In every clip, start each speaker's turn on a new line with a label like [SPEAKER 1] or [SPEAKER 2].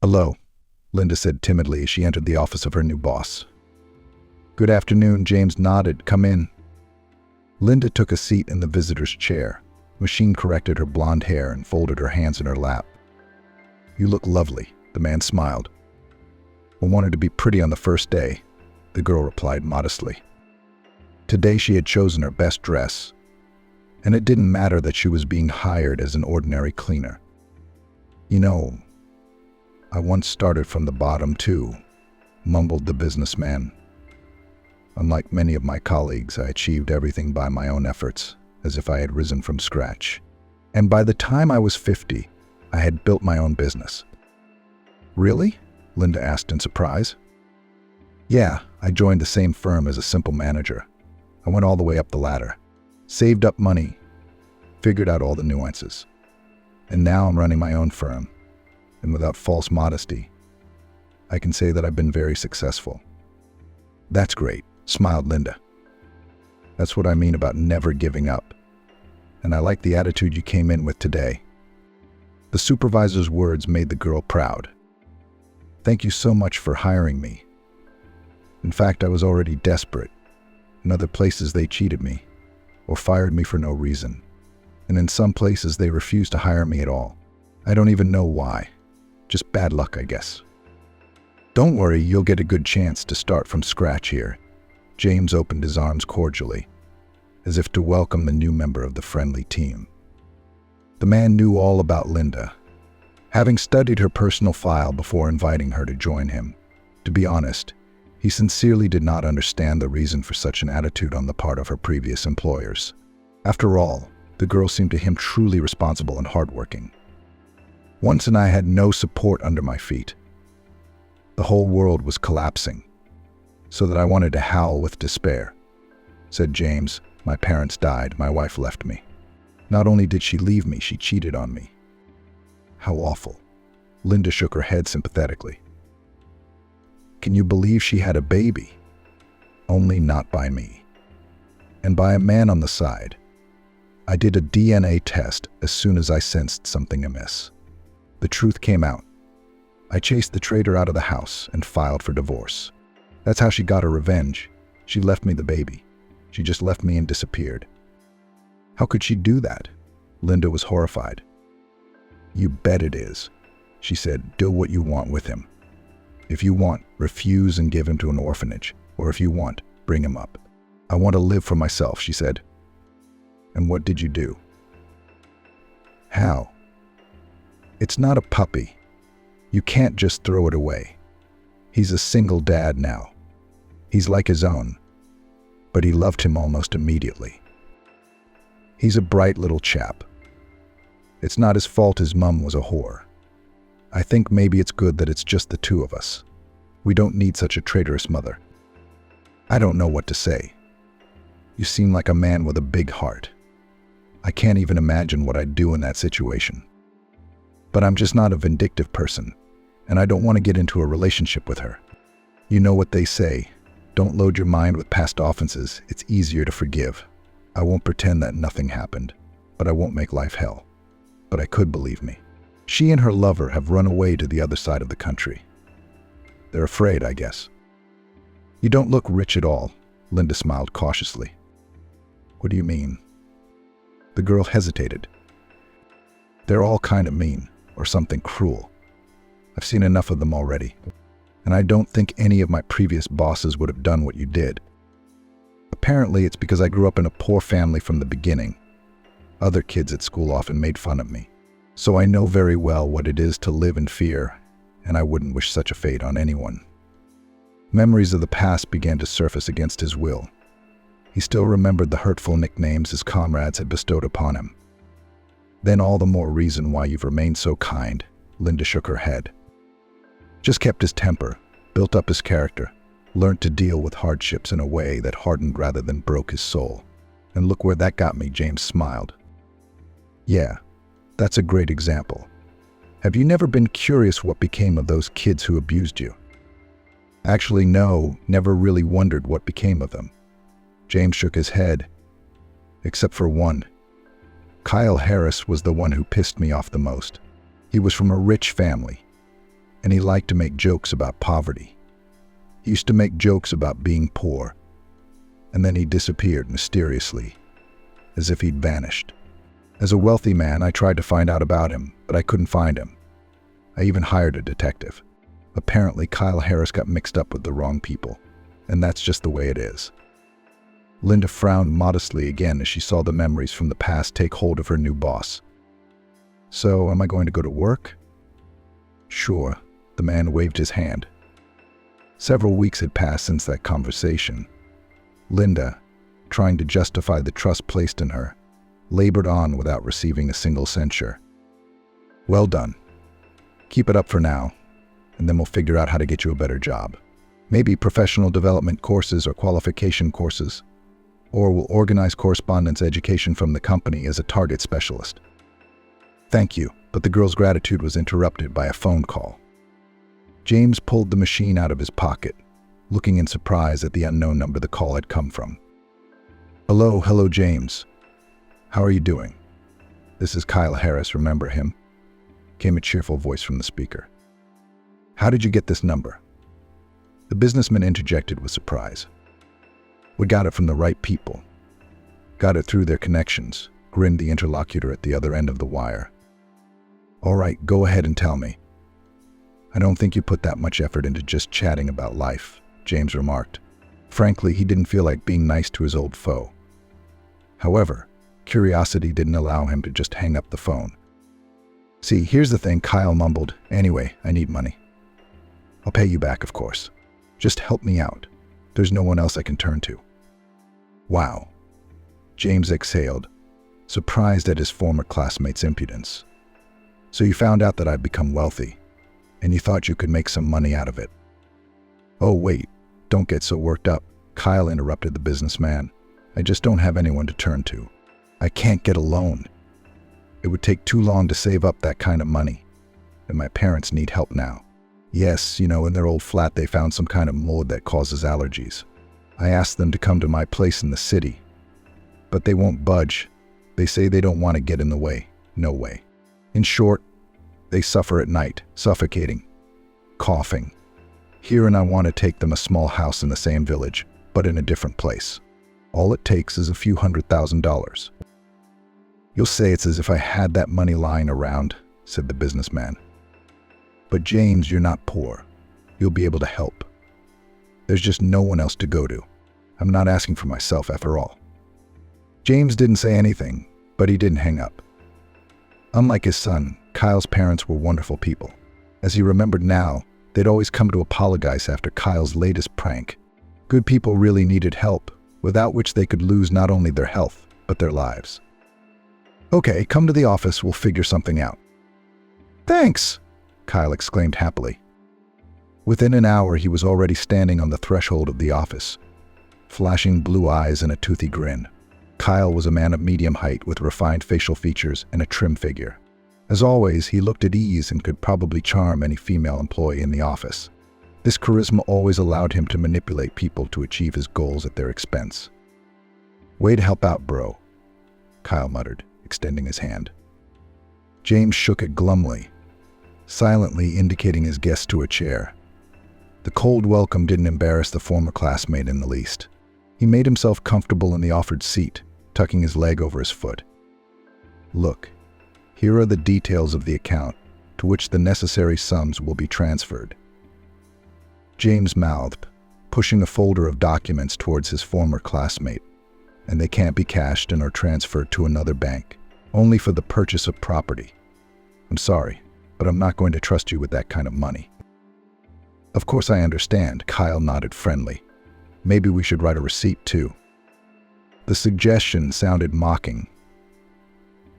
[SPEAKER 1] "Hello," Linda said timidly as she entered the office of her new boss. "Good afternoon," James nodded. "Come in." Linda took a seat in the visitor's chair. Machine corrected her blonde hair and folded her hands in her lap. "You look lovely," the man smiled. "I wanted to be pretty on the first day," the girl replied modestly. Today she had chosen her best dress, and it didn't matter that she was being hired as an ordinary cleaner. "You know, I once started from the bottom too," mumbled the businessman. "Unlike many of my colleagues, I achieved everything by my own efforts, as if I had risen from scratch. And by the time I was 50, I had built my own business." "Really?" Linda asked in surprise. "Yeah, I joined the same firm as a simple manager. I went all the way up the ladder, saved up money, figured out all the nuances. And now I'm running my own firm. And without false modesty, I can say that I've been very successful." "That's great," smiled Linda. "That's what I mean about never giving up. And I like the attitude you came in with today." The supervisor's words made the girl proud. "Thank you so much for hiring me. In fact, I was already desperate. In other places they cheated me, or fired me for no reason. And in some places they refused to hire me at all. I don't even know why. Just bad luck, I guess." "Don't worry, you'll get a good chance to start from scratch here." James opened his arms cordially, as if to welcome the new member of the friendly team. The man knew all about Linda, having studied her personal file before inviting her to join him. To be honest, he sincerely did not understand the reason for such an attitude on the part of her previous employers. After all, the girl seemed to him truly responsible and hardworking. "Once and I had no support under my feet. The whole world was collapsing, so that I wanted to howl with despair," said James. "My parents died, my wife left me. Not only did she leave me, she cheated on me." "How awful." Linda shook her head sympathetically. "Can you believe she had a baby? Only not by me. And by a man on the side. I did a DNA test as soon as I sensed something amiss. The truth came out. I chased the traitor out of the house and filed for divorce. That's how she got her revenge. She left me the baby. She just left me and disappeared." "How could she do that?" Linda was horrified. "You bet it is," she said. "Do what you want with him. If you want, refuse and give him to an orphanage. Or if you want, bring him up." "I want to live for myself," she said. "And what did you do?" "How? It's not a puppy. You can't just throw it away. He's a single dad now. He's like his own. But he loved him almost immediately. He's a bright little chap. It's not his fault his mum was a whore. I think maybe it's good that it's just the two of us. We don't need such a traitorous mother." "I don't know what to say. You seem like a man with a big heart. I can't even imagine what I'd do in that situation. But I'm just not a vindictive person, and I don't want to get into a relationship with her. You know what they say, don't load your mind with past offenses, it's easier to forgive. I won't pretend that nothing happened, but I won't make life hell. But I could, believe me. She and her lover have run away to the other side of the country. They're afraid, I guess." "You don't look rich at all," Linda smiled cautiously. "What do you mean?" The girl hesitated. "They're all kind of mean, or something cruel. I've seen enough of them already. And I don't think any of my previous bosses would have done what you did. Apparently it's because I grew up in a poor family from the beginning. Other kids at school often made fun of me. So I know very well what it is to live in fear, and I wouldn't wish such a fate on anyone." Memories of the past began to surface against his will. He still remembered the hurtful nicknames his comrades had bestowed upon him. "Then all the more reason why you've remained so kind," Linda shook her head. "Just kept his temper, built up his character, learned to deal with hardships in a way that hardened rather than broke his soul. And look where that got me," James smiled. "Yeah, that's a great example. Have you never been curious what became of those kids who abused you?" "Actually, no, never really wondered what became of them." James shook his head. "Except for one. Kyle Harris was the one who pissed me off the most. He was from a rich family. and he liked to make jokes about poverty. He used to make jokes about being poor, and then he disappeared mysteriously, as if he'd vanished. As a wealthy man, I tried to find out about him, but I couldn't find him. I even hired a detective. Apparently, Kyle Harris got mixed up with the wrong people, and that's just the way it is. Linda frowned modestly again as she saw the memories from the past take hold of her new boss. So, am I going to go to work? Sure, the man waved his hand. Several weeks had passed since that conversation. Linda, trying to justify the trust placed in her, labored on without receiving a single censure. Well done. Keep it up for now, and then we'll figure out how to get you a better job. Maybe professional development courses or qualification courses, or we'll organize correspondence education from the company as a target specialist. Thank you, but the girl's gratitude was interrupted by a phone call. James pulled the machine out of his pocket, looking in surprise at the unknown number the call had come from. Hello, James. How are you doing? This is Kyle Harris, remember him? Came a cheerful voice from the speaker. How did you get this number? The businessman interjected with surprise. We got it from the right people. Got it through their connections, grinned the interlocutor at the other end of the wire. All right, go ahead and tell me. I don't think you put that much effort into just chatting about life, James remarked. Frankly, he didn't feel like being nice to his old foe. However, curiosity didn't allow him to just hang up the phone. See, here's the thing, Kyle mumbled. Anyway, I need money. I'll pay you back, of course. Just help me out. There's no one else I can turn to. Wow. James exhaled, surprised at his former classmate's impudence. So you found out that I've become wealthy, and you thought you could make some money out of it. Oh, wait, don't get so worked up, Kyle interrupted the businessman. I just don't have anyone to turn to. I can't get a loan. It would take too long to save up that kind of money, and my parents need help now. Yes, in their old flat they found some kind of mold that causes allergies. I asked them to come to my place in the city, but they won't budge. They say they don't want to get in the way. No way. In short, they suffer at night, suffocating, coughing. Here and I want to take them a small house in the same village, but in a different place. All it takes is a few $100,000. You'll say it's as if I had that money lying around, said the businessman. But James, you're not poor. You'll be able to help. There's just no one else to go to. I'm not asking for myself after all. James didn't say anything, but he didn't hang up. Unlike his son, Kyle's parents were wonderful people. As he remembered now, they'd always come to apologize after Kyle's latest prank. Good people really needed help, without which they could lose not only their health, but their lives. Okay, come to the office, we'll figure something out. Thanks, Kyle exclaimed happily. Within an hour, he was already standing on the threshold of the office, flashing blue eyes and a toothy grin. Kyle was a man of medium height with refined facial features and a trim figure. As always, he looked at ease and could probably charm any female employee in the office. This charisma always allowed him to manipulate people to achieve his goals at their expense. Way to help out, bro, Kyle muttered, extending his hand. James shook it glumly, silently indicating his guest to a chair. The cold welcome didn't embarrass the former classmate in the least. He made himself comfortable in the offered seat, tucking his leg over his foot. Look, here are the details of the account, to which the necessary sums will be transferred. James mouthed, pushing a folder of documents towards his former classmate. And they can't be cashed in or transferred to another bank, only for the purchase of property. I'm sorry, but I'm not going to trust you with that kind of money. Of course I understand, Kyle nodded friendly. Maybe we should write a receipt too. The suggestion sounded mocking.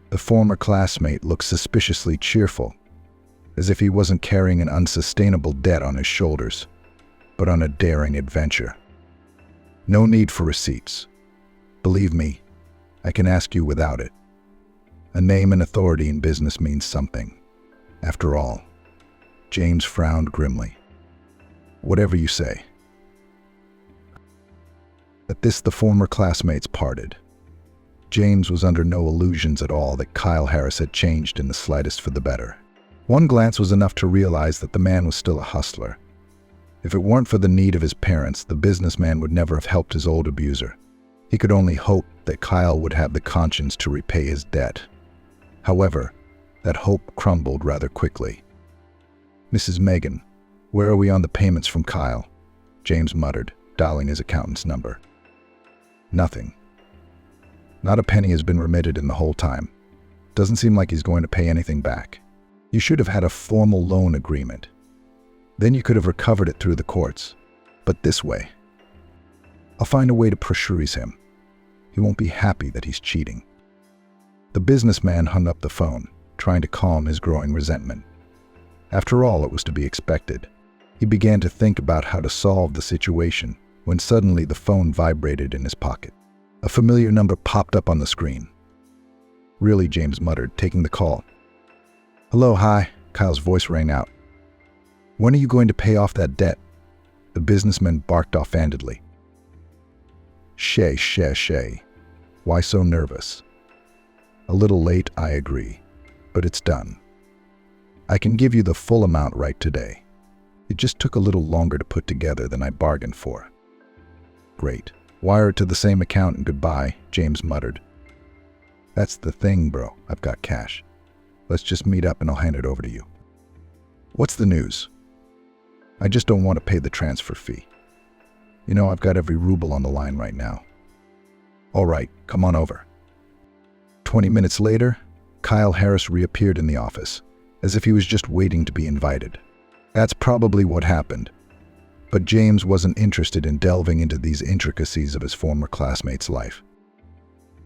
[SPEAKER 1] The former classmate looked suspiciously cheerful, as if he wasn't carrying an unsustainable debt on his shoulders, but on a daring adventure. No need for receipts. Believe me, I can ask you without it. A name and authority in business means something. After all, James frowned grimly. Whatever you say. At this, the former classmates parted. James was under no illusions at all that Kyle Harris had changed in the slightest for the better. One glance was enough to realize that the man was still a hustler. If it weren't for the need of his parents, the businessman would never have helped his old abuser. He could only hope that Kyle would have the conscience to repay his debt. However, that hope crumbled rather quickly. "Mrs. Megan, where are we on the payments from Kyle?" James muttered, dialing his accountant's number. "Nothing. Not a penny has been remitted in the whole time. Doesn't seem like he's going to pay anything back. You should have had a formal loan agreement. Then you could have recovered it through the courts. But this way, I'll find a way to pressurize him. He won't be happy that he's cheating." The businessman hung up the phone, trying to calm his growing resentment. After all, it was to be expected. He began to think about how to solve the situation when suddenly the phone vibrated in his pocket. A familiar number popped up on the screen. "Really?" James muttered, taking the call. "Hello, hi," Kyle's voice rang out. "When are you going to pay off that debt?" The businessman barked offhandedly. Shay. Why so nervous?" "A little late, I agree, but it's done. I can give you the full amount right today. It just took a little longer to put together than I bargained for." "Great. Wire it to the same account and goodbye," James muttered. "That's the thing, bro. I've got cash. Let's just meet up and I'll hand it over to you." "What's the news?" "I just don't want to pay the transfer fee. You know, I've got every ruble on the line right now." "All right, come on over." 20 minutes later, Kyle Harris reappeared in the office, as if he was just waiting to be invited. That's probably what happened. But James wasn't interested in delving into these intricacies of his former classmate's life.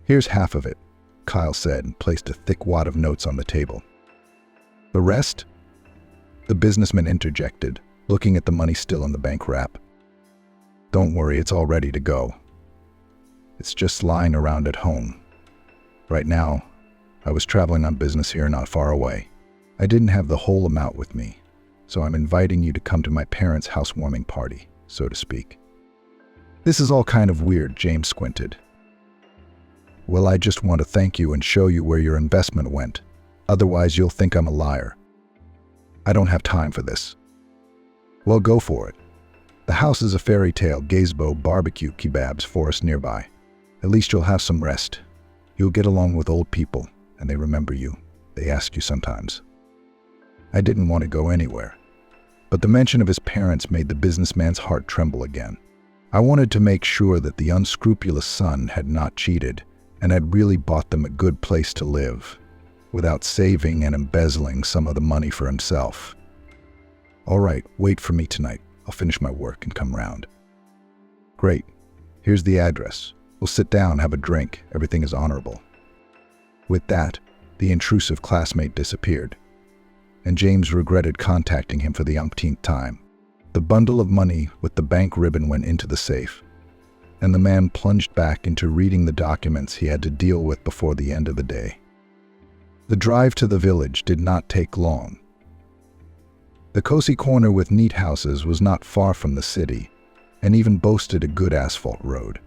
[SPEAKER 1] "Here's half of it," Kyle said and placed a thick wad of notes on the table. "The rest?" The businessman interjected, looking at the money still in the bank wrap. "Don't worry, it's all ready to go. It's just lying around at home. Right now, I was traveling on business here not far away. I didn't have the whole amount with me, so I'm inviting you to come to my parents' housewarming party, so to speak." "This is all kind of weird," James squinted. "Well, I just want to thank you and show you where your investment went. Otherwise, you'll think I'm a liar." "I don't have time for this." "Well, go for it. The house is a fairy tale gazebo barbecue kebabs forest nearby. At least you'll have some rest. You'll get along with old people, and they remember you. They ask you sometimes." I didn't want to go anywhere, but the mention of his parents made the businessman's heart tremble again. I wanted to make sure that the unscrupulous son had not cheated and had really bought them a good place to live, without saving and embezzling some of the money for himself. "All right, wait for me tonight. I'll finish my work and come round." "Great. Here's the address. We'll sit down, have a drink. Everything is honorable." With that, the intrusive classmate disappeared, and James regretted contacting him for the umpteenth time. The bundle of money with the bank ribbon went into the safe, and the man plunged back into reading the documents he had to deal with before the end of the day. The drive to the village did not take long. The cozy corner with neat houses was not far from the city, and even boasted a good asphalt road.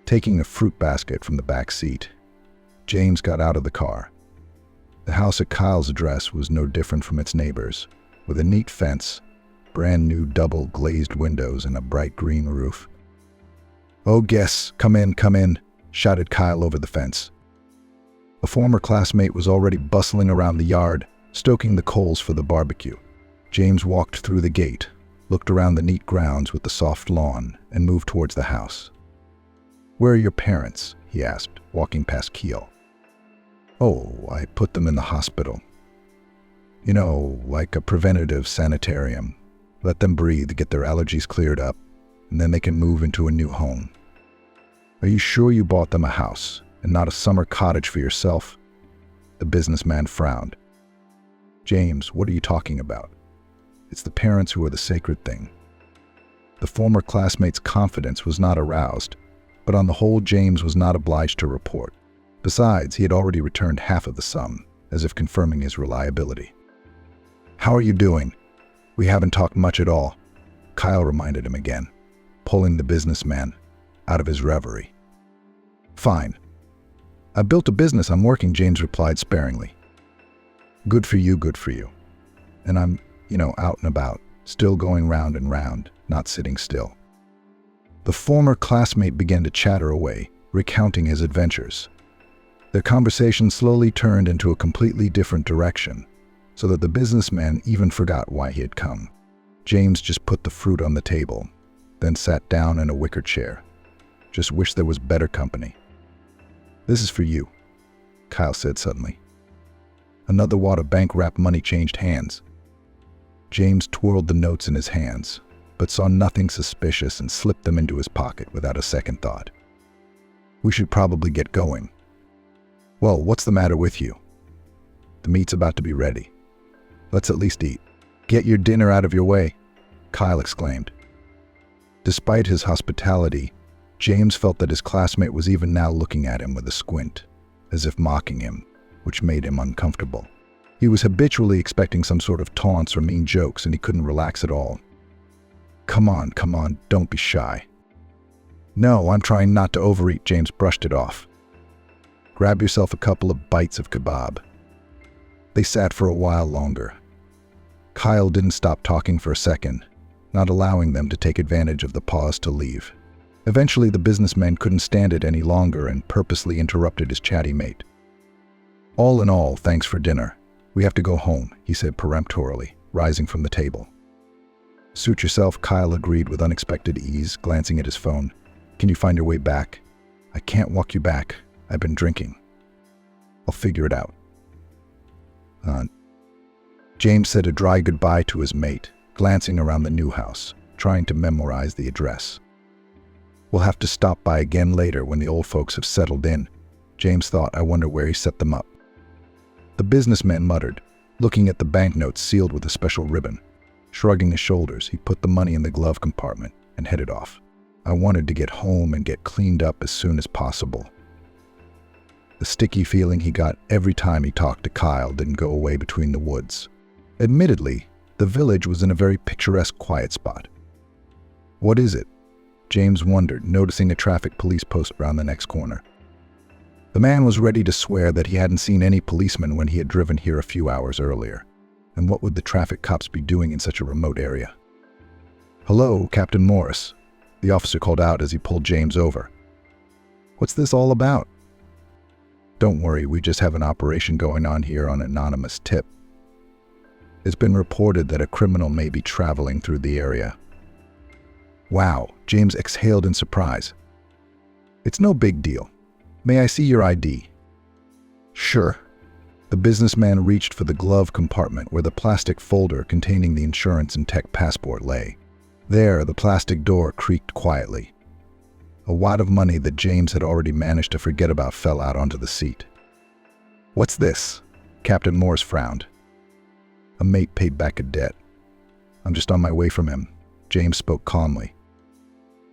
[SPEAKER 1] Taking a fruit basket from the back seat, James got out of the car. The house at Kyle's address was no different from its neighbors, with a neat fence, brand new double glazed windows, and a bright green roof. "Oh, guests, come in," shouted Kyle over the fence. A former classmate was already bustling around the yard, stoking the coals for the barbecue. James walked through the gate, looked around the neat grounds with the soft lawn, and moved towards the house. "Where are your parents?" he asked, walking past Keel. "Oh, I put them in the hospital. You know, like a preventative sanitarium. Let them breathe, get their allergies cleared up, and then they can move into a new home." "Are you sure you bought them a house, and not a summer cottage for yourself?" The businessman frowned. "James, what are you talking about? It's the parents who are the sacred thing." The former classmate's confidence was not aroused, but on the whole James was not obliged to report. Besides, he had already returned half of the sum, as if confirming his reliability. "How are you doing? We haven't talked much at all," Kyle reminded him again, pulling the businessman out of his reverie. "Fine. I built a business I'm working," James replied sparingly. Good for you, good for you. And I'm, out and about, still going round and round, not sitting still. The former classmate began to chatter away, recounting his adventures. Their conversation slowly turned into a completely different direction, so that the businessman even forgot why he had come. James just put the fruit on the table, then sat down in a wicker chair. Just wish there was better company. This is for you, Kyle said suddenly. Another wad of bank-wrapped money changed hands. James twirled the notes in his hands, but saw nothing suspicious and slipped them into his pocket without a second thought. We should probably get going. Well, what's the matter with you? The meat's about to be ready. Let's at least eat. Get your dinner out of your way, Kyle exclaimed. Despite his hospitality, James felt that his classmate was even now looking at him with a squint, as if mocking him, which made him uncomfortable. He was habitually expecting some sort of taunts or mean jokes, and he couldn't relax at all. Come on, don't be shy. No, I'm trying not to overeat, James brushed it off. Grab yourself a couple of bites of kebab. They sat for a while longer. Kyle didn't stop talking for a second, not allowing them to take advantage of the pause to leave. Eventually, the businessman couldn't stand it any longer and purposely interrupted his chatty mate. All in all, thanks for dinner. We have to go home, he said peremptorily, rising from the table. Suit yourself, Kyle agreed with unexpected ease, glancing at his phone. Can you find your way back? I can't walk you back. I've been drinking. I'll figure it out. James said a dry goodbye to his mate, glancing around the new house, trying to memorize the address. We'll have to stop by again later when the old folks have settled in. James thought, I wonder where he set them up. The businessman muttered, looking at the banknotes sealed with a special ribbon. Shrugging his shoulders, he put the money in the glove compartment and headed off. I wanted to get home and get cleaned up as soon as possible. The sticky feeling he got every time he talked to Kyle didn't go away between the woods. Admittedly, the village was in a very picturesque, quiet spot. What is it? James wondered, noticing a traffic police post around the next corner. The man was ready to swear that he hadn't seen any policemen when he had driven here a few hours earlier. And what would the traffic cops be doing in such a remote area? Hello, Captain Morris, the officer called out as he pulled James over. What's this all about? Don't worry, we just have an operation going on here on an anonymous tip. It's been reported that a criminal may be traveling through the area. Wow, James exhaled in surprise. It's no big deal. May I see your ID? Sure. The businessman reached for the glove compartment where the plastic folder containing the insurance and tech passport lay. There, the plastic door creaked quietly. A wad of money that James had already managed to forget about fell out onto the seat. What's this? Captain Morris frowned. A mate paid back a debt. I'm just on my way from him. James spoke calmly.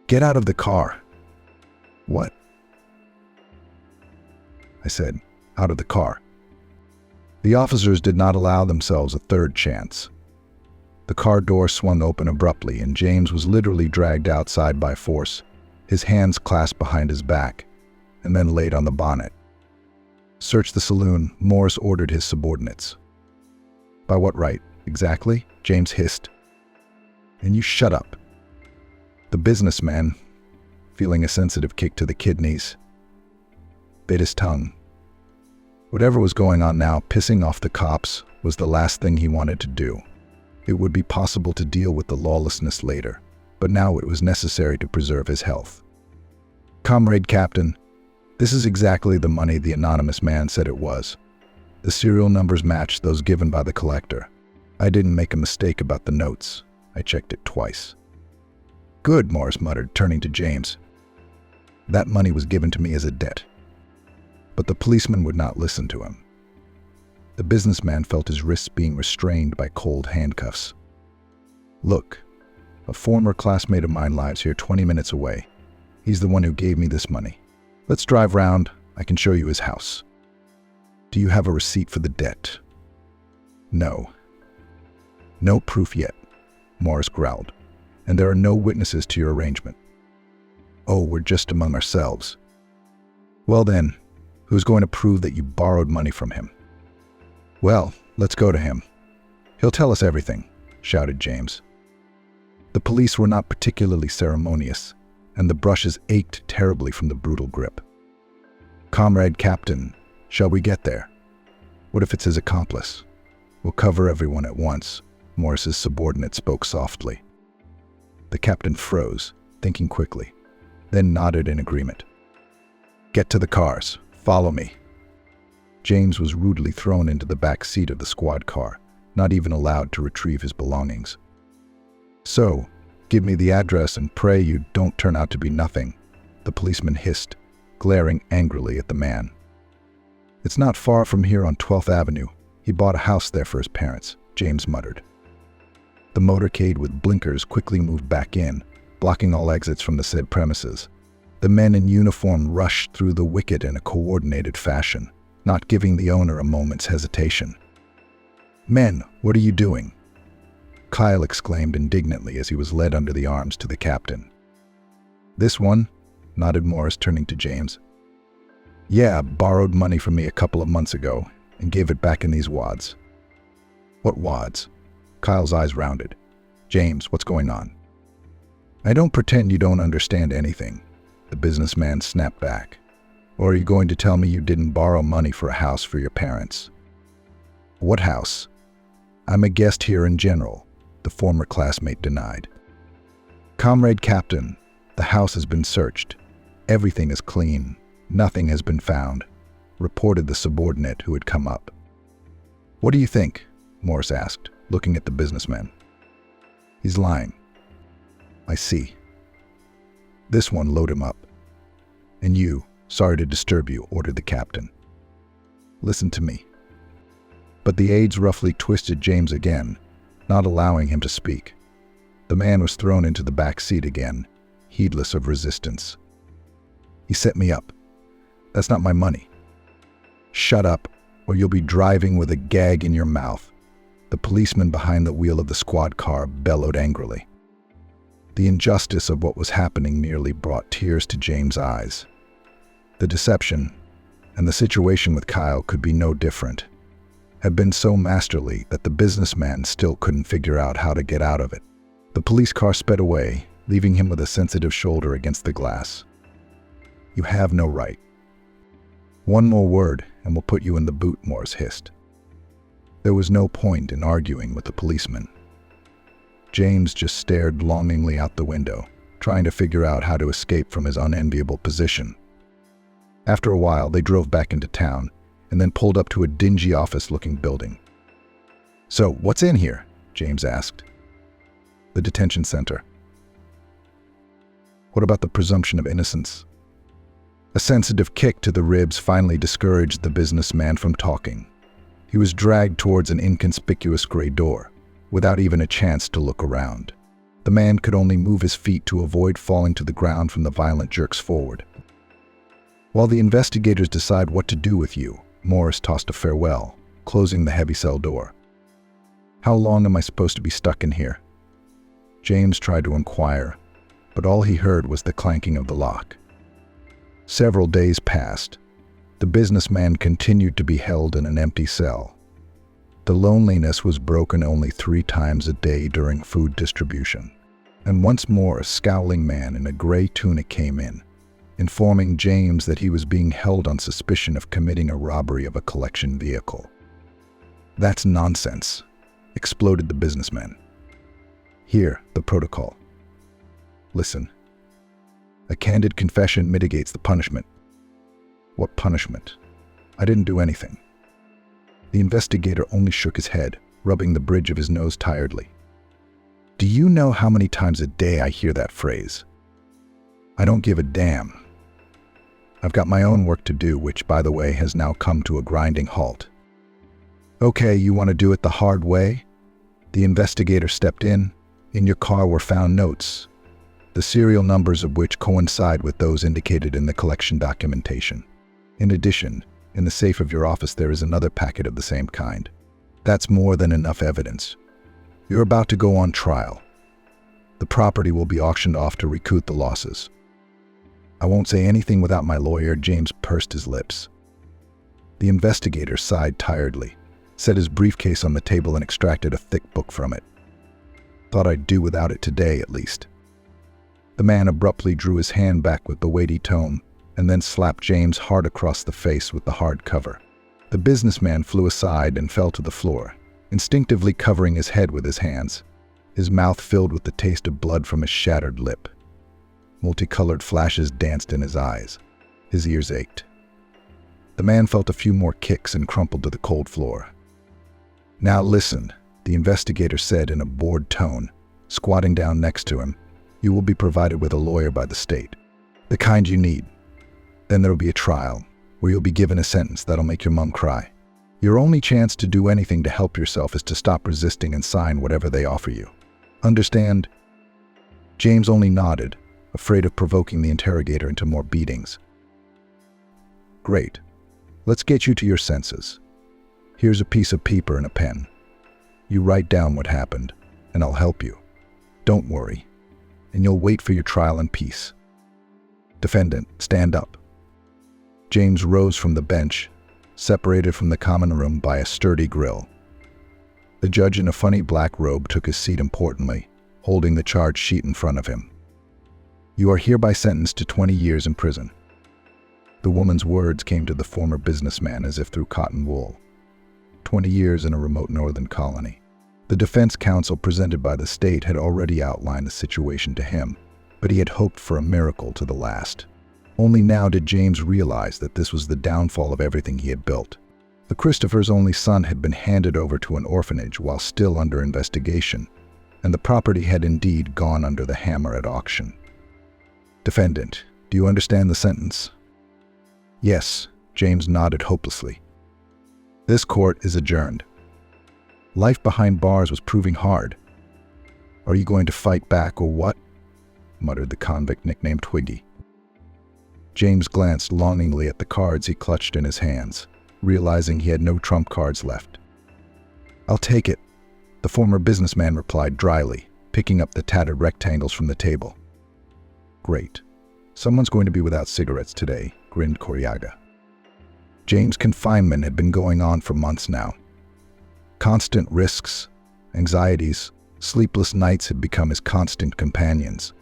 [SPEAKER 1] Get out of the car. What? I said, out of the car. The officers did not allow themselves a third chance. The car door swung open abruptly, and James was literally dragged outside by force, his hands clasped behind his back, and then laid on the bonnet. Search the saloon, Morris ordered his subordinates. By what right, exactly? James hissed. And you shut up. The businessman, feeling a sensitive kick to the kidneys, bit his tongue. Whatever was going on now, pissing off the cops, was the last thing he wanted to do. It would be possible to deal with the lawlessness later, but now it was necessary to preserve his health. Comrade Captain, this is exactly the money the anonymous man said it was. The serial numbers matched those given by the collector. I didn't make a mistake about the notes. I checked it twice. Good, Morris muttered, turning to James. That money was given to me as a debt. But the policeman would not listen to him. The businessman felt his wrists being restrained by cold handcuffs. Look, a former classmate of mine lives here 20 minutes away. He's the one who gave me this money. Let's drive round. I can show you his house. Do you have a receipt for the debt? No. No proof yet, Morris growled. And there are no witnesses to your arrangement. Oh, we're just among ourselves. Well then, who's going to prove that you borrowed money from him? Well, "Let's go to him. He'll tell us everything," shouted James. The police were not particularly ceremonious, and the brushes ached terribly from the brutal grip. "Comrade Captain, shall we get there? What if it's his accomplice? We'll cover everyone at once," Morris's subordinate spoke softly. The captain froze, thinking quickly, then nodded in agreement. "Get to the cars. Follow me." James was rudely thrown into the back seat of the squad car, not even allowed to retrieve his belongings. "So, give me the address and pray you don't turn out to be nothing," the policeman hissed, glaring angrily at the man. "It's not far from here on 12th Avenue. He bought a house there for his parents," James muttered. The motorcade with blinkers quickly moved back in, blocking all exits from the said premises. The men in uniform rushed through the wicket in a coordinated fashion, not giving the owner a moment's hesitation. "Men, what are you doing?" Kyle exclaimed indignantly as he was led under the arms to the captain. "This one?" nodded Morris, turning to James. "Yeah, borrowed money from me a couple of months ago and gave it back in these wads." "What wads?" Kyle's eyes rounded. "James, what's going on?" "I don't pretend you don't understand anything," the businessman snapped back. "Or are you going to tell me you didn't borrow money for a house for your parents?" "What house?" "I'm a guest here in general," the former classmate denied. "Comrade Captain, the house has been searched. Everything is clean. Nothing has been found," reported the subordinate who had come up. "What do you think?" Morris asked, looking at the businessman. "He's lying." "I see." "This one, load him up." "And you, sorry to disturb you," ordered the captain. "Listen to me." But the aides roughly twisted James again, not allowing him to speak. The man was thrown into the back seat again, heedless of resistance. "He set me up. That's not my money." "Shut up, or you'll be driving with a gag in your mouth," the policeman behind the wheel of the squad car bellowed angrily. The injustice of what was happening nearly brought tears to James' eyes. The deception, and the situation with Kyle could be no different, had been so masterly that the businessman still couldn't figure out how to get out of it. The police car sped away, leaving him with a sensitive shoulder against the glass. "You have no right." "One more word, and we'll put you in the boot," Morris hissed. There was no point in arguing with the policeman. James just stared longingly out the window, trying to figure out how to escape from his unenviable position. After a while, they drove back into town, and then pulled up to a dingy office-looking building. "So, what's in here?" James asked. "The detention center." "What about the presumption of innocence?" A sensitive kick to the ribs finally discouraged the businessman from talking. He was dragged towards an inconspicuous gray door, without even a chance to look around. The man could only move his feet to avoid falling to the ground from the violent jerks forward. "While the investigators decide what to do with you," Morris tossed a farewell, closing the heavy cell door. "How long am I supposed to be stuck in here?" James tried to inquire, but all he heard was the clanking of the lock. Several days passed. The businessman continued to be held in an empty cell. The loneliness was broken only 3 times a day during food distribution. And once more a scowling man in a gray tunic came in, informing James that he was being held on suspicion of committing a robbery of a collection vehicle. "That's nonsense," exploded the businessman. "Here, the protocol. Listen. A candid confession mitigates the punishment." "What punishment? I didn't do anything." The investigator only shook his head, rubbing the bridge of his nose tiredly. "Do you know how many times a day I hear that phrase? I don't give a damn. I've got my own work to do, which, by the way, has now come to a grinding halt." "Okay, you want to do it the hard way?" The investigator stepped in. "In your car were found notes, the serial numbers of which coincide with those indicated in the collection documentation. In addition, in the safe of your office there is another packet of the same kind. That's more than enough evidence. You're about to go on trial. The property will be auctioned off to recoup the losses." "I won't say anything without my lawyer," James pursed his lips. The investigator sighed tiredly, set his briefcase on the table and extracted a thick book from it. Thought I'd do without it today, at least. The man abruptly drew his hand back with the weighty tome, and then slapped James hard across the face with the hard cover. The businessman flew aside and fell to the floor, instinctively covering his head with his hands, his mouth filled with the taste of blood from his shattered lip. Multicolored flashes danced in his eyes. His ears ached. The man felt a few more kicks and crumpled to the cold floor. "Now listen," the investigator said in a bored tone, squatting down next to him. "You will be provided with a lawyer by the state, the kind you need. Then there will be a trial, where you'll be given a sentence that'll make your mom cry. Your only chance to do anything to help yourself is to stop resisting and sign whatever they offer you. Understand?" James only nodded, afraid of provoking the interrogator into more beatings. "Great. Let's get you to your senses. Here's a piece of paper and a pen. You write down what happened, and I'll help you. Don't worry, and you'll wait for your trial in peace. Defendant, stand up." James rose from the bench, separated from the common room by a sturdy grill. The judge in a funny black robe took his seat importantly, holding the charge sheet in front of him. "You are hereby sentenced to 20 years in prison." The woman's words came to the former businessman as if through cotton wool. 20 years in a remote northern colony. The defense counsel presented by the state had already outlined the situation to him, but he had hoped for a miracle to the last. Only now did James realize that this was the downfall of everything he had built. The Christopher's only son had been handed over to an orphanage while still under investigation, and the property had indeed gone under the hammer at auction. "Defendant, do you understand the sentence?" "Yes," James nodded hopelessly. "This court is adjourned. Life behind bars was proving hard. Are you going to fight back or what?" muttered the convict nicknamed Twiggy. James glanced longingly at the cards he clutched in his hands, realizing he had no trump cards left. "I'll take it," the former businessman replied dryly, picking up the tattered rectangles from the table. "Great. Someone's going to be without cigarettes today," grinned Coryaga. James' confinement had been going on for months now. Constant risks, anxieties, sleepless nights had become his constant companions.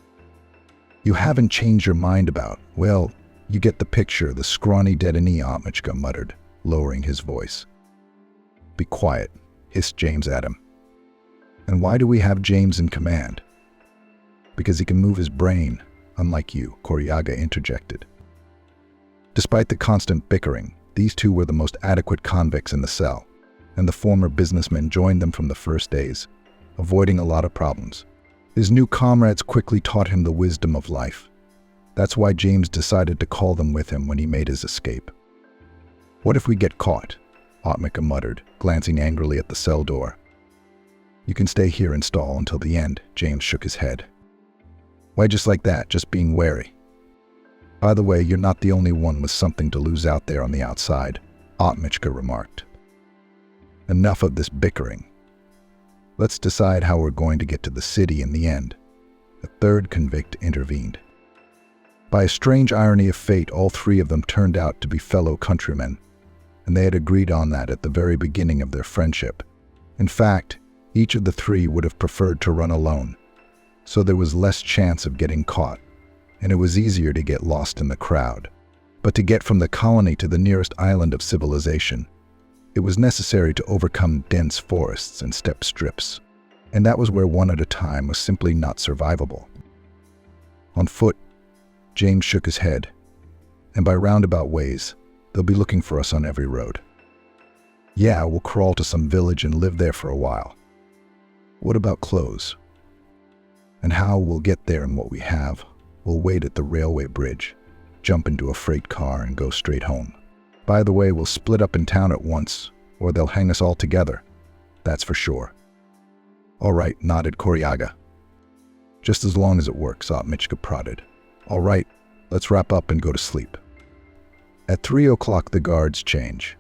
[SPEAKER 1] "You haven't changed your mind about, well, you get the picture," the scrawny Dedani Otmachka muttered, lowering his voice. "Be quiet," hissed James at him. "And why do we have James in command?" "Because he can move his brain, unlike you," Coryaga interjected. Despite the constant bickering, these two were the most adequate convicts in the cell, and the former businessman joined them from the first days, avoiding a lot of problems. His new comrades quickly taught him the wisdom of life. That's why James decided to call them with him when he made his escape. "What if we get caught?" Otmachka muttered, glancing angrily at the cell door. "You can stay here and stall until the end," James shook his head. "Why just like that, just being wary? By the way, you're not the only one with something to lose out there on the outside," Otmachka remarked. "Enough of this bickering. Let's decide how we're going to get to the city in the end." A third convict intervened. By a strange irony of fate, all three of them turned out to be fellow countrymen, and they had agreed on that at the very beginning of their friendship. In fact, each of the three would have preferred to run alone, so there was less chance of getting caught, and it was easier to get lost in the crowd. But to get from the colony to the nearest island of civilization, it was necessary to overcome dense forests and steppe strips, and that was where one at a time was simply not survivable. On foot, James shook his head, and by roundabout ways, they'll be looking for us on every road. "Yeah, we'll crawl to some village and live there for a while." "What about clothes?" "And how we'll get there and what we have, we'll wait at the railway bridge, jump into a freight car and go straight home. By the way, we'll split up in town at once, or they'll hang us all together. That's for sure." "All right," nodded Coryaga. "Just as long as it works," Otmachka prodded. "All right, let's wrap up and go to sleep." At 3 o'clock the guards change.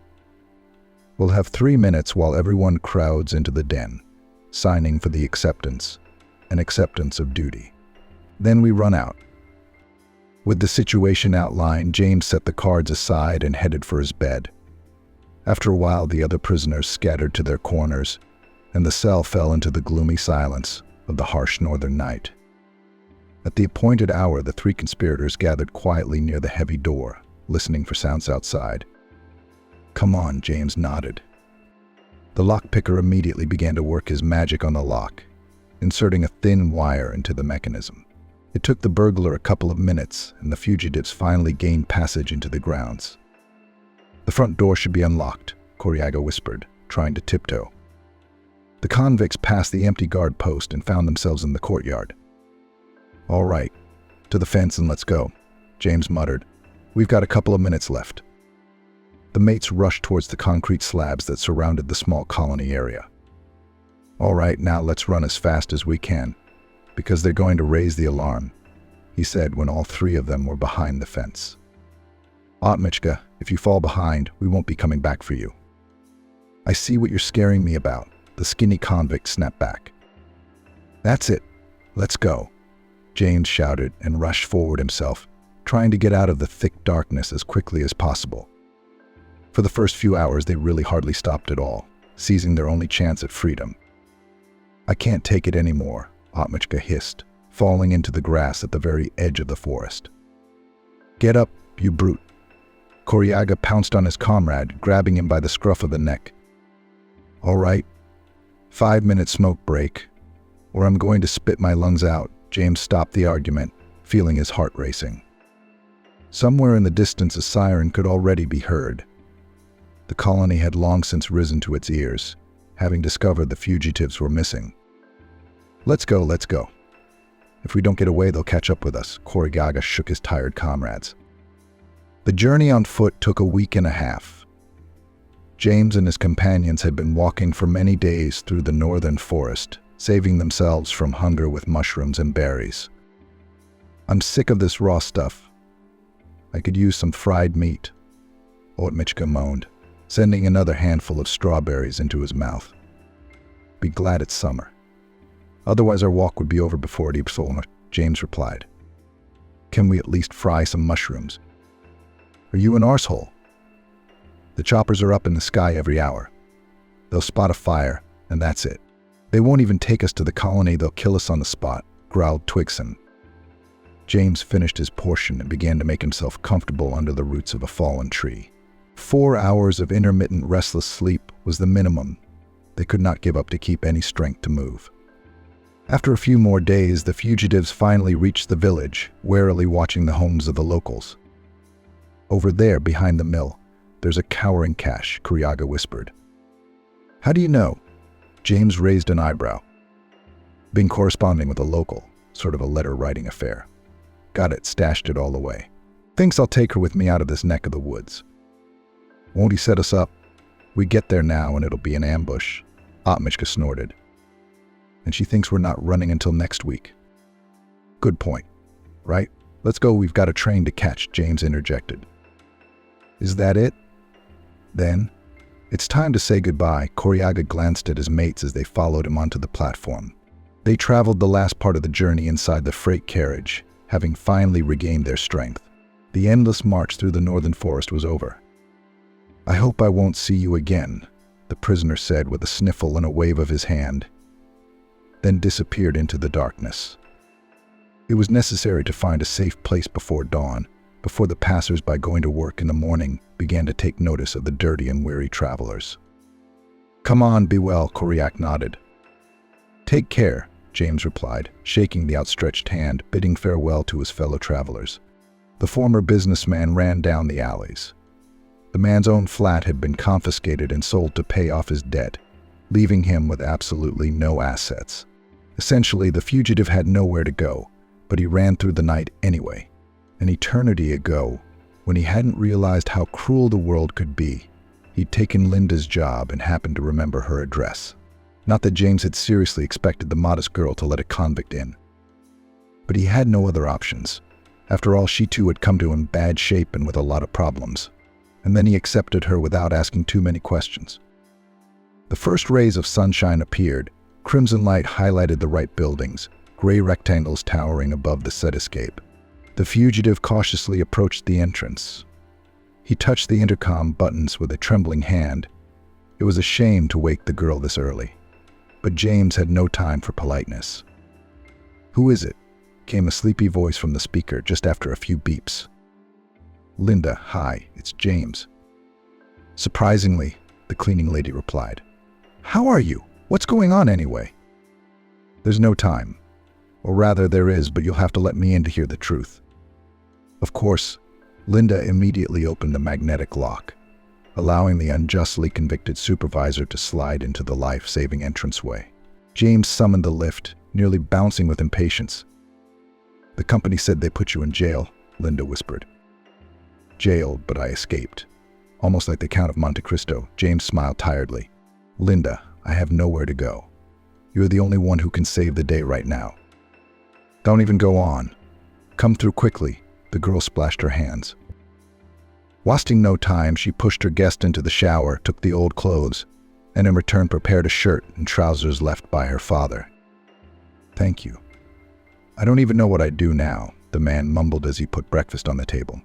[SPEAKER 1] We'll have 3 minutes while everyone crowds into the den, signing for the acceptance, an acceptance of duty. Then we run out. With the situation outlined, James set the cards aside and headed for his bed. After a while, the other prisoners scattered to their corners, and the cell fell into the gloomy silence of the harsh northern night. At the appointed hour, the three conspirators gathered quietly near the heavy door, listening for sounds outside. "Come on," James nodded. The lockpicker immediately began to work his magic on the lock, inserting a thin wire into the mechanism. It took the burglar a couple of minutes, and the fugitives finally gained passage into the grounds. "The front door should be unlocked," Coriaga whispered, trying to tiptoe. The convicts passed the empty guard post and found themselves in the courtyard. "All right, to the fence and let's go," James muttered. "We've got a couple of minutes left." The mates rushed towards the concrete slabs that surrounded the small colony area. "All right, now let's run as fast as we can, because they're going to raise the alarm," he said when all three of them were behind the fence. "Otmichka, if you fall behind, we won't be coming back for you." "I see what you're scaring me about," the skinny convict snapped back. "That's it. Let's go," James shouted and rushed forward himself, trying to get out of the thick darkness as quickly as possible. For the first few hours, they really hardly stopped at all, seizing their only chance at freedom. "I can't take it anymore," Otmichka hissed, falling into the grass at the very edge of the forest. "Get up, you brute." Coriaga pounced on his comrade, grabbing him by the scruff of the neck. "All right, 5-minute smoke break, or I'm going to spit my lungs out." James stopped the argument, feeling his heart racing. Somewhere in the distance, a siren could already be heard. The colony had long since risen to its ears, having discovered the fugitives were missing. Let's go. If we don't get away, they'll catch up with us," Coriaga shook his tired comrades. The journey on foot took a week and a half. James and his companions had been walking for many days through the northern forest, saving themselves from hunger with mushrooms and berries. "I'm sick of this raw stuff. I could use some fried meat," Otmichka moaned, sending another handful of strawberries into his mouth. "Be glad it's summer. Otherwise our walk would be over before it eats over," James replied. "Can we at least fry some mushrooms?" "Are you an arsehole? The choppers are up in the sky every hour. They'll spot a fire, and that's it. They won't even take us to the colony, they'll kill us on the spot," growled Twigson. James finished his portion and began to make himself comfortable under the roots of a fallen tree. 4 hours of intermittent restless sleep was the minimum they could not give up to keep any strength to move. After a few more days, the fugitives finally reached the village, warily watching the homes of the locals. "Over there, behind the mill, there's a cowering cache," Coriaga whispered. "How do you know?" James raised an eyebrow. "Been corresponding with a local, sort of a letter-writing affair. Got it, stashed it all away. Thinks I'll take her with me out of this neck of the woods." "Won't he set us up? We get there now and it'll be an ambush," Otmichka snorted. "And she thinks we're not running until next week." "Good point. Right? Let's go, we've got a train to catch," James interjected. "Is that it? Then, it's time to say goodbye." Coriaga glanced at his mates as they followed him onto the platform. They traveled the last part of the journey inside the freight carriage, having finally regained their strength. The endless march through the northern forest was over. "I hope I won't see you again," the prisoner said with a sniffle and a wave of his hand, then disappeared into the darkness. It was necessary to find a safe place before dawn, before the passers-by going to work in the morning began to take notice of the dirty and weary travelers. "Come on, be well," Coriaga nodded. "Take care," James replied, shaking the outstretched hand, bidding farewell to his fellow travelers. The former businessman ran down the alleys. The man's own flat had been confiscated and sold to pay off his debt, leaving him with absolutely no assets. Essentially, the fugitive had nowhere to go, but he ran through the night anyway. An eternity ago, when he hadn't realized how cruel the world could be, he'd taken Linda's job and happened to remember her address. Not that James had seriously expected the modest girl to let a convict in. But he had no other options. After all, she too had come to him in bad shape and with a lot of problems. And then he accepted her without asking too many questions. The first rays of sunshine appeared. Crimson light highlighted the right buildings, gray rectangles towering above the set escape. The fugitive cautiously approached the entrance. He touched the intercom buttons with a trembling hand. It was a shame to wake the girl this early, but James had no time for politeness. "Who is it?" came a sleepy voice from the speaker just after a few beeps. "Linda, hi, it's James." "Surprisingly," the cleaning lady replied. "How are you? What's going on anyway?" "There's no time. Or rather, there is, but you'll have to let me in to hear the truth." Of course, Linda immediately opened the magnetic lock, allowing the unjustly convicted supervisor to slide into the life-saving entranceway. James summoned the lift, nearly bouncing with impatience. "The company said they put you in jail," Linda whispered. "Jailed, but I escaped. Almost like the Count of Monte Cristo." James smiled tiredly. "Linda, I have nowhere to go. You're the only one who can save the day right now." "Don't even go on. Come through quickly." The girl splashed her hands. Wasting no time, she pushed her guest into the shower, took the old clothes, and in return prepared a shirt and trousers left by her father. "Thank you. I don't even know what I'd do now," the man mumbled as he put breakfast on the table.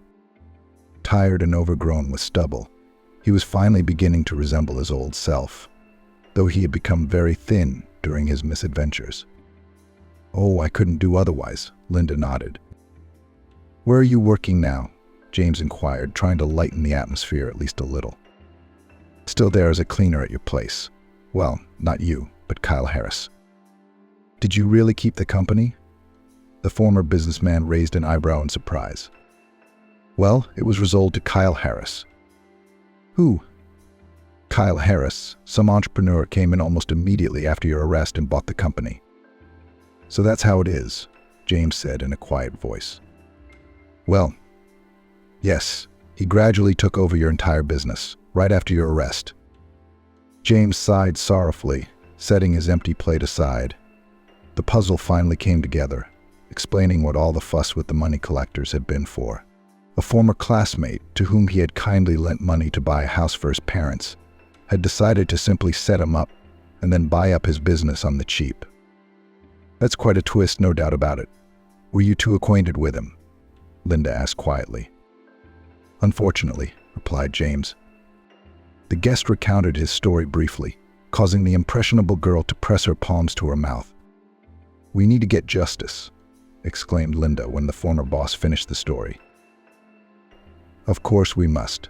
[SPEAKER 1] Tired and overgrown with stubble, he was finally beginning to resemble his old self, though he had become very thin during his misadventures. "Oh, I couldn't do otherwise," Linda nodded. "Where are you working now?" James inquired, trying to lighten the atmosphere at least a little. "Still there as a cleaner at your place. Well, not you, but Kyle Harris." "Did you really keep the company?" The former businessman raised an eyebrow in surprise. "Well, it was resold to Kyle Harris." "Who?" "Kyle Harris. Some entrepreneur came in almost immediately after your arrest and bought the company." "So that's how it is," James said in a quiet voice. "Well, yes, he gradually took over your entire business, right after your arrest." James sighed sorrowfully, setting his empty plate aside. The puzzle finally came together, explaining what all the fuss with the money collectors had been for. A former classmate, to whom he had kindly lent money to buy a house for his parents, had decided to simply set him up and then buy up his business on the cheap. "That's quite a twist, no doubt about it. Were you two acquainted with him?" Linda asked quietly. "Unfortunately," replied James. The guest recounted his story briefly, causing the impressionable girl to press her palms to her mouth. "We need to get justice," exclaimed Linda when the former boss finished the story. "Of course we must.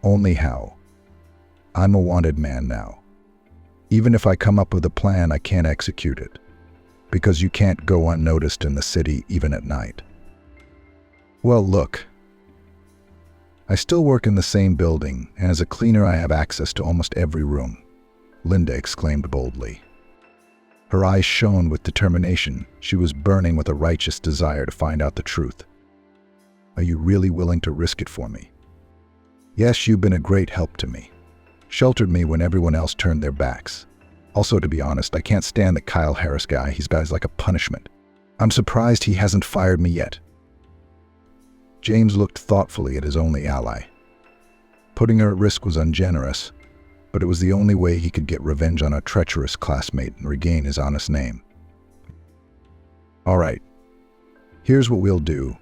[SPEAKER 1] Only how? I'm a wanted man now. Even if I come up with a plan, I can't execute it, because you can't go unnoticed in the city even at night." "Well, look. I still work in the same building, and as a cleaner I have access to almost every room," Linda exclaimed boldly. Her eyes shone with determination. She was burning with a righteous desire to find out the truth. "Are you really willing to risk it for me?" "Yes, you've been a great help to me. Sheltered me when everyone else turned their backs. Also, to be honest, I can't stand the Kyle Harris guy. He's like a punishment. I'm surprised he hasn't fired me yet." James looked thoughtfully at his only ally. Putting her at risk was ungenerous, but it was the only way he could get revenge on a treacherous classmate and regain his honest name. "All right, here's what we'll do."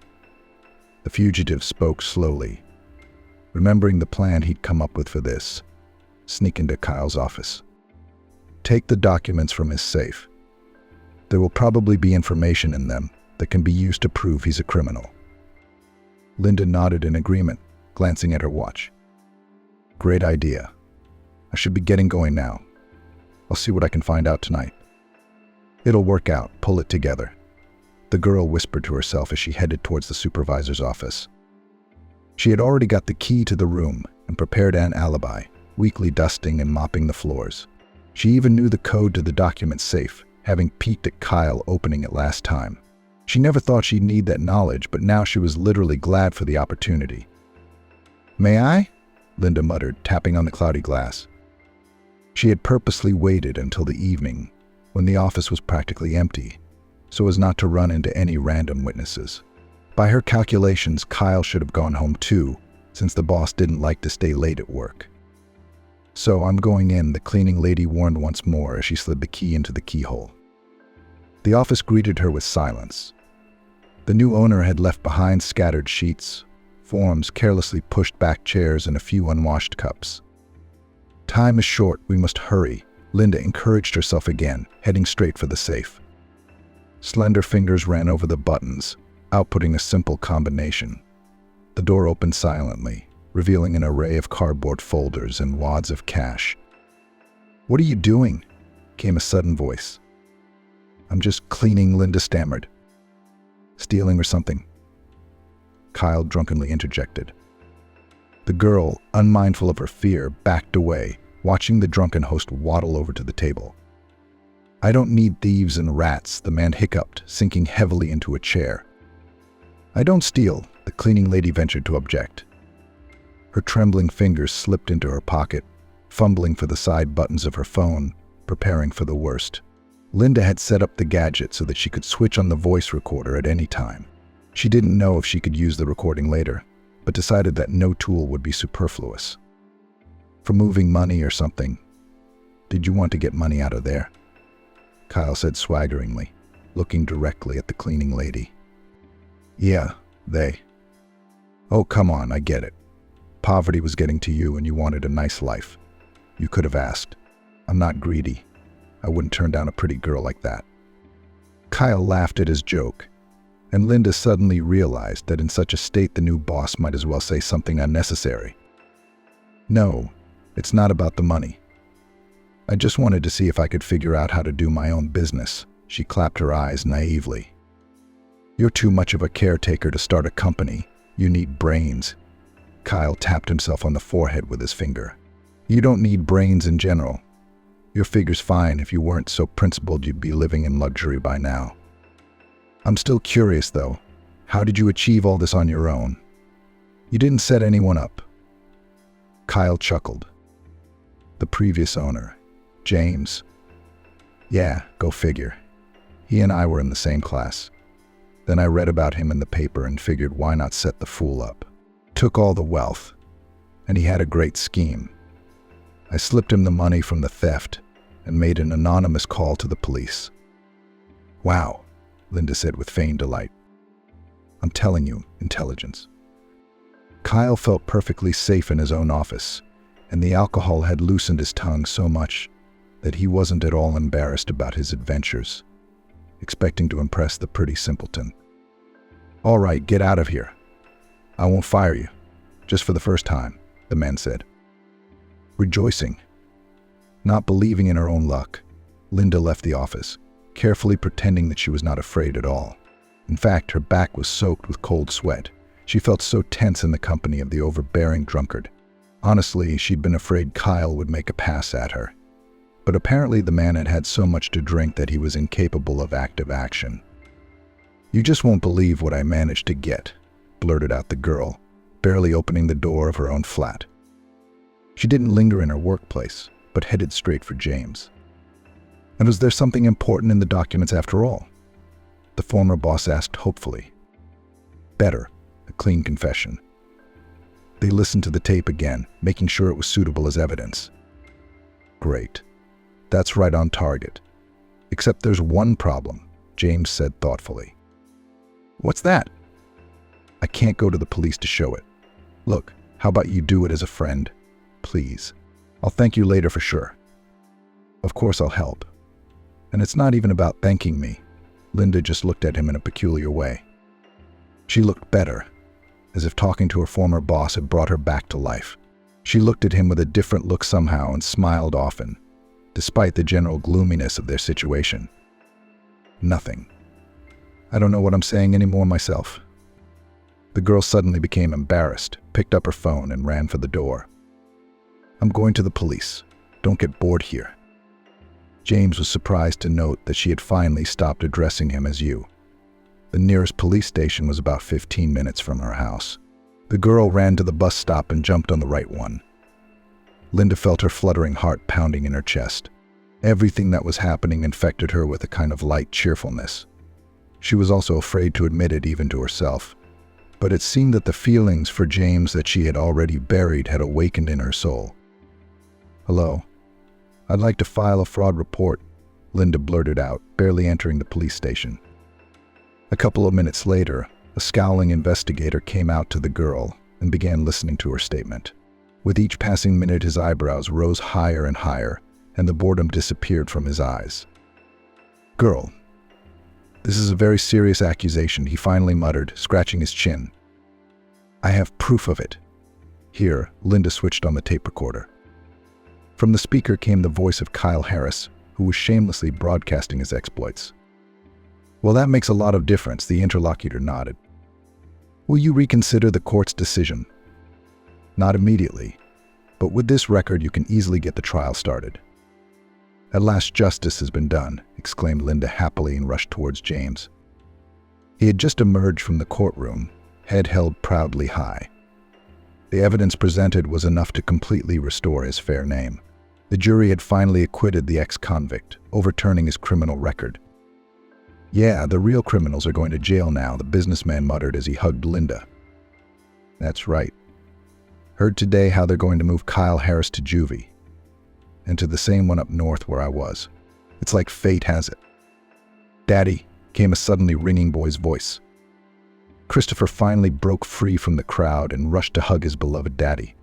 [SPEAKER 1] The fugitive spoke slowly, remembering the plan he'd come up with for this. "Sneak into Kyle's office. Take the documents from his safe. There will probably be information in them that can be used to prove he's a criminal." Linda nodded in agreement, glancing at her watch. "Great idea. I should be getting going now. I'll see what I can find out tonight." "It'll work out. Pull it together," the girl whispered to herself as she headed towards the supervisor's office. She had already got the key to the room and prepared an alibi, weekly dusting and mopping the floors. She even knew the code to the document safe, having peeked at Kyle opening it last time. She never thought she'd need that knowledge, but now she was literally glad for the opportunity. "May I?" Linda muttered, tapping on the cloudy glass. She had purposely waited until the evening, when the office was practically empty, so as not to run into any random witnesses. By her calculations, Kyle should have gone home too, since the boss didn't like to stay late at work. "So I'm going in," the cleaning lady warned once more as she slid the key into the keyhole. The office greeted her with silence. The new owner had left behind scattered sheets, forms, carelessly pushed back chairs, and a few unwashed cups. Time is short, we must hurry, Linda encouraged herself again, heading straight for the safe. Slender fingers ran over the buttons, outputting a simple combination. The door opened silently, revealing an array of cardboard folders and wads of cash. "What are you doing?" came a sudden voice. "I'm just cleaning," Linda stammered. "Stealing or something?" Kyle drunkenly interjected. The girl, unmindful of her fear, backed away, watching the drunken host waddle over to the table. "I don't need thieves and rats," the man hiccuped, sinking heavily into a chair. "I don't steal," the cleaning lady ventured to object. Her trembling fingers slipped into her pocket, fumbling for the side buttons of her phone, preparing for the worst. Linda had set up the gadget so that she could switch on the voice recorder at any time. She didn't know if she could use the recording later, but decided that no tool would be superfluous. "For moving money or something. Did you want to get money out of there?" Kyle said swaggeringly, looking directly at the cleaning lady. "Yeah, they." "Oh, come on, I get it. Poverty was getting to you and you wanted a nice life. You could have asked. I'm not greedy. I wouldn't turn down a pretty girl like that." Kyle laughed at his joke, and Linda suddenly realized that in such a state the new boss might as well say something unnecessary. "No, it's not about the money. I just wanted to see if I could figure out how to do my own business." She clapped her eyes naively. "You're too much of a caretaker to start a company. You need brains." Kyle tapped himself on the forehead with his finger. "You don't need brains in general. Your figure's fine. If you weren't so principled, you'd be living in luxury by now. I'm still curious, though. How did you achieve all this on your own? You didn't set anyone up." Kyle chuckled. "The previous owner, James. Yeah, go figure. He and I were in the same class. Then I read about him in the paper and figured why not set the fool up. Took all the wealth, and he had a great scheme. I slipped him the money from the theft and made an anonymous call to the police." "Wow," Linda said with feigned delight. "I'm telling you, intelligence." Kyle felt perfectly safe in his own office, and the alcohol had loosened his tongue so much that he wasn't at all embarrassed about his adventures, expecting to impress the pretty simpleton. "All right, get out of here. I won't fire you, just for the first time," the man said. Rejoicing, not believing in her own luck, Linda left the office, carefully pretending that she was not afraid at all. In fact, her back was soaked with cold sweat. She felt so tense in the company of the overbearing drunkard. Honestly, she'd been afraid Kyle would make a pass at her. But apparently the man had had so much to drink that he was incapable of active action. "You just won't believe what I managed to get," blurted out the girl, barely opening the door of her own flat. She didn't linger in her workplace, but headed straight for James. And was there something important in the documents after all? The former boss asked hopefully. Better, a clean confession. They listened to the tape again, making sure it was suitable as evidence. "Great. That's right on target. Except there's one problem," James said thoughtfully. "What's that?" "I can't go to the police to show it. Look, how about you do it as a friend? Please. I'll thank you later for sure." "Of course I'll help. And it's not even about thanking me." Linda just looked at him in a peculiar way. She looked better, as if talking to her former boss had brought her back to life. She looked at him with a different look somehow and smiled often, despite the general gloominess of their situation. "Nothing. I don't know what I'm saying anymore myself." The girl suddenly became embarrassed, picked up her phone, and ran for the door. "I'm going to the police. Don't get bored here." James was surprised to note that she had finally stopped addressing him as you. The nearest police station was about 15 minutes from her house. The girl ran to the bus stop and jumped on the right one. Linda felt her fluttering heart pounding in her chest. Everything that was happening infected her with a kind of light cheerfulness. She was also afraid to admit it even to herself, but it seemed that the feelings for James that she had already buried had awakened in her soul. "Hello. I'd like to file a fraud report," Linda blurted out, barely entering the police station. A couple of minutes later, a scowling investigator came out to the girl, and began listening to her statement. With each passing minute, his eyebrows rose higher and higher, and the boredom disappeared from his eyes. "Girl, this is a very serious accusation," he finally muttered, scratching his chin. "I have proof of it." Here, Linda switched on the tape recorder. From the speaker came the voice of Kyle Harris, who was shamelessly broadcasting his exploits. "Well, that makes a lot of difference," the interlocutor nodded. "Will you reconsider the court's decision?" "Not immediately, but with this record you can easily get the trial started." "At last justice has been done," exclaimed Linda happily and rushed towards James. He had just emerged from the courtroom, head held proudly high. The evidence presented was enough to completely restore his fair name. The jury had finally acquitted the ex-convict, overturning his criminal record. "Yeah, the real criminals are going to jail now," the businessman muttered as he hugged Linda. "That's right. Heard today how they're going to move Kyle Harris to juvie, and to the same one up north where I was. It's like fate has it." "Daddy," came a suddenly ringing boy's voice. Christopher finally broke free from the crowd and rushed to hug his beloved daddy.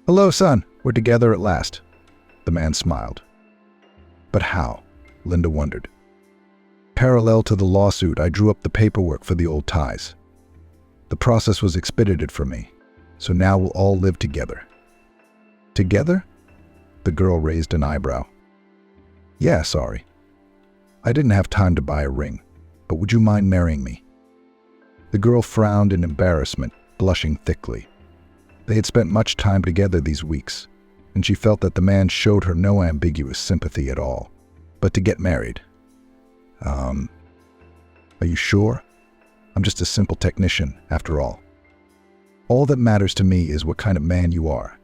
[SPEAKER 1] "Hello, son. We're together at last." The man smiled. "But how?" Linda wondered. "Parallel to the lawsuit, I drew up the paperwork for the old ties. The process was expedited for me, so now we'll all live together." "Together?" The girl raised an eyebrow. "Yeah, sorry. I didn't have time to buy a ring, but would you mind marrying me?" The girl frowned in embarrassment, blushing thickly. They had spent much time together these weeks, and she felt that the man showed her no ambiguous sympathy at all. But to get married? Are you sure? I'm just a simple technician, after all. All that matters to me is what kind of man you are,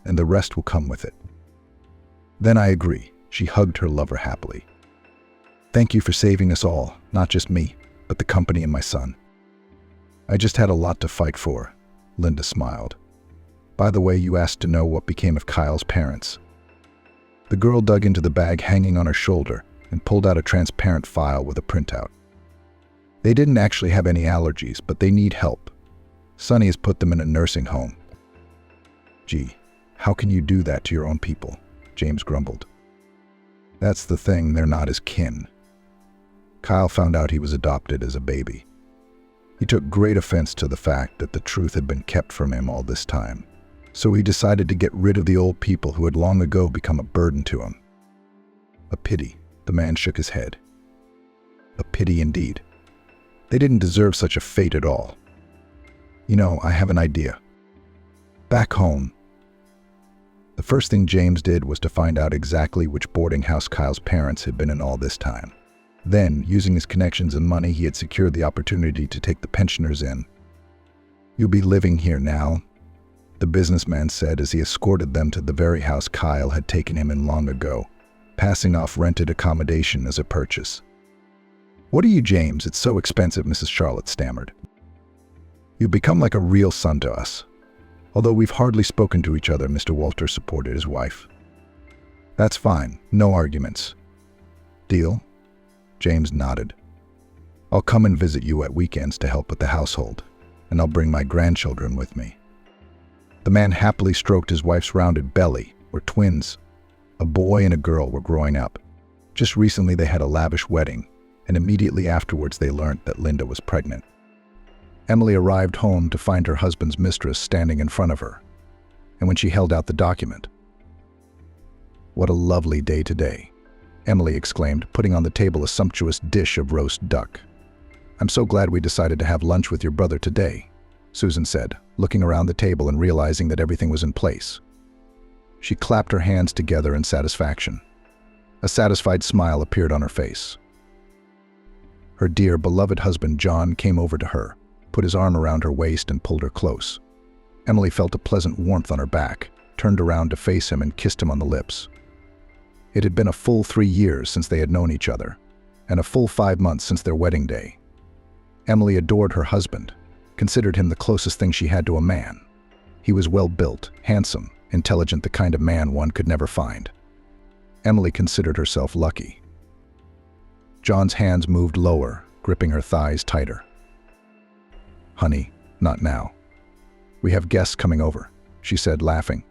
[SPEAKER 1] and the rest will come with it. Then I agree. She hugged her lover happily. "Thank you for saving us all, not just me, but the company and my son." "I just had a lot to fight for," Linda smiled. "By the way, you asked to know what became of Kyle's parents." The girl dug into the bag hanging on her shoulder and pulled out a transparent file with a printout. "They didn't actually have any allergies, but they need help. Sonny has put them in a nursing home." "Gee, how can you do that to your own people?" James grumbled. "That's the thing, they're not his kin. Kyle found out he was adopted as a baby. He took great offense to the fact that the truth had been kept from him all this time, so he decided to get rid of the old people who had long ago become a burden to him." "A pity," the man shook his head. "A pity indeed. They didn't deserve such a fate at all. You know, I have an idea. Back home." The first thing James did was to find out exactly which boarding house Kyle's parents had been in all this time. Then, using his connections and money, he had secured the opportunity to take the pensioners in. "You'll be living here now," the businessman said as he escorted them to the very house Kyle had taken him in long ago, passing off rented accommodation as a purchase. "What are you, James? It's so expensive," Mrs. Charlotte stammered. "You've become like a real son to us. Although we've hardly spoken to each other," Mr. Walter supported his wife. "That's fine. No arguments. Deal?" James nodded. "I'll come and visit you at weekends to help with the household, and I'll bring my grandchildren with me." The man happily stroked his wife's rounded belly, where twins, a boy and a girl, were growing up. Just recently they had a lavish wedding, and immediately afterwards they learned that Linda was pregnant. Emily arrived home to find her husband's mistress standing in front of her, and when she held out the document, "What a lovely day today," Emily exclaimed, putting on the table a sumptuous dish of roast duck. "I'm so glad we decided to have lunch with your brother today," Susan said, looking around the table and realizing that everything was in place. She clapped her hands together in satisfaction. A satisfied smile appeared on her face. Her dear, beloved husband, John, came over to her, put his arm around her waist and pulled her close. Emily felt a pleasant warmth on her back, turned around to face him and kissed him on the lips. It had been a full 3 years since they had known each other, and a full 5 months since their wedding day. Emily adored her husband, considered him the closest thing she had to a man. He was well-built, handsome, intelligent, the kind of man one could never find. Emily considered herself lucky. John's hands moved lower, gripping her thighs tighter. "Honey, not now. "We have guests coming over," she said, laughing.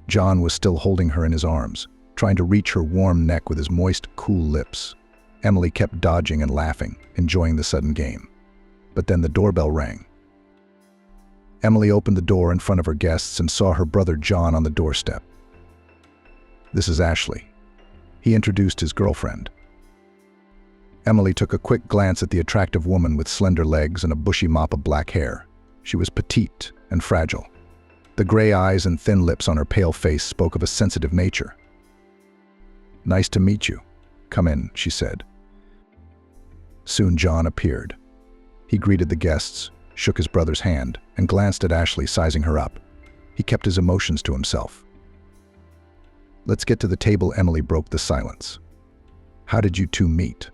[SPEAKER 1] John was still holding her in his arms, trying to reach her warm neck with his moist, cool lips. Emily kept dodging and laughing, enjoying the sudden game. But then the doorbell rang. Emily opened the door in front of her guests and saw her brother John on the doorstep. "This is Ashley." He introduced his girlfriend. Emily took a quick glance at the attractive woman with slender legs and a bushy mop of black hair. She was petite and fragile. The gray eyes and thin lips on her pale face spoke of a sensitive nature. "Nice to meet you. Come in," she said. Soon John appeared. He greeted the guests, shook his brother's hand, and glanced at Ashley, sizing her up. He kept his emotions to himself. "Let's get to the table," Emily broke the silence. "How did you two meet?"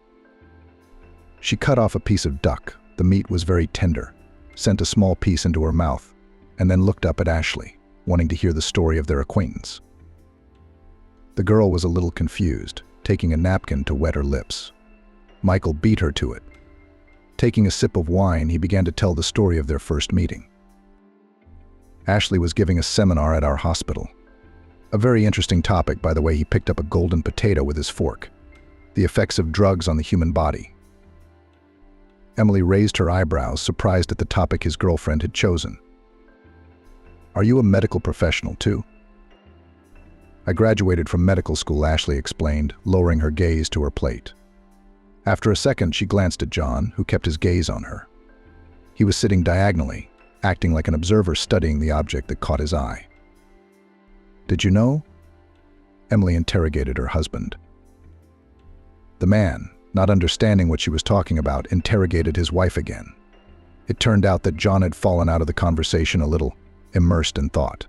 [SPEAKER 1] She cut off a piece of duck. The meat was very tender, sent a small piece into her mouth, and then looked up at Ashley, wanting to hear the story of their acquaintance. The girl was a little confused, taking a napkin to wet her lips. Michael beat her to it. Taking a sip of wine, he began to tell the story of their first meeting. Ashley was giving a seminar at our hospital. A very interesting topic, by the way. He picked up a golden potato with his fork. The effects of drugs on the human body. Emily raised her eyebrows, surprised at the topic his girlfriend had chosen. "Are you a medical professional too?" "I graduated from medical school," Ashley explained, lowering her gaze to her plate. After a second, she glanced at John, who kept his gaze on her. He was sitting diagonally, acting like an observer studying the object that caught his eye. "Did you know?" Emily interrogated her husband. The man, not understanding what she was talking about, interrogated his wife again. It turned out that John had fallen out of the conversation a little, immersed in thought.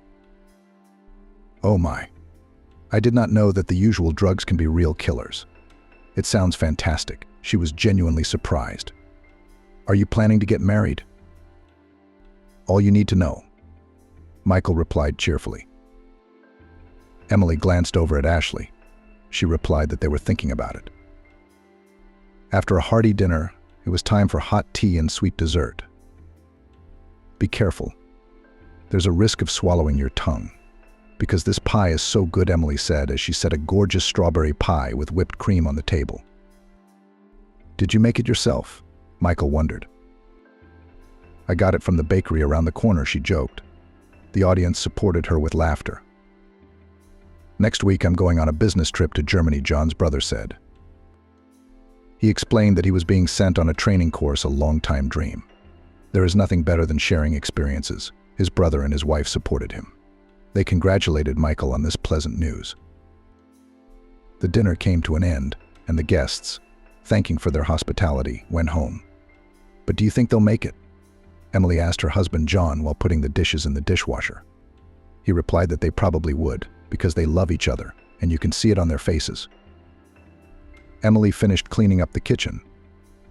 [SPEAKER 1] "Oh my. I did not know that the usual drugs can be real killers. It sounds fantastic." She was genuinely surprised. "Are you planning to get married?" "All you need to know," Michael replied cheerfully. Emily glanced over at Ashley. She replied that they were thinking about it. After a hearty dinner, it was time for hot tea and sweet dessert. "Be careful. There's a risk of swallowing your tongue, because this pie is so good," Emily said as she set a gorgeous strawberry pie with whipped cream on the table. "Did you make it yourself?" Michael wondered. "I got it from the bakery around the corner," she joked. The audience supported her with laughter. "Next week I'm going on a business trip to Germany," John's brother said. He explained that he was being sent on a training course, a long-time dream. There is nothing better than sharing experiences. His brother and his wife supported him. They congratulated Michael on this pleasant news. The dinner came to an end, and the guests, thanking for their hospitality, went home. "But do you think they'll make it?" Emily asked her husband John while putting the dishes in the dishwasher. He replied that they probably would, because they love each other, and you can see it on their faces. Emily finished cleaning up the kitchen,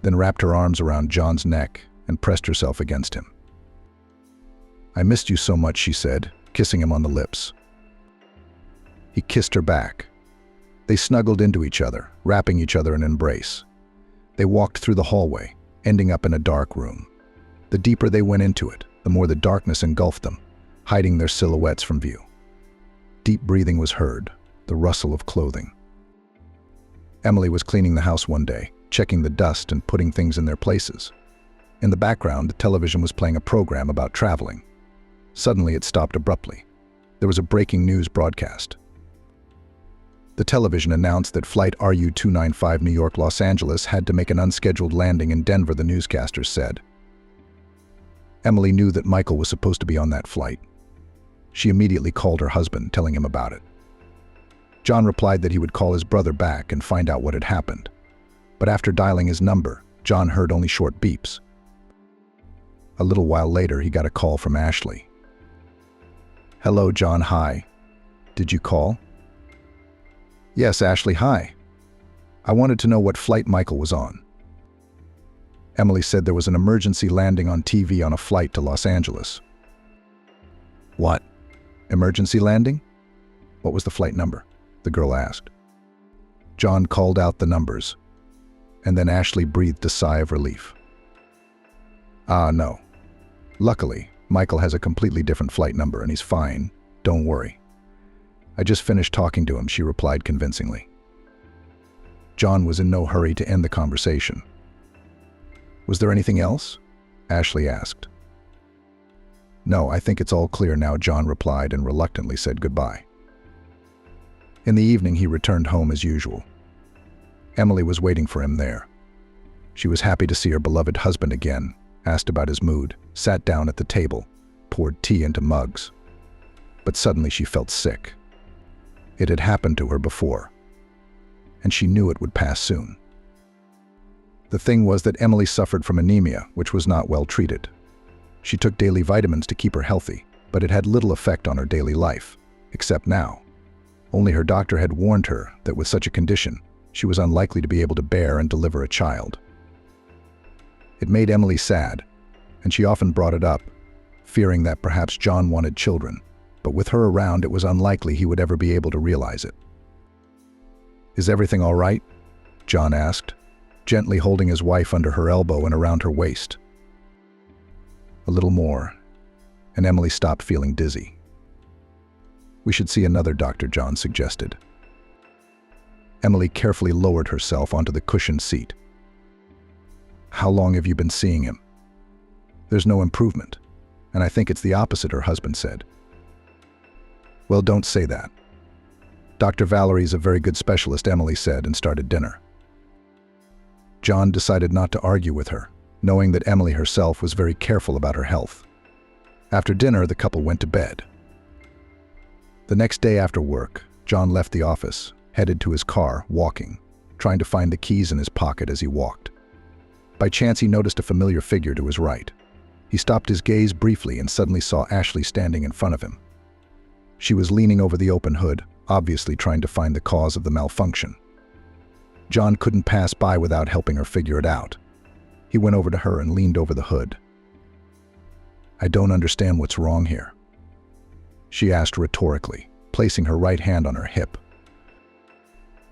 [SPEAKER 1] then wrapped her arms around John's neck and pressed herself against him. "I missed you so much," she said, kissing him on the lips. He kissed her back. They snuggled into each other, wrapping each other in an embrace. They walked through the hallway, ending up in a dark room. The deeper they went into it, the more the darkness engulfed them, hiding their silhouettes from view. Deep breathing was heard, the rustle of clothing. Emily was cleaning the house one day, checking the dust and putting things in their places. In the background, the television was playing a program about traveling. Suddenly, it stopped abruptly. There was a breaking news broadcast. The television announced that Flight RU-295 New York-Los Angeles had to make an unscheduled landing in Denver, the newscasters said. Emily knew that Michael was supposed to be on that flight. She immediately called her husband, telling him about it. John replied that he would call his brother back and find out what had happened. But after dialing his number, John heard only short beeps. A little while later, he got a call from Ashley. "Hello, John, hi. Did you call?" "Yes, Ashley, hi. I wanted to know what flight Michael was on." Emily said there was an emergency landing on TV on a flight to Los Angeles. "What? Emergency landing? What was the flight number?" the girl asked. John called out the numbers, and then Ashley breathed a sigh of relief. "Ah, no. Luckily, Michael has a completely different flight number and he's fine. Don't worry. I just finished talking to him, she replied convincingly. John was in no hurry to end the conversation. Was there anything else? Ashley asked. No, I think it's all clear now, John replied and reluctantly said goodbye. In the evening, he returned home as usual. Emily was waiting for him there. She was happy to see her beloved husband again, asked about his mood, sat down at the table, poured tea into mugs. But suddenly she felt sick. It had happened to her before, and she knew it would pass soon. The thing was that Emily suffered from anemia, which was not well treated. She took daily vitamins to keep her healthy, but it had little effect on her daily life, except now. Only her doctor had warned her that with such a condition, she was unlikely to be able to bear and deliver a child. It made Emily sad, and she often brought it up, fearing that perhaps John wanted children, but with her around, it was unlikely he would ever be able to realize it. Is everything all right? John asked, gently holding his wife under her elbow and around her waist. A little more, and Emily stopped feeling dizzy. We should see another doctor, John suggested. Emily carefully lowered herself onto the cushioned seat. How long have you been seeing him? There's no improvement, and I think it's the opposite, her husband said. Well, don't say that. Dr. Valerie's a very good specialist, Emily said, and started dinner. John decided not to argue with her, knowing that Emily herself was very careful about her health. After dinner, the couple went to bed. The next day after work, John left the office, headed to his car, walking, trying to find the keys in his pocket as he walked. By chance, he noticed a familiar figure to his right. He stopped his gaze briefly and suddenly saw Ashley standing in front of him. She was leaning over the open hood, obviously trying to find the cause of the malfunction. John couldn't pass by without helping her figure it out. He went over to her and leaned over the hood. I don't understand what's wrong here, she asked rhetorically, placing her right hand on her hip.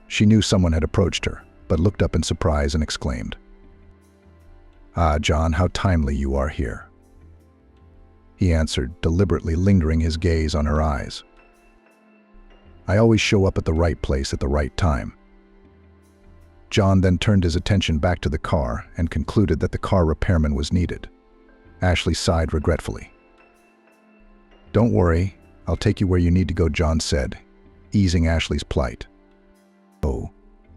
[SPEAKER 1] She knew someone had approached her, but looked up in surprise and exclaimed, Ah, John, how timely you are here. He answered, deliberately lingering his gaze on her eyes. I always show up at the right place at the right time. John then turned his attention back to the car and concluded that the car repairman was needed. Ashley sighed regretfully. Don't worry, I'll take you where you need to go, John said, easing Ashley's plight. Oh,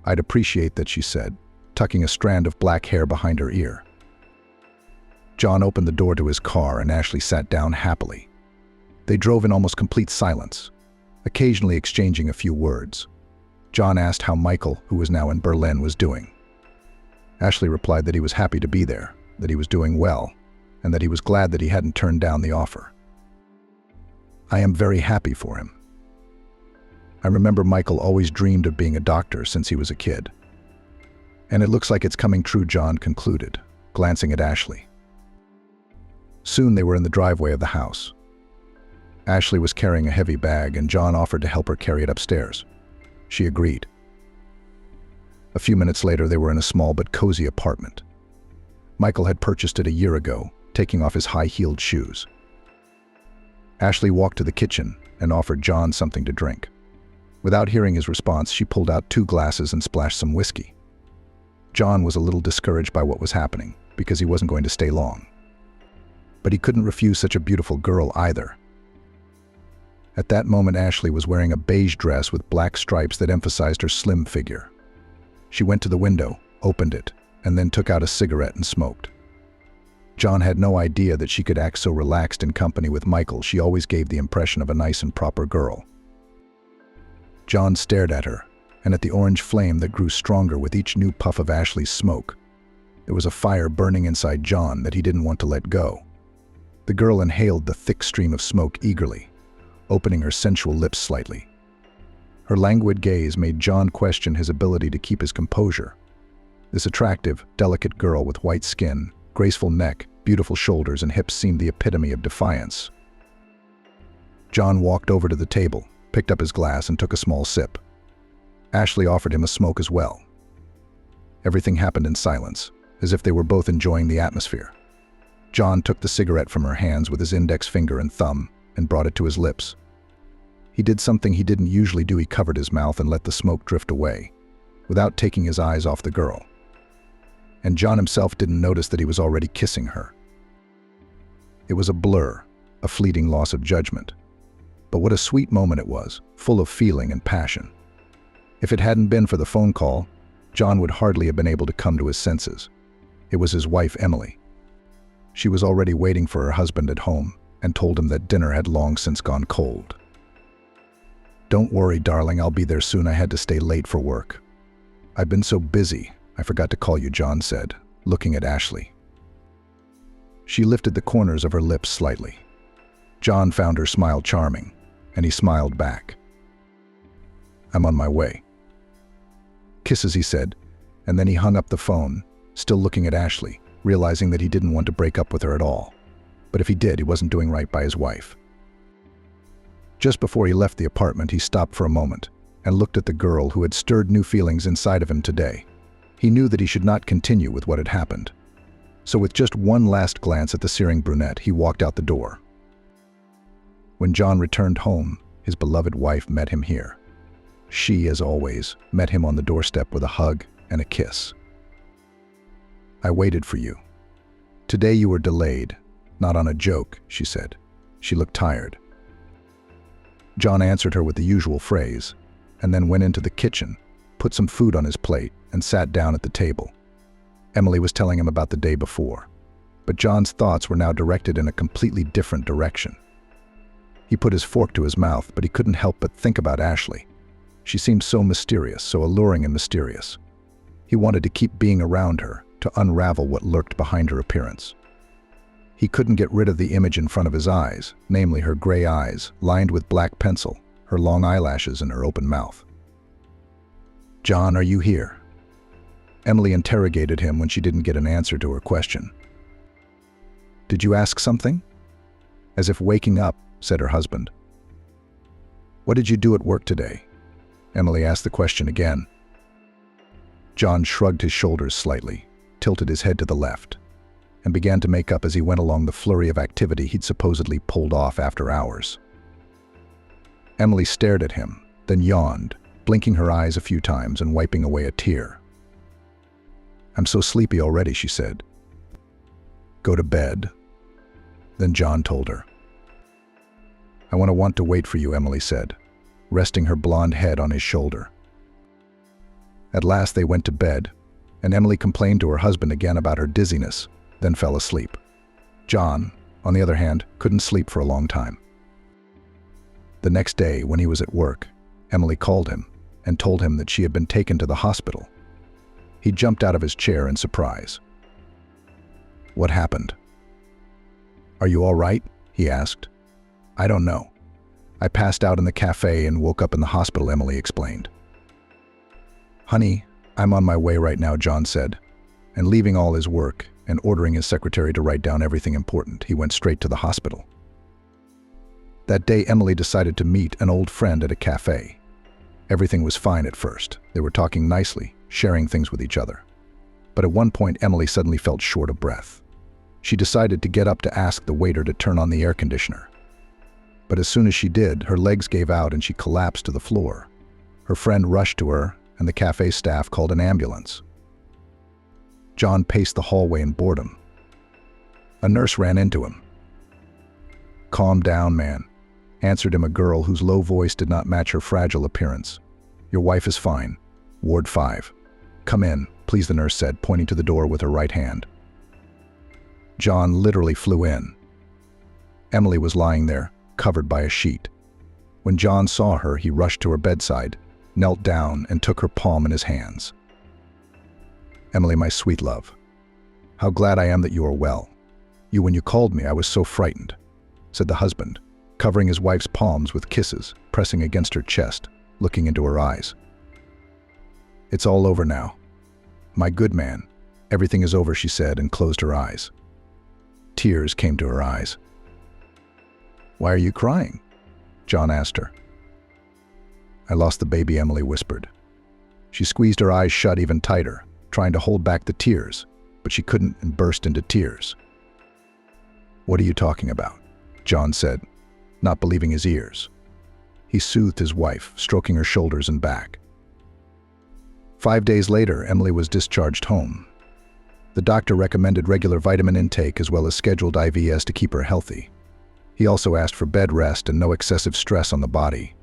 [SPEAKER 1] I'd appreciate that, she said, tucking a strand of black hair behind her ear. John opened the door to his car and Ashley sat down happily. They drove in almost complete silence, occasionally exchanging a few words. John asked how Michael, who was now in Berlin, was doing. Ashley replied that he was happy to be there, that he was doing well, and that he was glad that he hadn't turned down the offer. I am very happy for him. I remember Michael always dreamed of being a doctor since he was a kid. And it looks like it's coming true, John concluded, glancing at Ashley. Soon they were in the driveway of the house. Ashley was carrying a heavy bag and John offered to help her carry it upstairs. She agreed. A few minutes later, they were in a small but cozy apartment. Michael had purchased it a year ago, taking off his high-heeled shoes. Ashley walked to the kitchen and offered John something to drink. Without hearing his response, she pulled out 2 glasses and splashed some whiskey. John was a little discouraged by what was happening because he wasn't going to stay long. But he couldn't refuse such a beautiful girl either. At that moment, Ashley was wearing a beige dress with black stripes that emphasized her slim figure. She went to the window, opened it, and then took out a cigarette and smoked. John had no idea that she could act so relaxed in company with Michael. She always gave the impression of a nice and proper girl. John stared at her, and at the orange flame that grew stronger with each new puff of Ashley's smoke. There was a fire burning inside John that he didn't want to let go. The girl inhaled the thick stream of smoke eagerly, opening her sensual lips slightly. Her languid gaze made John question his ability to keep his composure. This attractive, delicate girl with white skin, graceful neck, beautiful shoulders, and hips seemed the epitome of defiance. John walked over to the table, picked up his glass, and took a small sip. Ashley offered him a smoke as well. Everything happened in silence, as if they were both enjoying the atmosphere. John took the cigarette from her hands with his index finger and thumb and brought it to his lips. He did something he didn't usually do. He covered his mouth and let the smoke drift away, without taking his eyes off the girl. And John himself didn't notice that he was already kissing her. It was a blur, a fleeting loss of judgment. But what a sweet moment it was, full of feeling and passion. If it hadn't been for the phone call, John would hardly have been able to come to his senses. It was his wife, Emily. She was already waiting for her husband at home and told him that dinner had long since gone cold. "Don't worry, darling, I'll be there soon. I had to stay late for work. I've been so busy, I forgot to call you," John said, looking at Ashley. She lifted the corners of her lips slightly. John found her smile charming, and he smiled back. "I'm on my way." "Kisses," he said, and then he hung up the phone, still looking at Ashley, realizing that he didn't want to break up with her at all. But if he did, he wasn't doing right by his wife. Just before he left the apartment, he stopped for a moment and looked at the girl who had stirred new feelings inside of him today. He knew that he should not continue with what had happened. So with just one last glance at the searing brunette, he walked out the door. When John returned home, his beloved wife met him here. She, as always, met him on the doorstep with a hug and a kiss. "I waited for you. Today you were delayed, not on a joke," she said. She looked tired. John answered her with the usual phrase, and then went into the kitchen, put some food on his plate, and sat down at the table. Emily was telling him about the day before, but John's thoughts were now directed in a completely different direction. He put his fork to his mouth, but he couldn't help but think about Ashley. She seemed so mysterious, so alluring and mysterious. He wanted to keep being around her, to unravel what lurked behind her appearance. He couldn't get rid of the image in front of his eyes, namely her gray eyes, lined with black pencil, her long eyelashes, and her open mouth. "John, are you here?" Emily interrogated him when she didn't get an answer to her question. "Did you ask something?" "As if waking up," said her husband. "What did you do at work today?" Emily asked the question again. John shrugged his shoulders slightly, tilted his head to the left, and began to make up as he went along the flurry of activity he'd supposedly pulled off after hours. Emily stared at him, then yawned, blinking her eyes a few times and wiping away a tear. "I'm so sleepy already," she said. "Go to bed." Then John told her. "I want to wait for you," Emily said, resting her blonde head on his shoulder. At last they went to bed, and Emily complained to her husband again about her dizziness, then fell asleep. John, on the other hand, couldn't sleep for a long time. The next day, when he was at work, Emily called him and told him that she had been taken to the hospital. He jumped out of his chair in surprise. "What happened?" "Are you all right?" he asked. "I don't know. I passed out in the cafe and woke up in the hospital," Emily explained. "Honey, I'm on my way right now," John said, and leaving all his work and ordering his secretary to write down everything important, he went straight to the hospital. That day, Emily decided to meet an old friend at a cafe. Everything was fine at first. They were talking nicely, sharing things with each other. But at one point, Emily suddenly felt short of breath. She decided to get up to ask the waiter to turn on the air conditioner. But as soon as she did, her legs gave out and she collapsed to the floor. Her friend rushed to her, and the cafe staff called an ambulance. John paced the hallway in boredom. A nurse ran into him. "Calm down, man," answered him a girl whose low voice did not match her fragile appearance. "Your wife is fine. Ward 5. Come in, please," the nurse said, pointing to the door with her right hand. John literally flew in. Emily was lying there, covered by a sheet. When John saw her, he rushed to her bedside, knelt down, and took her palm in his hands. "Emily, my sweet love, how glad I am that you are well. When you called me, I was so frightened," said the husband, covering his wife's palms with kisses, pressing against her chest, looking into her eyes. "It's all over now. My good man, everything is over," she said, and closed her eyes. Tears came to her eyes. "Why are you crying?" John asked her. "I lost the baby," Emily whispered. She squeezed her eyes shut even tighter, trying to hold back the tears, but she couldn't and burst into tears. "What are you talking about?" John said, not believing his ears. He soothed his wife, stroking her shoulders and back. 5 days later, Emily was discharged home. The doctor recommended regular vitamin intake as well as scheduled IVs to keep her healthy. He also asked for bed rest and no excessive stress on the body.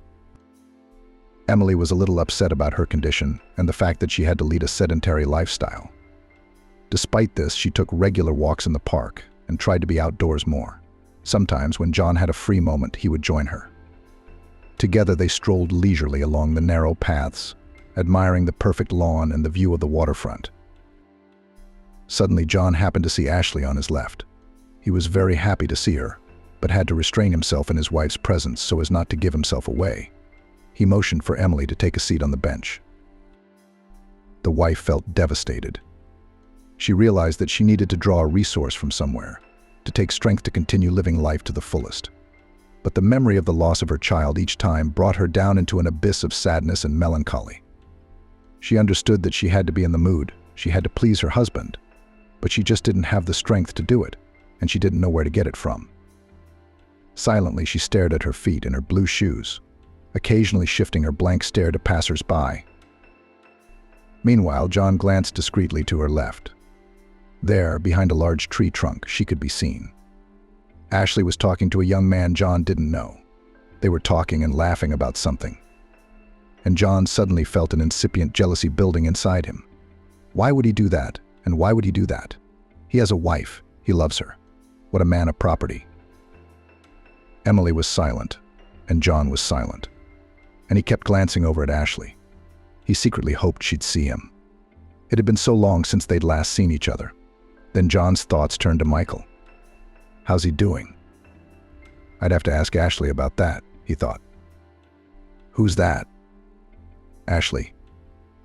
[SPEAKER 1] Emily was a little upset about her condition and the fact that she had to lead a sedentary lifestyle. Despite this, she took regular walks in the park and tried to be outdoors more. Sometimes, when John had a free moment, he would join her. Together, they strolled leisurely along the narrow paths, admiring the perfect lawn and the view of the waterfront. Suddenly, John happened to see Ashley on his left. He was very happy to see her, but had to restrain himself in his wife's presence so as not to give himself away. He motioned for Emily to take a seat on the bench. The wife felt devastated. She realized that she needed to draw a resource from somewhere, to take strength to continue living life to the fullest. But the memory of the loss of her child each time brought her down into an abyss of sadness and melancholy. She understood that she had to be in the mood, she had to please her husband, but she just didn't have the strength to do it, and she didn't know where to get it from. Silently, she stared at her feet in her blue shoes, occasionally shifting her blank stare to passers-by. Meanwhile, John glanced discreetly to her left. There, behind a large tree trunk, she could be seen. Ashley was talking to a young man John didn't know. They were talking and laughing about something. And John suddenly felt an incipient jealousy building inside him. Why would he do that? And why would he do that? He has a wife. He loves her. What a man of property. Emily was silent, and John was silent. And he kept glancing over at Ashley. He secretly hoped she'd see him. It had been so long since they'd last seen each other. Then John's thoughts turned to Michael. How's he doing? I'd have to ask Ashley about that, he thought. Who's that? Ashley,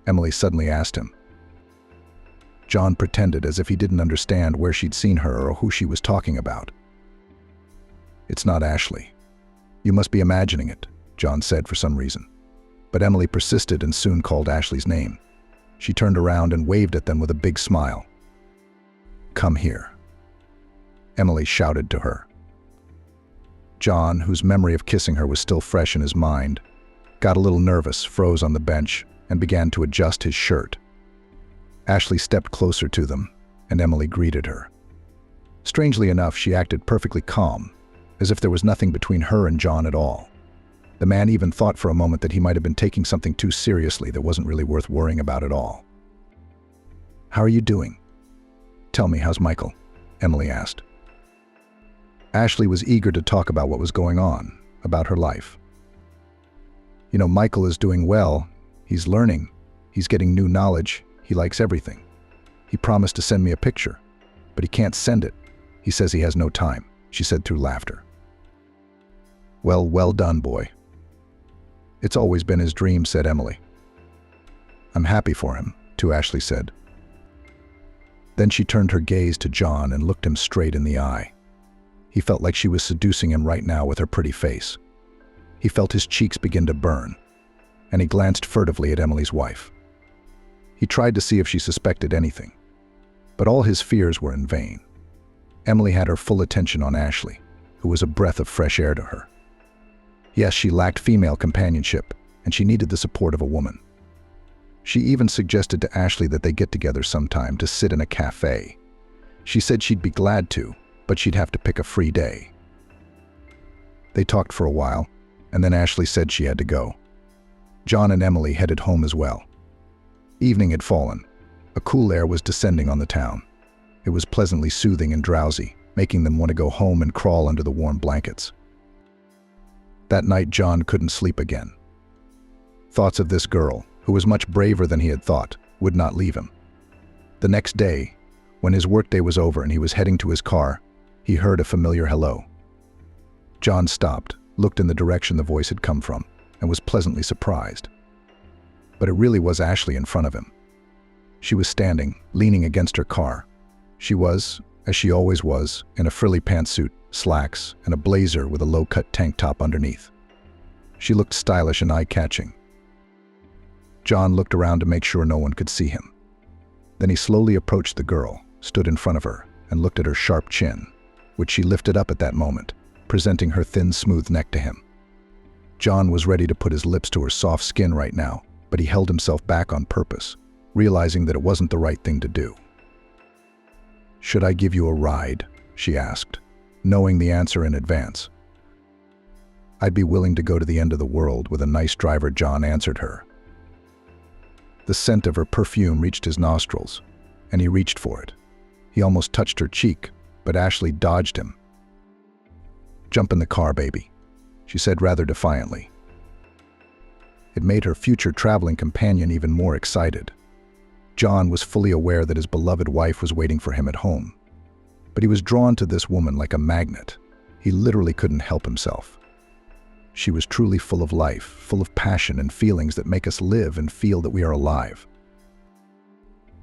[SPEAKER 1] Emily suddenly asked him. John pretended as if he didn't understand where she'd seen her or who she was talking about. It's not Ashley. You must be imagining it, John said for some reason. But Emily persisted and soon called Ashley's name. She turned around and waved at them with a big smile. Come here, Emily shouted to her. John, whose memory of kissing her was still fresh in his mind, got a little nervous, froze on the bench, and began to adjust his shirt. Ashley stepped closer to them, and Emily greeted her. Strangely enough, she acted perfectly calm, as if there was nothing between her and John at all. The man even thought for a moment that he might have been taking something too seriously that wasn't really worth worrying about at all. How are you doing? Tell me, how's Michael? Emily asked. Ashley was eager to talk about what was going on, about her life. You know, Michael is doing well. He's learning. He's getting new knowledge. He likes everything. He promised to send me a picture, but he can't send it. He says he has no time, she said through laughter. Well done, boy. It's always been his dream, said Emily. I'm happy for him, too, Ashley said. Then she turned her gaze to John and looked him straight in the eye. He felt like she was seducing him right now with her pretty face. He felt his cheeks begin to burn, and he glanced furtively at Emily's wife. He tried to see if she suspected anything, but all his fears were in vain. Emily had her full attention on Ashley, who was a breath of fresh air to her. Yes, she lacked female companionship, and she needed the support of a woman. She even suggested to Ashley that they get together sometime to sit in a cafe. She said she'd be glad to, but she'd have to pick a free day. They talked for a while, and then Ashley said she had to go. John and Emily headed home as well. Evening had fallen. A cool air was descending on the town. It was pleasantly soothing and drowsy, making them want to go home and crawl under the warm blankets. That night, John couldn't sleep again. Thoughts of this girl, who was much braver than he had thought, would not leave him. The next day, when his workday was over and he was heading to his car, he heard a familiar hello. John stopped, looked in the direction the voice had come from, and was pleasantly surprised. But it really was Ashley in front of him. She was standing, leaning against her car. She was, as she always was, in a frilly pantsuit, slacks, and a blazer with a low-cut tank top underneath. She looked stylish and eye-catching. John looked around to make sure no one could see him. Then he slowly approached the girl, stood in front of her, and looked at her sharp chin, which she lifted up at that moment, presenting her thin, smooth neck to him. John was ready to put his lips to her soft skin right now, but he held himself back on purpose, realizing that it wasn't the right thing to do. "Should I give you a ride?" she asked, knowing the answer in advance. "I'd be willing to go to the end of the world with a nice driver," John answered her. The scent of her perfume reached his nostrils, and he reached for it. He almost touched her cheek, but Ashley dodged him. "Jump in the car, baby," she said rather defiantly. It made her future traveling companion even more excited. John was fully aware that his beloved wife was waiting for him at home. But he was drawn to this woman like a magnet. He literally couldn't help himself. She was truly full of life, full of passion and feelings that make us live and feel that we are alive.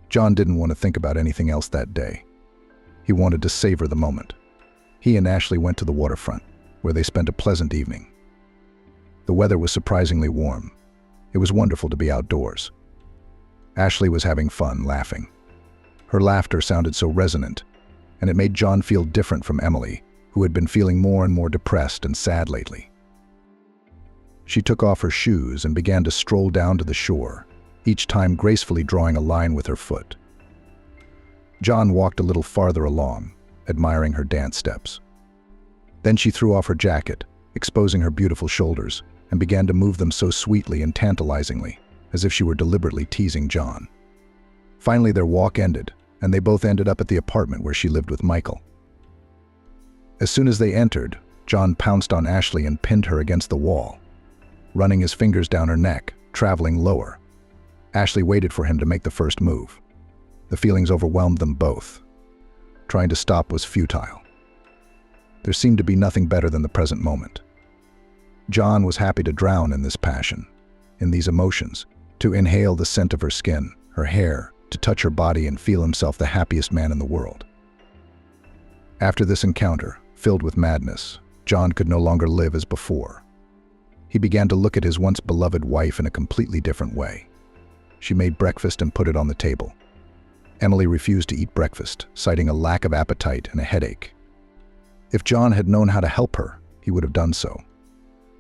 [SPEAKER 1] John didn't want to think about anything else that day. He wanted to savor the moment. He and Ashley went to the waterfront, where they spent a pleasant evening. The weather was surprisingly warm. It was wonderful to be outdoors. Ashley was having fun, laughing. Her laughter sounded so resonant, and it made John feel different from Emily, who had been feeling more and more depressed and sad lately. She took off her shoes and began to stroll down to the shore, each time gracefully drawing a line with her foot. John walked a little farther along, admiring her dance steps. Then she threw off her jacket, exposing her beautiful shoulders, and began to move them so sweetly and tantalizingly, as if she were deliberately teasing John. Finally, their walk ended, and they both ended up at the apartment where she lived with Michael. As soon as they entered, John pounced on Ashley and pinned her against the wall, running his fingers down her neck, traveling lower. Ashley waited for him to make the first move. The feelings overwhelmed them both. Trying to stop was futile. There seemed to be nothing better than the present moment. John was happy to drown in this passion, in these emotions, to inhale the scent of her skin, her hair, to touch her body and feel himself the happiest man in the world. After this encounter, filled with madness, John could no longer live as before. He began to look at his once beloved wife in a completely different way. She made breakfast and put it on the table. Emily refused to eat breakfast, citing a lack of appetite and a headache. If John had known how to help her, he would have done so.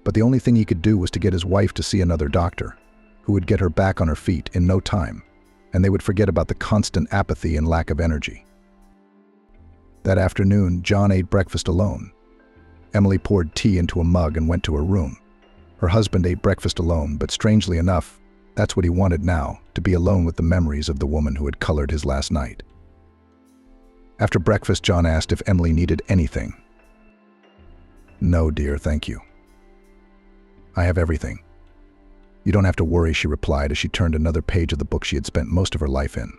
[SPEAKER 1] But the only thing he could do was to get his wife to see another doctor, who would get her back on her feet in no time, and they would forget about the constant apathy and lack of energy. That afternoon, John ate breakfast alone. Emily poured tea into a mug and went to her room. Her husband ate breakfast alone, but strangely enough, that's what he wanted now, to be alone with the memories of the woman who had colored his last night. After breakfast, John asked if Emily needed anything. "No, dear, thank you. I have everything." "You don't have to worry," she replied as she turned another page of the book she had spent most of her life in.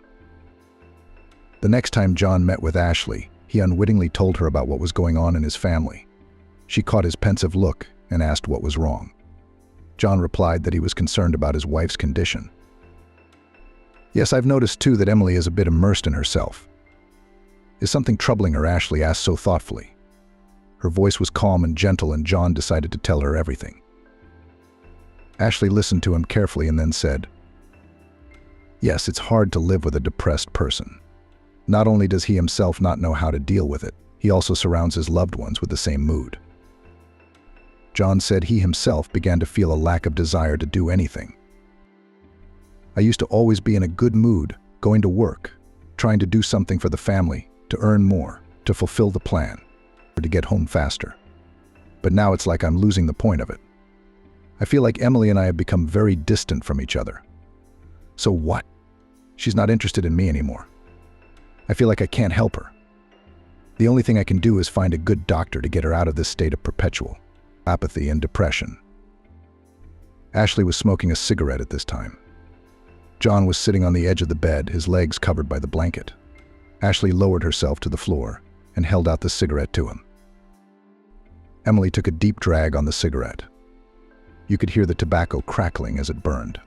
[SPEAKER 1] The next time John met with Ashley, he unwittingly told her about what was going on in his family. She caught his pensive look and asked what was wrong. John replied that he was concerned about his wife's condition. "Yes, I've noticed too that Emily is a bit immersed in herself." "Is something troubling her?" Ashley asked so thoughtfully. Her voice was calm and gentle, and John decided to tell her everything. Ashley listened to him carefully and then said, "Yes, it's hard to live with a depressed person. Not only does he himself not know how to deal with it, he also surrounds his loved ones with the same mood." John said he himself began to feel a lack of desire to do anything. "I used to always be in a good mood, going to work, trying to do something for the family, to earn more, to fulfill the plan, or to get home faster. But now it's like I'm losing the point of it. I feel like Emily and I have become very distant from each other. So what? She's not interested in me anymore. I feel like I can't help her. The only thing I can do is find a good doctor to get her out of this state of perpetual apathy and depression." Ashley was smoking a cigarette at this time. John was sitting on the edge of the bed, his legs covered by the blanket. Ashley lowered herself to the floor and held out the cigarette to him. Emily took a deep drag on the cigarette. You could hear the tobacco crackling as it burned.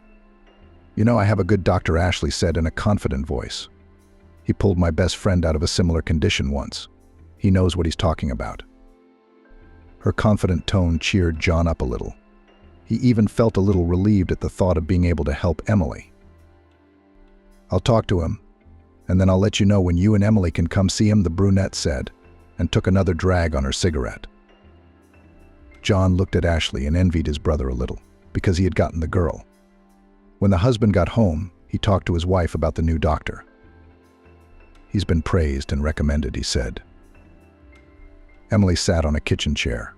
[SPEAKER 1] "You know, I have a good doctor," Ashley said in a confident voice. "He pulled my best friend out of a similar condition once. He knows what he's talking about." Her confident tone cheered John up a little. He even felt a little relieved at the thought of being able to help Emily. "I'll talk to him, and then I'll let you know when you and Emily can come see him," the brunette said, and took another drag on her cigarette. John looked at Ashley and envied his brother a little, because he had gotten the girl. When the husband got home, he talked to his wife about the new doctor. "He's been praised and recommended," he said. Emily sat on a kitchen chair.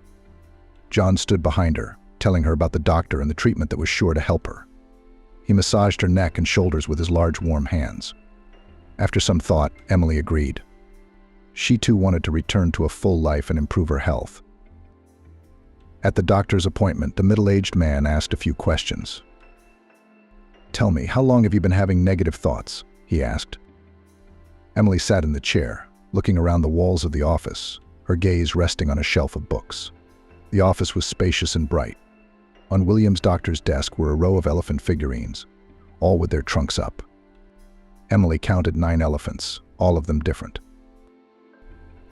[SPEAKER 1] John stood behind her, telling her about the doctor and the treatment that was sure to help her. He massaged her neck and shoulders with his large, warm hands. After some thought, Emily agreed. She too wanted to return to a full life and improve her health. At the doctor's appointment, the middle-aged man asked a few questions. "Tell me, how long have you been having negative thoughts?" he asked. Emily sat in the chair, looking around the walls of the office, her gaze resting on a shelf of books. The office was spacious and bright. On William's doctor's desk were a row of elephant figurines, all with their trunks up. Emily counted 9 elephants, all of them different.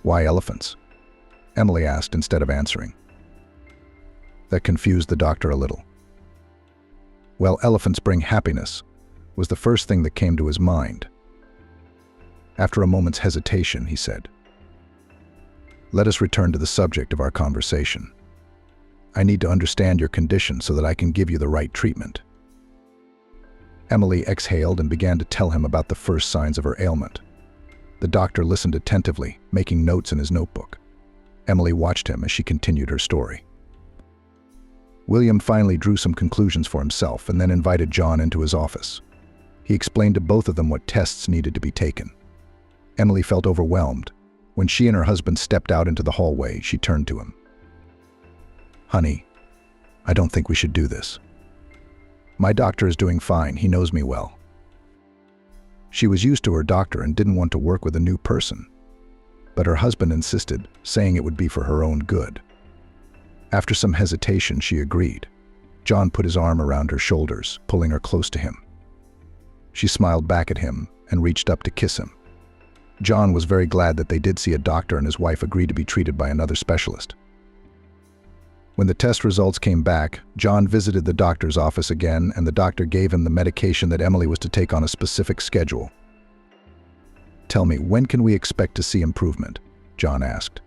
[SPEAKER 1] "Why elephants?" Emily asked instead of answering. That confused the doctor a little. "Well, elephants bring happiness," was the first thing that came to his mind. After a moment's hesitation, he said, "Let us return to the subject of our conversation. I need to understand your condition so that I can give you the right treatment." Emily exhaled and began to tell him about the first signs of her ailment. The doctor listened attentively, making notes in his notebook. Emily watched him as she continued her story. William finally drew some conclusions for himself and then invited John into his office. He explained to both of them what tests needed to be taken. Emily felt overwhelmed. When she and her husband stepped out into the hallway, she turned to him. "Honey, I don't think we should do this. My doctor is doing fine, he knows me well." She was used to her doctor and didn't want to work with a new person. But her husband insisted, saying it would be for her own good. After some hesitation, she agreed. John put his arm around her shoulders, pulling her close to him. She smiled back at him and reached up to kiss him. John was very glad that they did see a doctor and his wife agreed to be treated by another specialist. When the test results came back, John visited the doctor's office again, and the doctor gave him the medication that Emily was to take on a specific schedule. "Tell me, when can we expect to see improvement?" John asked.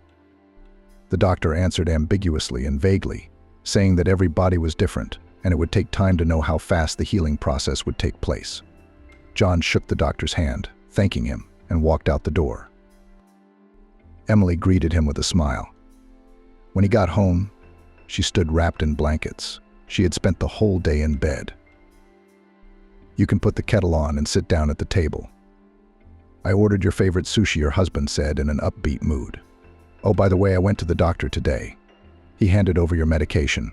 [SPEAKER 1] The doctor answered ambiguously and vaguely, saying that every body was different, and it would take time to know how fast the healing process would take place. John shook the doctor's hand, thanking him, and walked out the door. Emily greeted him with a smile. When he got home, she stood wrapped in blankets. She had spent the whole day in bed. "You can put the kettle on and sit down at the table. I ordered your favorite sushi," her husband said in an upbeat mood. "Oh, by the way, I went to the doctor today. He handed over your medication."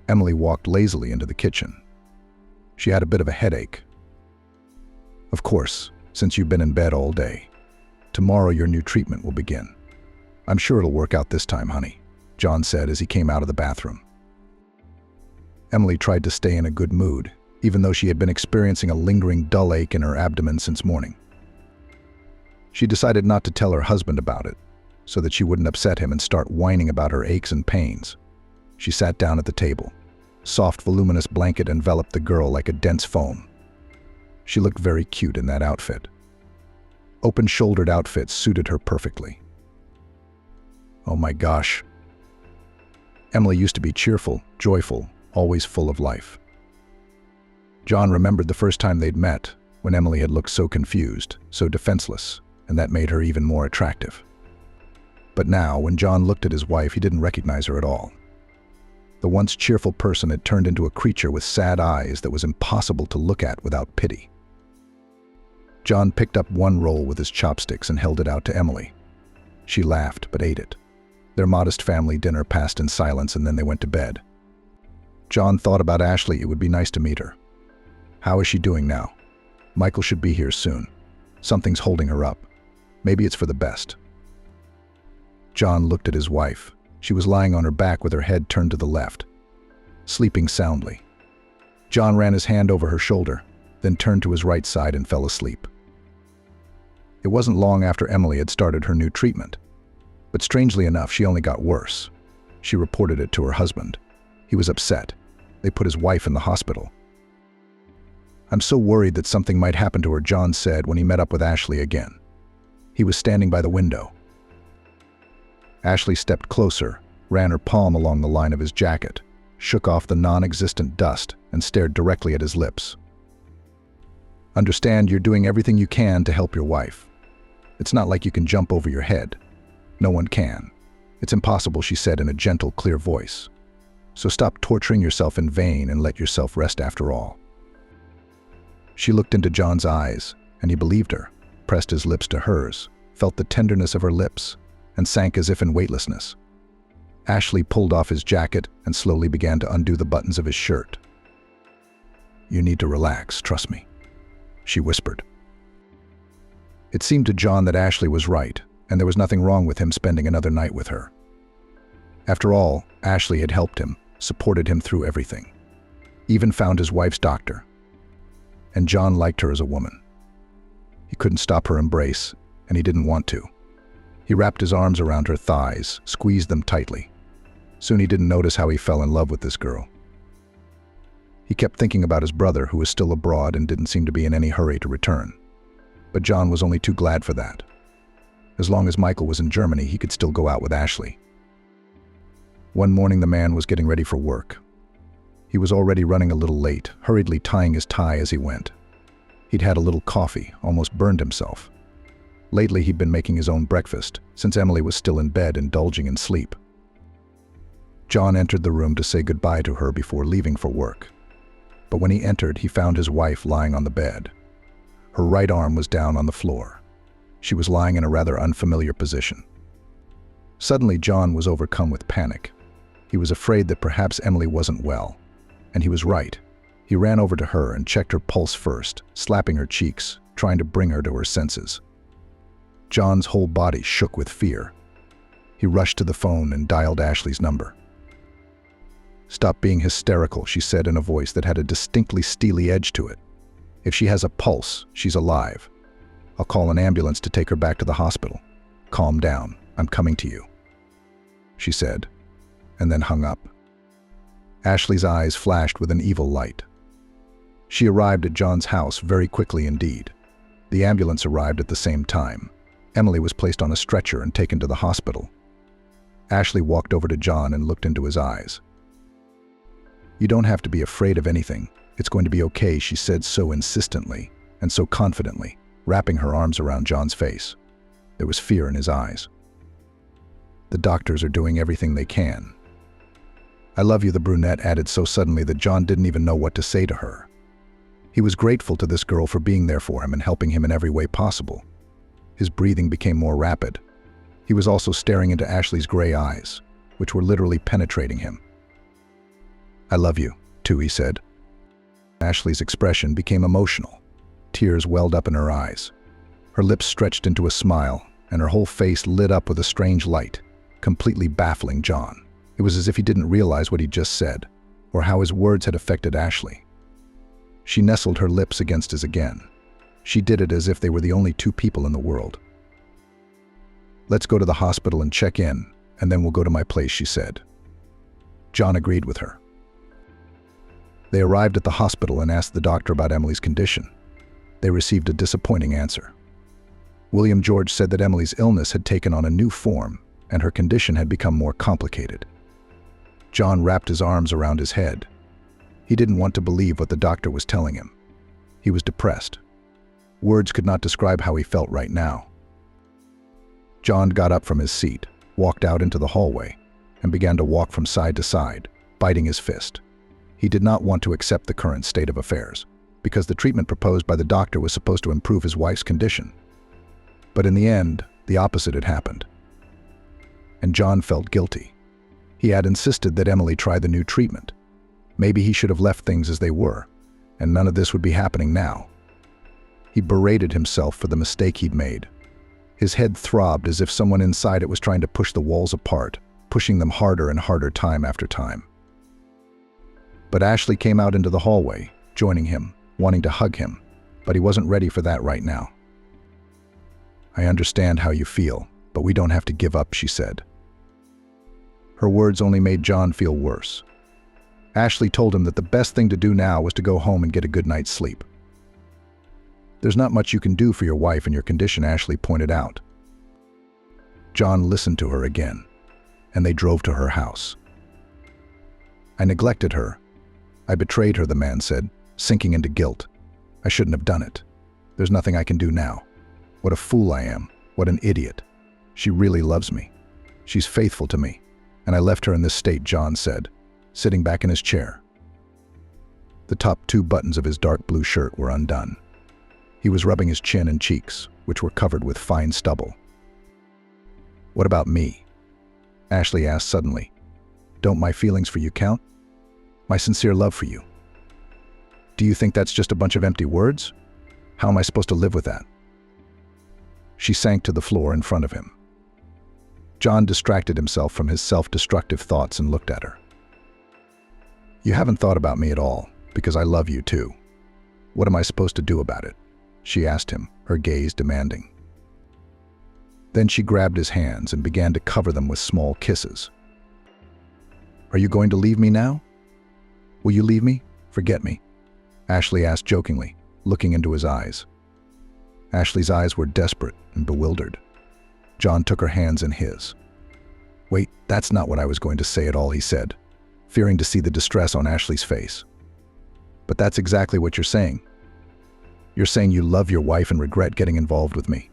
[SPEAKER 1] Emily walked lazily into the kitchen. She had a bit of a headache. "Of course, since you've been in bed all day. Tomorrow your new treatment will begin. I'm sure it'll work out this time, honey," John said as he came out of the bathroom. Emily tried to stay in a good mood, even though she had been experiencing a lingering dull ache in her abdomen since morning. She decided not to tell her husband about it, so that she wouldn't upset him and start whining about her aches and pains. She sat down at the table. Soft, voluminous blanket enveloped the girl like a dense foam. She looked very cute in that outfit. Open-shouldered outfits suited her perfectly. Oh my gosh. Emily used to be cheerful, joyful, always full of life. John remembered the first time they'd met, when Emily had looked so confused, so defenseless, and that made her even more attractive. But now, when John looked at his wife, he didn't recognize her at all. The once cheerful person had turned into a creature with sad eyes that was impossible to look at without pity. John picked up one roll with his chopsticks and held it out to Emily. She laughed, but ate it. Their modest family dinner passed in silence, and then they went to bed. John thought about Ashley. It would be nice to meet her. How is she doing now? Michael should be here soon. Something's holding her up. Maybe it's for the best. John looked at his wife. She was lying on her back with her head turned to the left, sleeping soundly. John ran his hand over her shoulder, then turned to his right side and fell asleep. It wasn't long after Emily had started her new treatment. But strangely enough, she only got worse. She reported it to her husband. He was upset. They put his wife in the hospital. "I'm so worried that something might happen to her," John said when he met up with Ashley again. He was standing by the window. Ashley stepped closer, ran her palm along the line of his jacket, shook off the non-existent dust, and stared directly at his lips. Understand, you're doing everything you can to help your wife. It's not like you can jump over your head. No one can. It's impossible, she said in a gentle, clear voice. So stop torturing yourself in vain and let yourself rest after all. She looked into John's eyes, and he believed her, pressed his lips to hers, felt the tenderness of her lips, and sank as if in weightlessness. Ashley pulled off his jacket and slowly began to undo the buttons of his shirt. "You need to relax, trust me," she whispered. It seemed to John that Ashley was right, and there was nothing wrong with him spending another night with her. After all, Ashley had helped him, supported him through everything, even found his wife's doctor. And John liked her as a woman. He couldn't stop her embrace, and he didn't want to. He wrapped his arms around her thighs, squeezed them tightly. Soon he didn't notice how he fell in love with this girl. He kept thinking about his brother, who was still abroad and didn't seem to be in any hurry to return. But John was only too glad for that. As long as Michael was in Germany, he could still go out with Ashley. One morning the man was getting ready for work. He was already running a little late, hurriedly tying his tie as he went. He'd had a little coffee, almost burned himself. Lately he'd been making his own breakfast, since Emily was still in bed indulging in sleep. John entered the room to say goodbye to her before leaving for work. But when he entered, he found his wife lying on the bed. Her right arm was down on the floor. She was lying in a rather unfamiliar position. Suddenly, John was overcome with panic. He was afraid that perhaps Emily wasn't well. And he was right. He ran over to her and checked her pulse first, slapping her cheeks, trying to bring her to her senses. John's whole body shook with fear. He rushed to the phone and dialed Ashley's number. "Stop being hysterical," she said in a voice that had a distinctly steely edge to it. "If she has a pulse, she's alive. I'll call an ambulance to take her back to the hospital. Calm down. I'm coming to you," she said, and then hung up. Ashley's eyes flashed with an evil light. She arrived at John's house very quickly indeed. The ambulance arrived at the same time. Emily was placed on a stretcher and taken to the hospital. Ashley walked over to John and looked into his eyes. "You don't have to be afraid of anything. It's going to be okay," she said so insistently and so confidently, wrapping her arms around John's face. There was fear in his eyes. "The doctors are doing everything they can." "I love you," the brunette added so suddenly that John didn't even know what to say to her. He was grateful to this girl for being there for him and helping him in every way possible. His breathing became more rapid. He was also staring into Ashley's gray eyes, which were literally penetrating him. "I love you, too," he said. Ashley's expression became emotional. Tears welled up in her eyes. Her lips stretched into a smile, and her whole face lit up with a strange light, completely baffling John. It was as if he didn't realize what he'd just said, or how his words had affected Ashley. She nestled her lips against his again. She did it as if they were the only two people in the world. "Let's go to the hospital and check in, and then we'll go to my place," she said. John agreed with her. They arrived at the hospital and asked the doctor about Emily's condition. They received a disappointing answer. William George said that Emily's illness had taken on a new form, and her condition had become more complicated. John wrapped his arms around his head. He didn't want to believe what the doctor was telling him. He was depressed. Words could not describe how he felt right now. John got up from his seat, walked out into the hallway, and began to walk from side to side, biting his fist. He did not want to accept the current state of affairs, because the treatment proposed by the doctor was supposed to improve his wife's condition. But in the end, the opposite had happened. And John felt guilty. He had insisted that Emily try the new treatment. Maybe he should have left things as they were, and none of this would be happening now. He berated himself for the mistake he'd made. His head throbbed as if someone inside it was trying to push the walls apart, pushing them harder and harder time after time. But Ashley came out into the hallway, joining him, wanting to hug him, but he wasn't ready for that right now. "I understand how you feel, but we don't have to give up," she said. Her words only made John feel worse. Ashley told him that the best thing to do now was to go home and get a good night's sleep. "There's not much you can do for your wife in your condition," Ashley pointed out. John listened to her again. and they drove to her house. "I neglected her. I betrayed her," the man said, sinking into guilt. "I shouldn't have done it. There's nothing I can do now. What a fool I am. What an idiot. She really loves me. She's faithful to me. And I left her in this state," John said, sitting back in his chair. The top 2 buttons of his dark blue shirt were undone. He was rubbing his chin and cheeks, which were covered with fine stubble. "What about me?" Ashley asked suddenly. "Don't my feelings for you count? My sincere love for you? Do you think that's just a bunch of empty words? How am I supposed to live with that?" She sank to the floor in front of him. John distracted himself from his self-destructive thoughts and looked at her. "You haven't thought about me at all, because I love you too. What am I supposed to do about it?" she asked him, her gaze demanding. Then she grabbed his hands and began to cover them with small kisses. "Are you going to leave me now? Will you leave me? Forget me?" Ashley asked jokingly, looking into his eyes. Ashley's eyes were desperate and bewildered. John took her hands in his. "Wait, that's not what I was going to say at all," he said, fearing to see the distress on Ashley's face. "But that's exactly what you're saying. You're saying you love your wife and regret getting involved with me.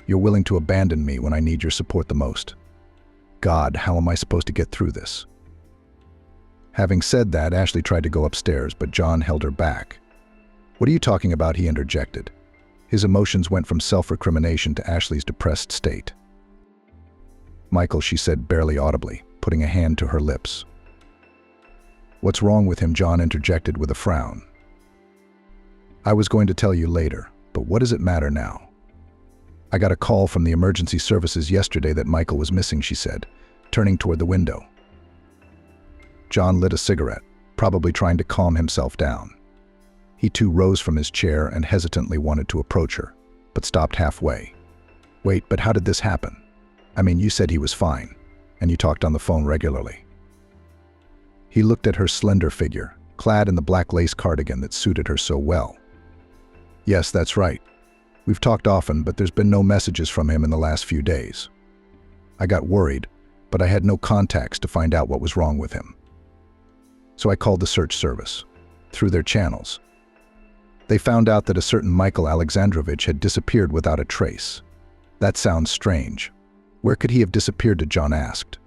[SPEAKER 1] You're willing to abandon me when I need your support the most. God, how am I supposed to get through this?" Having said that, Ashley tried to go upstairs, but John held her back. "What are you talking about?" he interjected. His emotions went from self-recrimination to Ashley's depressed state. "Michael," she said barely audibly, putting a hand to her lips. "What's wrong with him?" John interjected with a frown. "I was going to tell you later, but what does it matter now? I got a call from the emergency services yesterday that Michael was missing," she said, turning toward the window. John lit a cigarette, probably trying to calm himself down. He too rose from his chair and hesitantly wanted to approach her, but stopped halfway. "Wait, but how did this happen? I mean, you said he was fine, and you talked on the phone regularly." He looked at her slender figure, clad in the black lace cardigan that suited her so well. "Yes, that's right. We've talked often, but there's been no messages from him in the last few days. I got worried, but I had no contacts to find out what was wrong with him. So I called the search service, through their channels. They found out that a certain Michael Alexandrovich had disappeared without a trace. That sounds strange. Where could he have disappeared to?" John asked.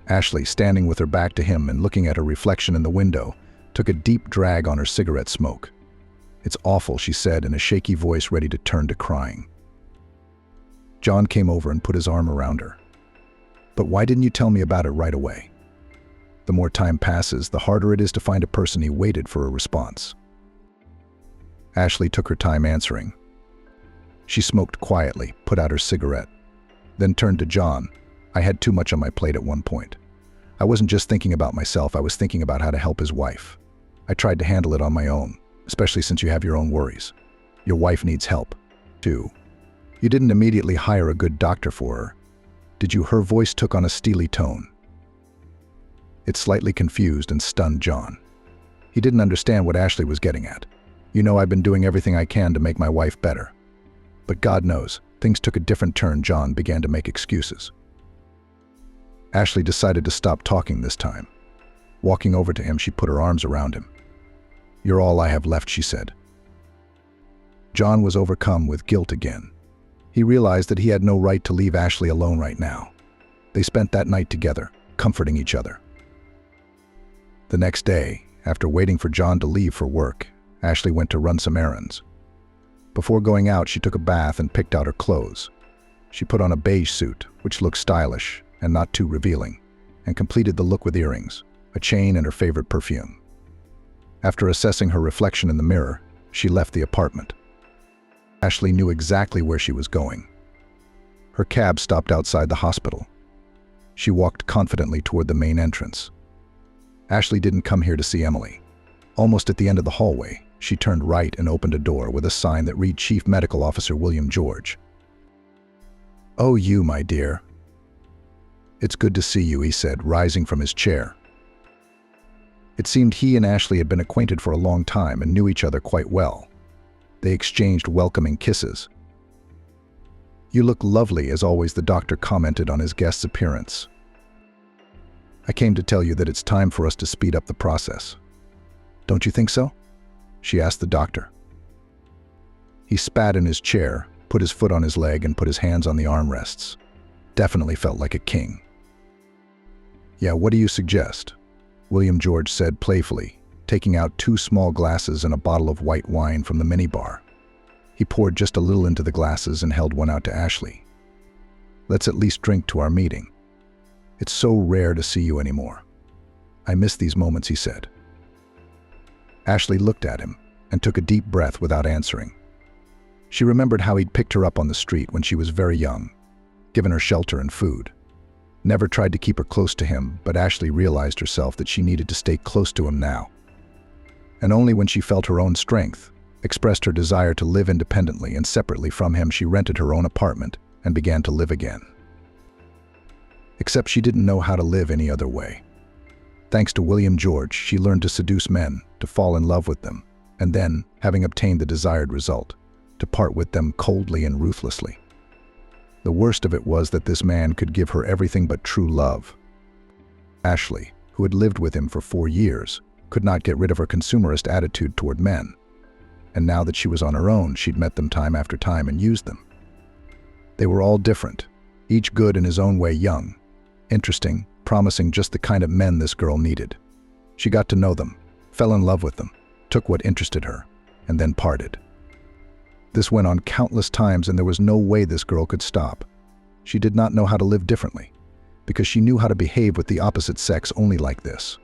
[SPEAKER 1] Ashley, standing with her back to him and looking at her reflection in the window, took a deep drag on her cigarette smoke. "It's awful," she said in a shaky voice ready to turn to crying. John came over and put his arm around her. "But why didn't you tell me about it right away? The more time passes, the harder it is to find a person." He waited for a response. Ashley took her time answering. She smoked quietly, put out her cigarette, then turned to John. "I had too much on my plate at one point. I wasn't just thinking about myself, I was thinking about how to help his wife. I tried to handle it on my own, especially since you have your own worries. Your wife needs help, too. You didn't immediately hire a good doctor for her, did you?" Her voice took on a steely tone. It slightly confused and stunned John. He didn't understand what Ashley was getting at. "You know, I've been doing everything I can to make my wife better. But God knows, things took a different turn." John began to make excuses. Ashley decided to stop talking this time. Walking over to him, she put her arms around him. "You're all I have left," she said. John was overcome with guilt again. He realized that he had no right to leave Ashley alone right now. They spent that night together, comforting each other. The next day, after waiting for John to leave for work, Ashley went to run some errands. Before going out, she took a bath and picked out her clothes. She put on a beige suit, which looked stylish and not too revealing, and completed the look with earrings, a chain, and her favorite perfume. After assessing her reflection in the mirror, she left the apartment. Ashley knew exactly where she was going. Her cab stopped outside the hospital. She walked confidently toward the main entrance. Ashley didn't come here to see Emily. Almost at the end of the hallway, she turned right and opened a door with a sign that read Chief Medical Officer William George. "Oh, you, my dear. It's good to see you," he said, rising from his chair. It seemed he and Ashley had been acquainted for a long time and knew each other quite well. They exchanged welcoming kisses. "You look lovely," as always, the doctor commented on his guest's appearance. "I came to tell you that it's time for us to speed up the process. Don't you think so?" she asked the doctor. He spat in his chair, put his foot on his leg, and put his hands on the armrests. Definitely felt like a king. "Yeah, what do you suggest?" William George said playfully, taking out 2 small glasses and a bottle of white wine from the minibar. He poured just a little into the glasses and held one out to Ashley. "Let's at least drink to our meeting. It's so rare to see you anymore. I miss these moments," he said. Ashley looked at him and took a deep breath without answering. She remembered how he'd picked her up on the street when she was very young, given her shelter and food. Never tried to keep her close to him, but Ashley realized herself that she needed to stay close to him now. And only when she felt her own strength, expressed her desire to live independently and separately from him, she rented her own apartment and began to live again. Except she didn't know how to live any other way. Thanks to William George, she learned to seduce men, to fall in love with them, and then, having obtained the desired result, to part with them coldly and ruthlessly. The worst of it was that this man could give her everything but true love. Ashley, who had lived with him for 4 years, could not get rid of her consumerist attitude toward men. And now that she was on her own, she'd met them time after time and used them. They were all different, each good in his own way, young, interesting, promising, just the kind of men this girl needed. She got to know them, fell in love with them, took what interested her, and then parted. This went on countless times, and there was no way this girl could stop. She did not know how to live differently, because she knew how to behave with the opposite sex only like this.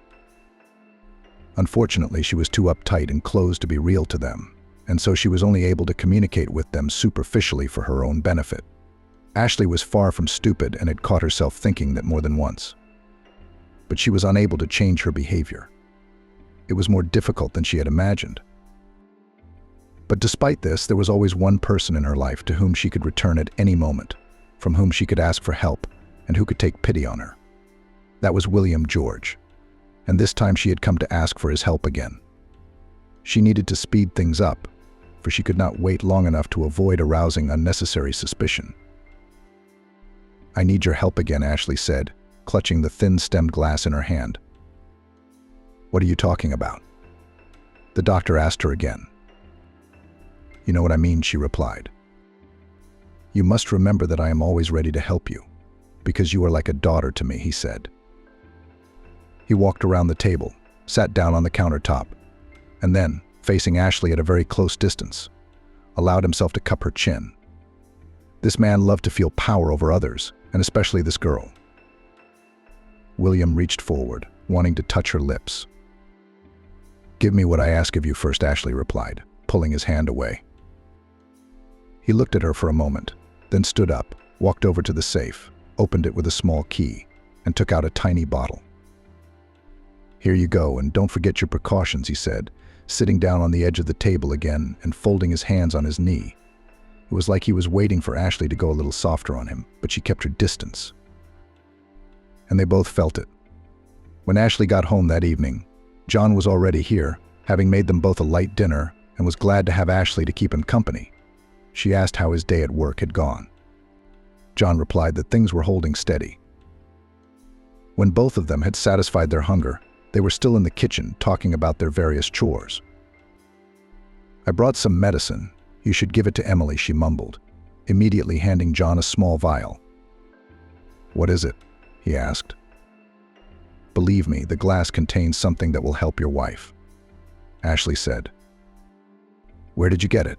[SPEAKER 1] Unfortunately, she was too uptight and closed to be real to them, and so she was only able to communicate with them superficially for her own benefit. Ashley was far from stupid and had caught herself thinking that more than once. But she was unable to change her behavior. It was more difficult than she had imagined. But despite this, there was always one person in her life to whom she could return at any moment, from whom she could ask for help, and who could take pity on her. That was William George, and this time she had come to ask for his help again. She needed to speed things up, for she could not wait long enough to avoid arousing unnecessary suspicion. "I need your help again," Ashley said, clutching the thin-stemmed glass in her hand. "What are you talking about?" The doctor asked her again. "You know what I mean," she replied. "You must remember that I am always ready to help you, because you are like a daughter to me," he said. He walked around the table, sat down on the countertop, and then, facing Ashley at a very close distance, allowed himself to cup her chin. This man loved to feel power over others, and especially this girl. William reached forward, wanting to touch her lips. "Give me what I ask of you first," Ashley replied, pulling his hand away. He looked at her for a moment, then stood up, walked over to the safe, opened it with a small key, and took out a tiny bottle. "Here you go, and don't forget your precautions," he said, sitting down on the edge of the table again and folding his hands on his knee. It was like he was waiting for Ashley to go a little softer on him, but she kept her distance. And they both felt it. When Ashley got home that evening, John was already here, having made them both a light dinner, and was glad to have Ashley to keep him company. She asked how his day at work had gone. John replied that things were holding steady. When both of them had satisfied their hunger, they were still in the kitchen talking about their various chores. "I brought some medicine. You should give it to Emily," she mumbled, immediately handing John a small vial. "What is it?" he asked. "Believe me, the glass contains something that will help your wife," Ashley said. "Where did you get it?"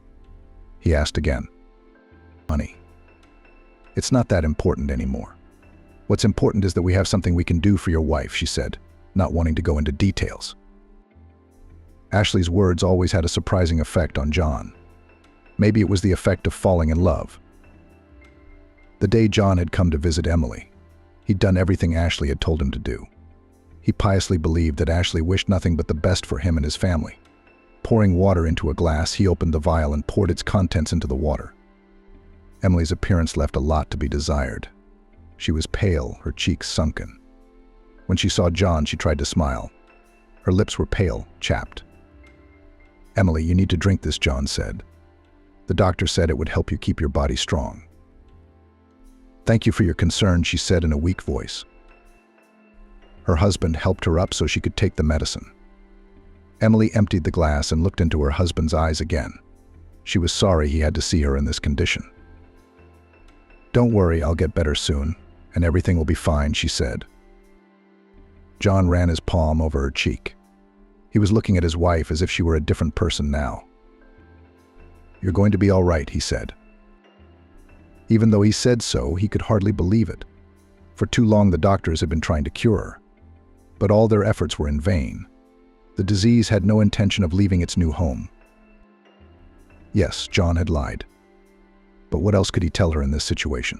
[SPEAKER 1] he asked again. "Money. It's not that important anymore. What's important is that we have something we can do for your wife," she said, not wanting to go into details. Ashley's words always had a surprising effect on John. Maybe it was the effect of falling in love. The day John had come to visit Emily, he'd done everything Ashley had told him to do. He piously believed that Ashley wished nothing but the best for him and his family. Pouring water into a glass, he opened the vial and poured its contents into the water. Emily's appearance left a lot to be desired. She was pale, her cheeks sunken. When she saw John, she tried to smile. Her lips were pale, chapped. "Emily, you need to drink this," John said. "The doctor said it would help you keep your body strong." "Thank you for your concern," she said in a weak voice. Her husband helped her up so she could take the medicine. Emily emptied the glass and looked into her husband's eyes again. She was sorry he had to see her in this condition. "Don't worry, I'll get better soon, and everything will be fine," she said. John ran his palm over her cheek. He was looking at his wife as if she were a different person now. "You're going to be all right," he said. Even though he said so, he could hardly believe it. For too long the doctors had been trying to cure her. But all their efforts were in vain. The disease had no intention of leaving its new home. Yes, John had lied. But what else could he tell her in this situation?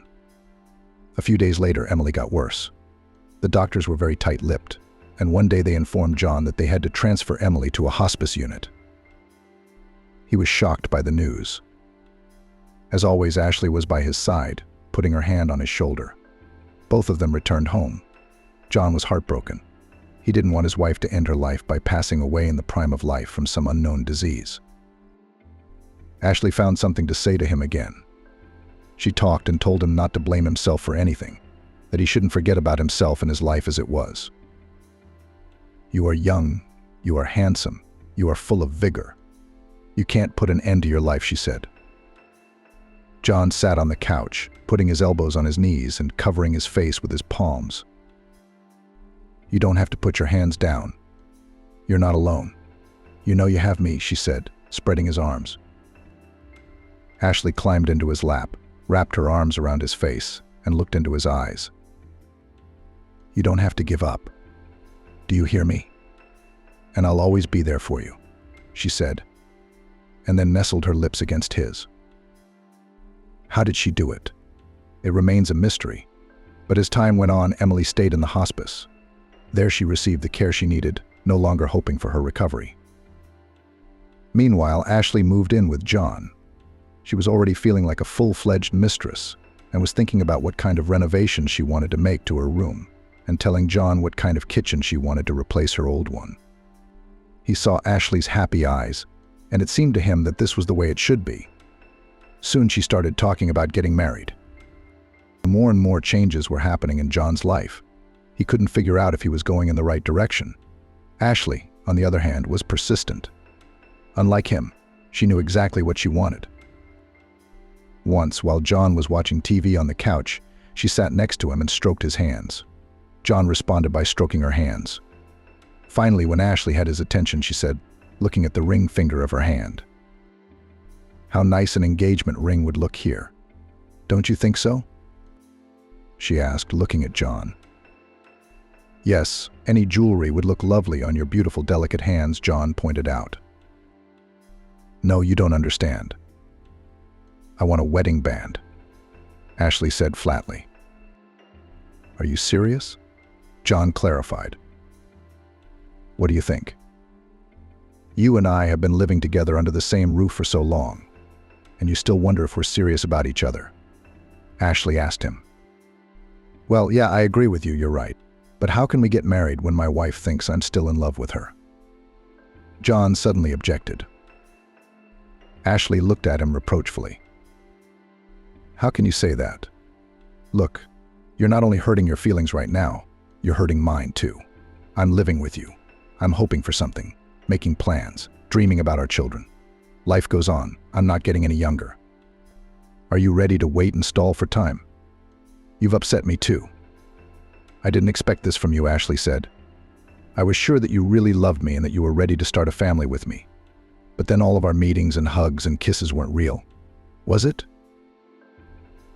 [SPEAKER 1] A few days later, Emily got worse. The doctors were very tight-lipped, and one day they informed John that they had to transfer Emily to a hospice unit. He was shocked by the news. As always, Ashley was by his side, putting her hand on his shoulder. Both of them returned home. John was heartbroken. He didn't want his wife to end her life by passing away in the prime of life from some unknown disease. Ashley found something to say to him again. She talked and told him not to blame himself for anything, that he shouldn't forget about himself and his life as it was. "You are young, you are handsome, you are full of vigor. You can't put an end to your life," she said. John sat on the couch, putting his elbows on his knees and covering his face with his palms. "You don't have to put your hands down. You're not alone. You know you have me," she said, spreading his arms. Ashley climbed into his lap, wrapped her arms around his face, and looked into his eyes. "You don't have to give up. Do you hear me? And I'll always be there for you," she said, and then nestled her lips against his. How did she do it? It remains a mystery. But as time went on, Emily stayed in the hospice. There she received the care she needed, no longer hoping for her recovery. Meanwhile, Ashley moved in with John. She was already feeling like a full-fledged mistress and was thinking about what kind of renovations she wanted to make to her room and telling John what kind of kitchen she wanted to replace her old one. He saw Ashley's happy eyes, and it seemed to him that this was the way it should be. Soon she started talking about getting married. More and more changes were happening in John's life. He couldn't figure out if he was going in the right direction. Ashley, on the other hand, was persistent. Unlike him, she knew exactly what she wanted. Once, while John was watching TV on the couch, she sat next to him and stroked his hands. John responded by stroking her hands. Finally, when Ashley had his attention, she said, looking at the ring finger of her hand, "How nice an engagement ring would look here. Don't you think so?" she asked, looking at John. "Yes, any jewelry would look lovely on your beautiful, delicate hands," John pointed out. "No, you don't understand. I want a wedding band," Ashley said flatly. "Are you serious?" John clarified. "What do you think? You and I have been living together under the same roof for so long, and you still wonder if we're serious about each other?" Ashley asked him. "Well, yeah, I agree with you, you're right. But how can we get married when my wife thinks I'm still in love with her?" John suddenly objected. Ashley looked at him reproachfully. "How can you say that? Look, you're not only hurting your feelings right now, you're hurting mine too. I'm living with you. I'm hoping for something, making plans, dreaming about our children. Life goes on. I'm not getting any younger. Are you ready to wait and stall for time? You've upset me too." "I didn't expect this from you," Ashley said. "I was sure that you really loved me and that you were ready to start a family with me. But then all of our meetings and hugs and kisses weren't real. Was it?"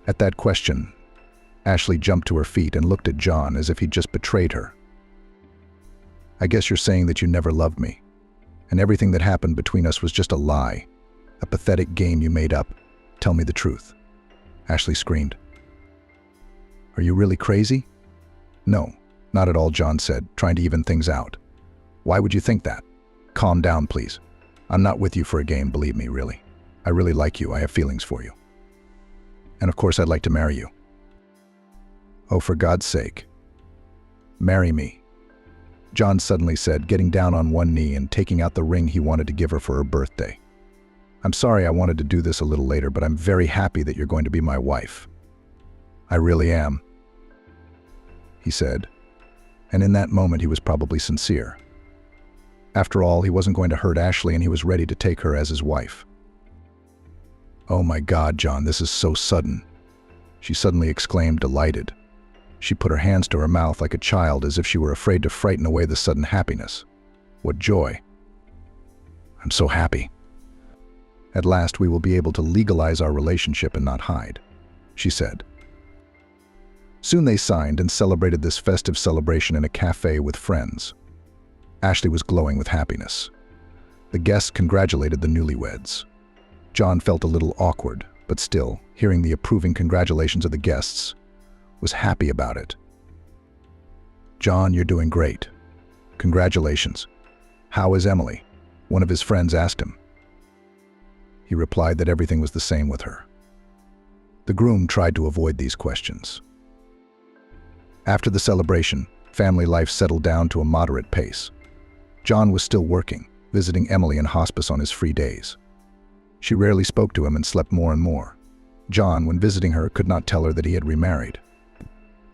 [SPEAKER 1] At that question, Ashley jumped to her feet and looked at John as if he'd just betrayed her. "I guess you're saying that you never loved me, and everything that happened between us was just a lie, a pathetic game you made up. Tell me the truth," Ashley screamed. "Are you really crazy?" "No, not at all," John said, trying to even things out. "Why would you think that? Calm down, please. I'm not with you for a game, believe me, really. I really like you. I have feelings for you. And of course, I'd like to marry you." "Oh, for God's sake. Marry me," John suddenly said, getting down on one knee and taking out the ring he wanted to give her for her birthday. "I'm sorry I wanted to do this a little later, but I'm very happy that you're going to be my wife. I really am," he said, and in that moment he was probably sincere. After all, he wasn't going to hurt Ashley, and he was ready to take her as his wife. "Oh my God, John, this is so sudden," she suddenly exclaimed, delighted. She put her hands to her mouth like a child, as if she were afraid to frighten away the sudden happiness. What joy! "I'm so happy. At last we will be able to legalize our relationship and not hide," she said. Soon they signed and celebrated this festive celebration in a cafe with friends. Ashley was glowing with happiness. The guests congratulated the newlyweds. John felt a little awkward, but still, hearing the approving congratulations of the guests, was happy about it. "John, you're doing great. Congratulations. How is Emily?" one of his friends asked him. He replied that everything was the same with her. The groom tried to avoid these questions. After the celebration, family life settled down to a moderate pace. John was still working, visiting Emily in hospice on his free days. She rarely spoke to him and slept more and more. John, when visiting her, could not tell her that he had remarried.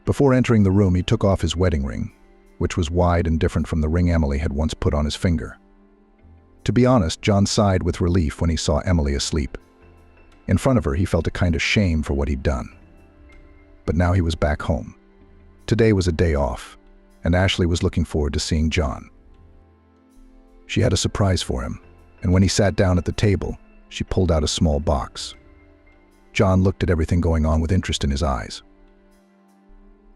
[SPEAKER 1] Before entering the room, he took off his wedding ring, which was wide and different from the ring Emily had once put on his finger. To be honest, John sighed with relief when he saw Emily asleep. In front of her, he felt a kind of shame for what he'd done. But now he was back home. Today was a day off, and Ashley was looking forward to seeing John. She had a surprise for him, and when he sat down at the table, she pulled out a small box. John looked at everything going on with interest in his eyes.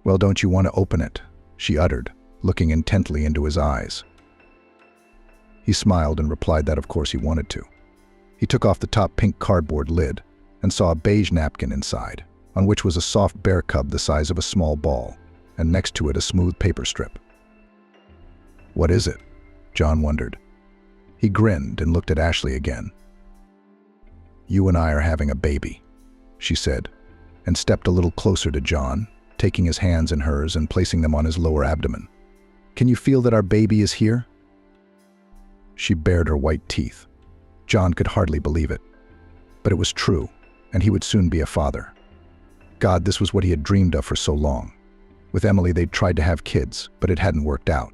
[SPEAKER 1] "Well, don't you want to open it?" she uttered, looking intently into his eyes. He smiled and replied that of course he wanted to. He took off the top pink cardboard lid and saw a beige napkin inside, on which was a soft bear cub the size of a small ball, and next to it a smooth paper strip. "What is it?" John wondered. He grinned and looked at Ashley again. "You and I are having a baby," she said, and stepped a little closer to John, taking his hands in hers and placing them on his lower abdomen. "Can you feel that our baby is here?" She bared her white teeth. John could hardly believe it. But it was true, and he would soon be a father. God, this was what he had dreamed of for so long. With Emily, they'd tried to have kids, but it hadn't worked out.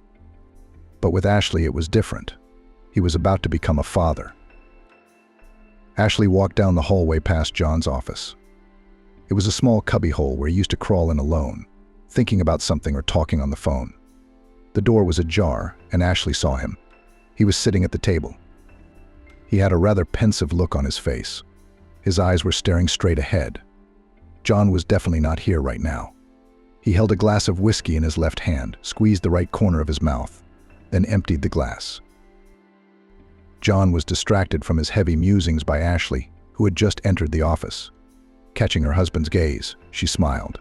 [SPEAKER 1] But with Ashley, it was different. He was about to become a father. Ashley walked down the hallway past John's office. It was a small cubbyhole where he used to crawl in alone, thinking about something or talking on the phone. The door was ajar, and Ashley saw him. He was sitting at the table. He had a rather pensive look on his face. His eyes were staring straight ahead. John was definitely not here right now. He held a glass of whiskey in his left hand, squeezed the right corner of his mouth, then emptied the glass. John was distracted from his heavy musings by Ashley, who had just entered the office. Catching her husband's gaze, she smiled.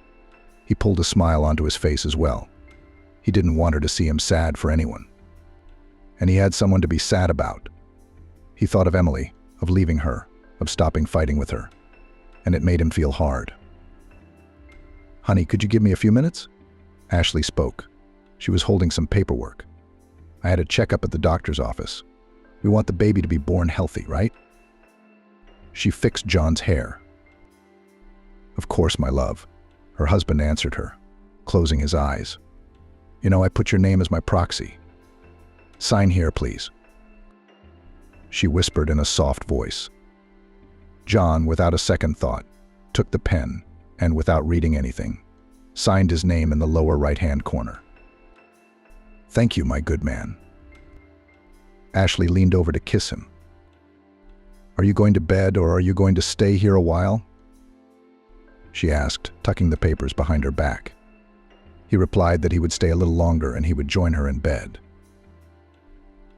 [SPEAKER 1] He pulled a smile onto his face as well. He didn't want her to see him sad for anyone. And he had someone to be sad about. He thought of Emily, of leaving her, of stopping fighting with her, and it made him feel hard. "Honey, could you give me a few minutes?" Ashley spoke. She was holding some paperwork. "I had a checkup at the doctor's office. We want the baby to be born healthy, right?" She fixed John's hair. "Of course, my love," her husband answered her, closing his eyes. "You know, I put your name as my proxy. Sign here, please," she whispered in a soft voice. John, without a second thought, took the pen and, without reading anything, signed his name in the lower right-hand corner. "Thank you, my good man." Ashley leaned over to kiss him. "Are you going to bed, or are you going to stay here a while?" she asked, tucking the papers behind her back. He replied that he would stay a little longer and he would join her in bed.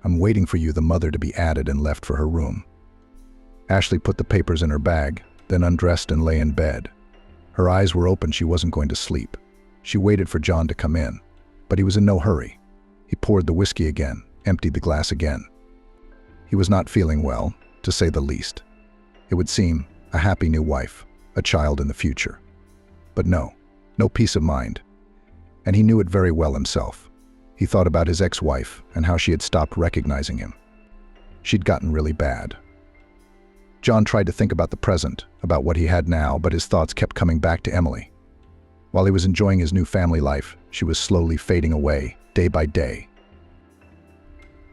[SPEAKER 1] "I'm waiting for you," the mother to be added, and left for her room. Ashley put the papers in her bag, then undressed and lay in bed. Her eyes were open. She wasn't going to sleep. She waited for John to come in, but he was in no hurry. He poured the whiskey again, emptied the glass again. He was not feeling well, to say the least. It would seem a happy new wife, a child in the future. But no peace of mind. And he knew it very well himself. He thought about his ex-wife and how she had stopped recognizing him. She'd gotten really bad. John tried to think about the present, about what he had now, but his thoughts kept coming back to Emily. While he was enjoying his new family life, she was slowly fading away, day by day.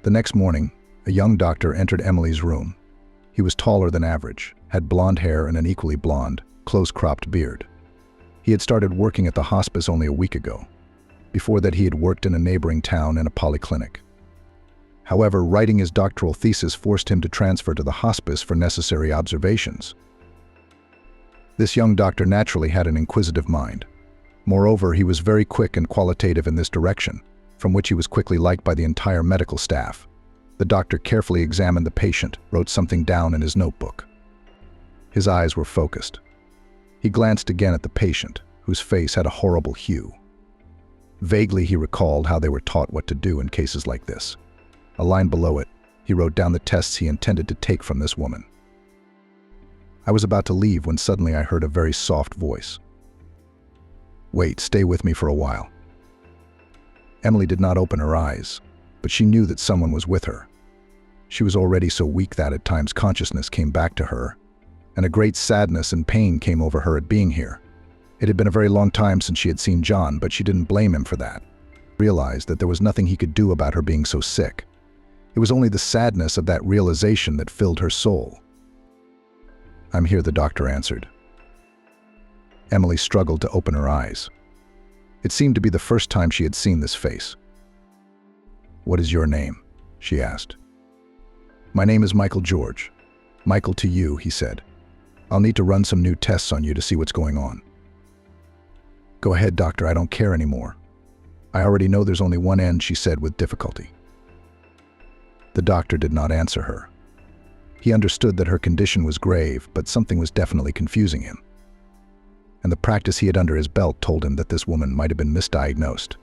[SPEAKER 1] The next morning, a young doctor entered Emily's room. He was taller than average, had blonde hair and an equally blonde, close-cropped beard. He had started working at the hospice only a week ago. Before that, he had worked in a neighboring town in a polyclinic. However, writing his doctoral thesis forced him to transfer to the hospice for necessary observations. This young doctor naturally had an inquisitive mind. Moreover, he was very quick and qualitative in this direction, from which he was quickly liked by the entire medical staff. The doctor carefully examined the patient, wrote something down in his notebook. His eyes were focused. He glanced again at the patient, whose face had a horrible hue. Vaguely, he recalled how they were taught what to do in cases like this. A line below it, he wrote down the tests he intended to take from this woman. I was about to leave when suddenly I heard a very soft voice. "Wait, stay with me for a while." Emily did not open her eyes, but she knew that someone was with her. She was already so weak that at times consciousness came back to her, and a great sadness and pain came over her at being here. It had been a very long time since she had seen John, but she didn't blame him for that. She realized that there was nothing he could do about her being so sick. It was only the sadness of that realization that filled her soul. "I'm here," the doctor answered. Emily struggled to open her eyes. It seemed to be the first time she had seen this face. "What is your name?" she asked. "My name is Michael George." "Michael to you," he said. "I'll need to run some new tests on you to see what's going on." "Go ahead, doctor, I don't care anymore." "I already know there's only one end," she said with difficulty. The doctor did not answer her. He understood that her condition was grave, but something was definitely confusing him. And the practice he had under his belt told him that this woman might have been misdiagnosed.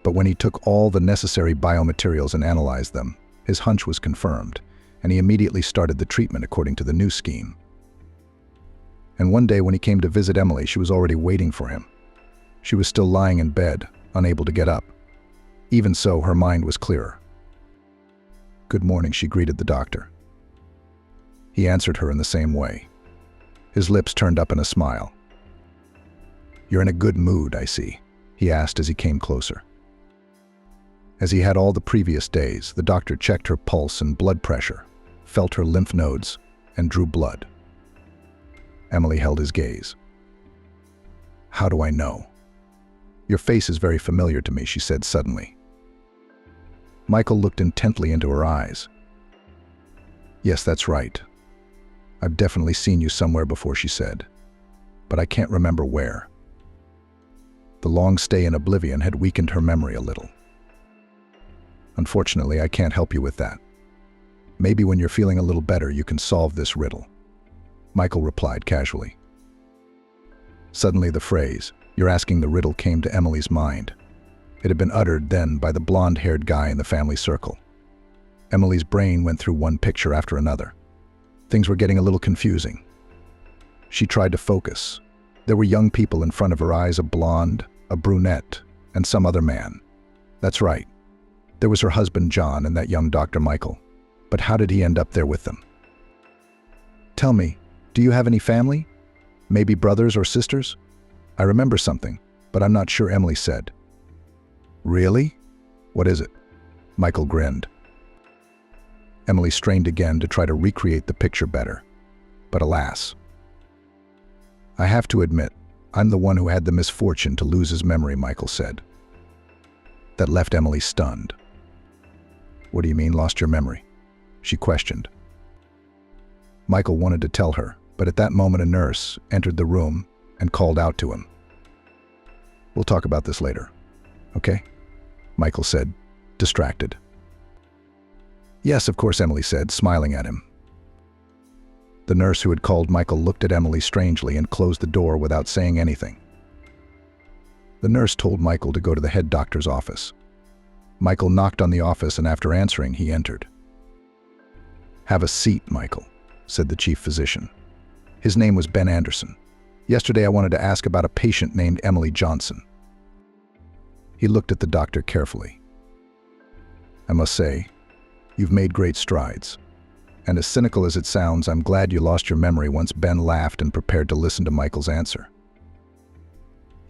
[SPEAKER 1] But when he took all the necessary biomaterials and analyzed them, his hunch was confirmed, and he immediately started the treatment according to the new scheme. And one day when he came to visit Emily, she was already waiting for him. She was still lying in bed, unable to get up. Even so, her mind was clearer. "Good morning," she greeted the doctor. He answered her in the same way. His lips turned up in a smile. "You're in a good mood, I see," he asked as he came closer. As he had all the previous days, the doctor checked her pulse and blood pressure, felt her lymph nodes, and drew blood. Emily held his gaze. "How do I know?" "Your face is very familiar to me," she said suddenly. Michael looked intently into her eyes. "Yes, that's right. I've definitely seen you somewhere before," she said, "but I can't remember where." The long stay in oblivion had weakened her memory a little. "Unfortunately, I can't help you with that. Maybe when you're feeling a little better, you can solve this riddle," Michael replied casually. Suddenly the phrase, "you're asking the riddle," came to Emily's mind. It had been uttered then by the blonde-haired guy in the family circle. Emily's brain went through one picture after another. Things were getting a little confusing. She tried to focus. There were young people in front of her eyes, a blonde, a brunette, and some other man. That's right. There was her husband John and that young Dr. Michael. But how did he end up there with them? "Tell me, do you have any family? Maybe brothers or sisters?" "I remember something, but I'm not sure," Emily said. "Really? What is it?" Michael grinned. Emily strained again to try to recreate the picture better. But alas. "I have to admit, I'm the one who had the misfortune to lose his memory," Michael said. That left Emily stunned. "What do you mean, lost your memory?" she questioned. Michael wanted to tell her, but at that moment a nurse entered the room and called out to him. "We'll talk about this later, okay?" Michael said, distracted. "Yes, of course," Emily said, smiling at him. The nurse who had called Michael looked at Emily strangely and closed the door without saying anything. The nurse told Michael to go to the head doctor's office. Michael knocked on the office, and after answering, he entered. "Have a seat, Michael," said the chief physician. His name was Ben Anderson. "Yesterday I wanted to ask about a patient named Emily Johnson." He looked at the doctor carefully. "I must say, you've made great strides. And as cynical as it sounds, I'm glad you lost your memory once." Ben laughed and prepared to listen to Michael's answer.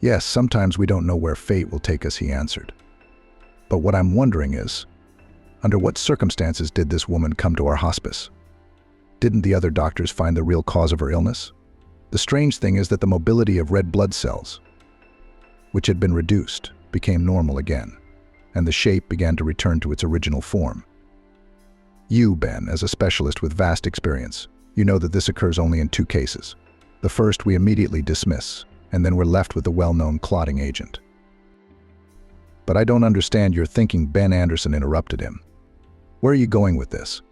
[SPEAKER 1] Yes, sometimes we don't know where fate will take us, he answered. But what I'm wondering is, under what circumstances did this woman come to our hospice? Didn't the other doctors find the real cause of her illness? The strange thing is that the mobility of red blood cells, which had been reduced, became normal again, and the shape began to return to its original form. You, Ben, as a specialist with vast experience, you know that this occurs only in 2 cases. The first we immediately dismiss, and then we're left with the well-known clotting agent. But I don't understand your thinking, Ben. Anderson interrupted him. Where are you going with this?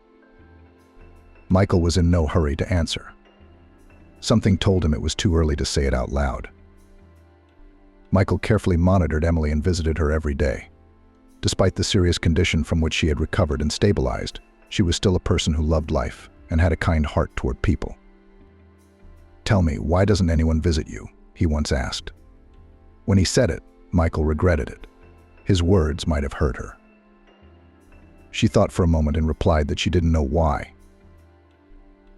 [SPEAKER 1] Michael was in no hurry to answer. Something told him it was too early to say it out loud. Michael carefully monitored Emily and visited her every day. Despite the serious condition from which she had recovered and stabilized, she was still a person who loved life and had a kind heart toward people. Tell me, why doesn't anyone visit you? He once asked. When he said it, Michael regretted it. His words might have hurt her. She thought for a moment and replied that she didn't know why.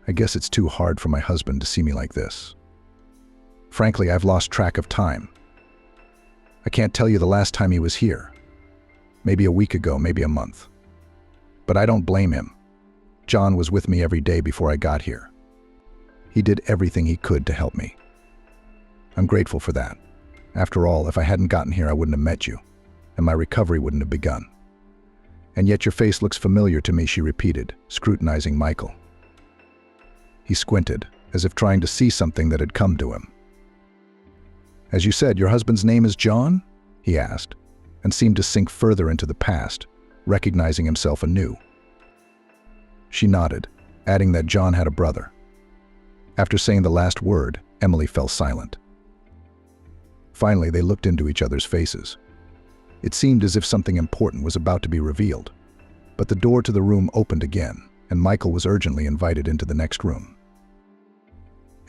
[SPEAKER 1] I guess it's too hard for my husband to see me like this. Frankly, I've lost track of time. I can't tell you the last time he was here. Maybe a week ago, maybe a month. But I don't blame him. John was with me every day before I got here. He did everything he could to help me. I'm grateful for that. After all, if I hadn't gotten here, I wouldn't have met you, and my recovery wouldn't have begun. And yet your face looks familiar to me, she repeated, scrutinizing Michael. He squinted, as if trying to see something that had come to him. As you said, your husband's name is John? He asked, and seemed to sink further into the past, recognizing himself anew. She nodded, adding that John had a brother. After saying the last word, Emily fell silent. Finally, they looked into each other's faces. It seemed as if something important was about to be revealed, but the door to the room opened again, and Michael was urgently invited into the next room.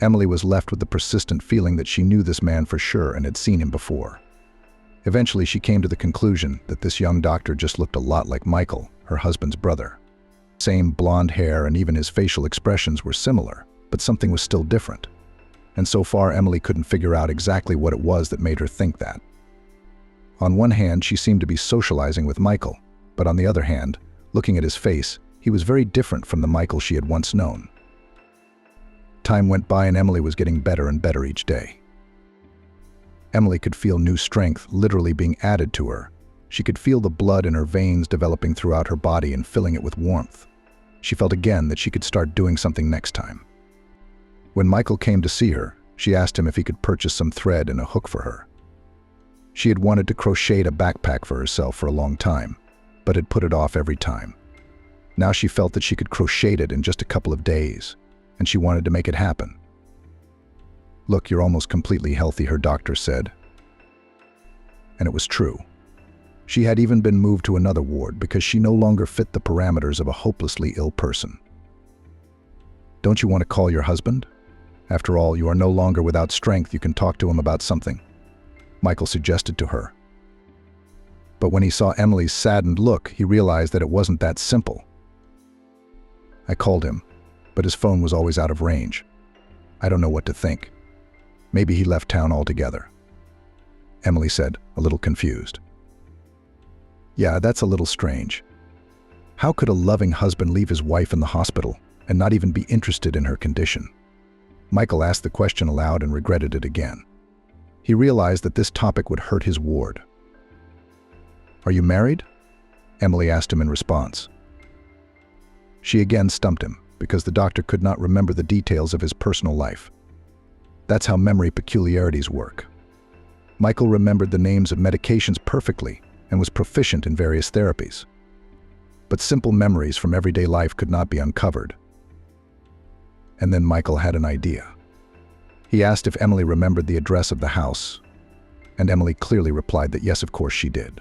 [SPEAKER 1] Emily was left with the persistent feeling that she knew this man for sure and had seen him before. Eventually, she came to the conclusion that this young doctor just looked a lot like Michael, her husband's brother. Same blonde hair, and even his facial expressions were similar, but something was still different. And so far, Emily couldn't figure out exactly what it was that made her think that. On one hand, she seemed to be socializing with Michael, but on the other hand, looking at his face, he was very different from the Michael she had once known. Time went by and Emily was getting better and better each day. Emily could feel new strength literally being added to her. She could feel the blood in her veins developing throughout her body and filling it with warmth. She felt again that she could start doing something next time. When Michael came to see her, she asked him if he could purchase some thread and a hook for her. She had wanted to crochet a backpack for herself for a long time, but had put it off every time. Now she felt that she could crochet it in just a couple of days, and she wanted to make it happen. Look, you're almost completely healthy, her doctor said. And it was true. She had even been moved to another ward because she no longer fit the parameters of a hopelessly ill person. Don't you want to call your husband? After all, you are no longer without strength. You can talk to him about something, Michael suggested to her. But when he saw Emily's saddened look, he realized that it wasn't that simple. I called him, but his phone was always out of range. I don't know what to think. Maybe he left town altogether, Emily said, a little confused. Yeah, that's a little strange. How could a loving husband leave his wife in the hospital and not even be interested in her condition? Michael asked the question aloud and regretted it again. He realized that this topic would hurt his ward. Are you married? Emily asked him in response. She again stumped him because the doctor could not remember the details of his personal life. That's how memory peculiarities work. Michael remembered the names of medications perfectly and was proficient in various therapies. But simple memories from everyday life could not be uncovered. And then Michael had an idea. He asked if Emily remembered the address of the house, and Emily clearly replied that yes, of course she did.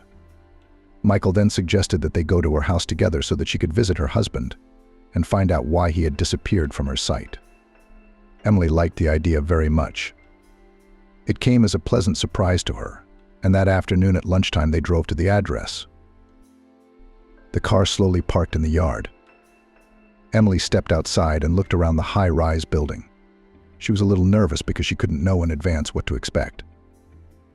[SPEAKER 1] Michael then suggested that they go to her house together so that she could visit her husband and find out why he had disappeared from her sight. Emily liked the idea very much. It came as a pleasant surprise to her, and that afternoon at lunchtime they drove to the address. The car slowly parked in the yard. Emily stepped outside and looked around the high-rise building. She was a little nervous because she couldn't know in advance what to expect.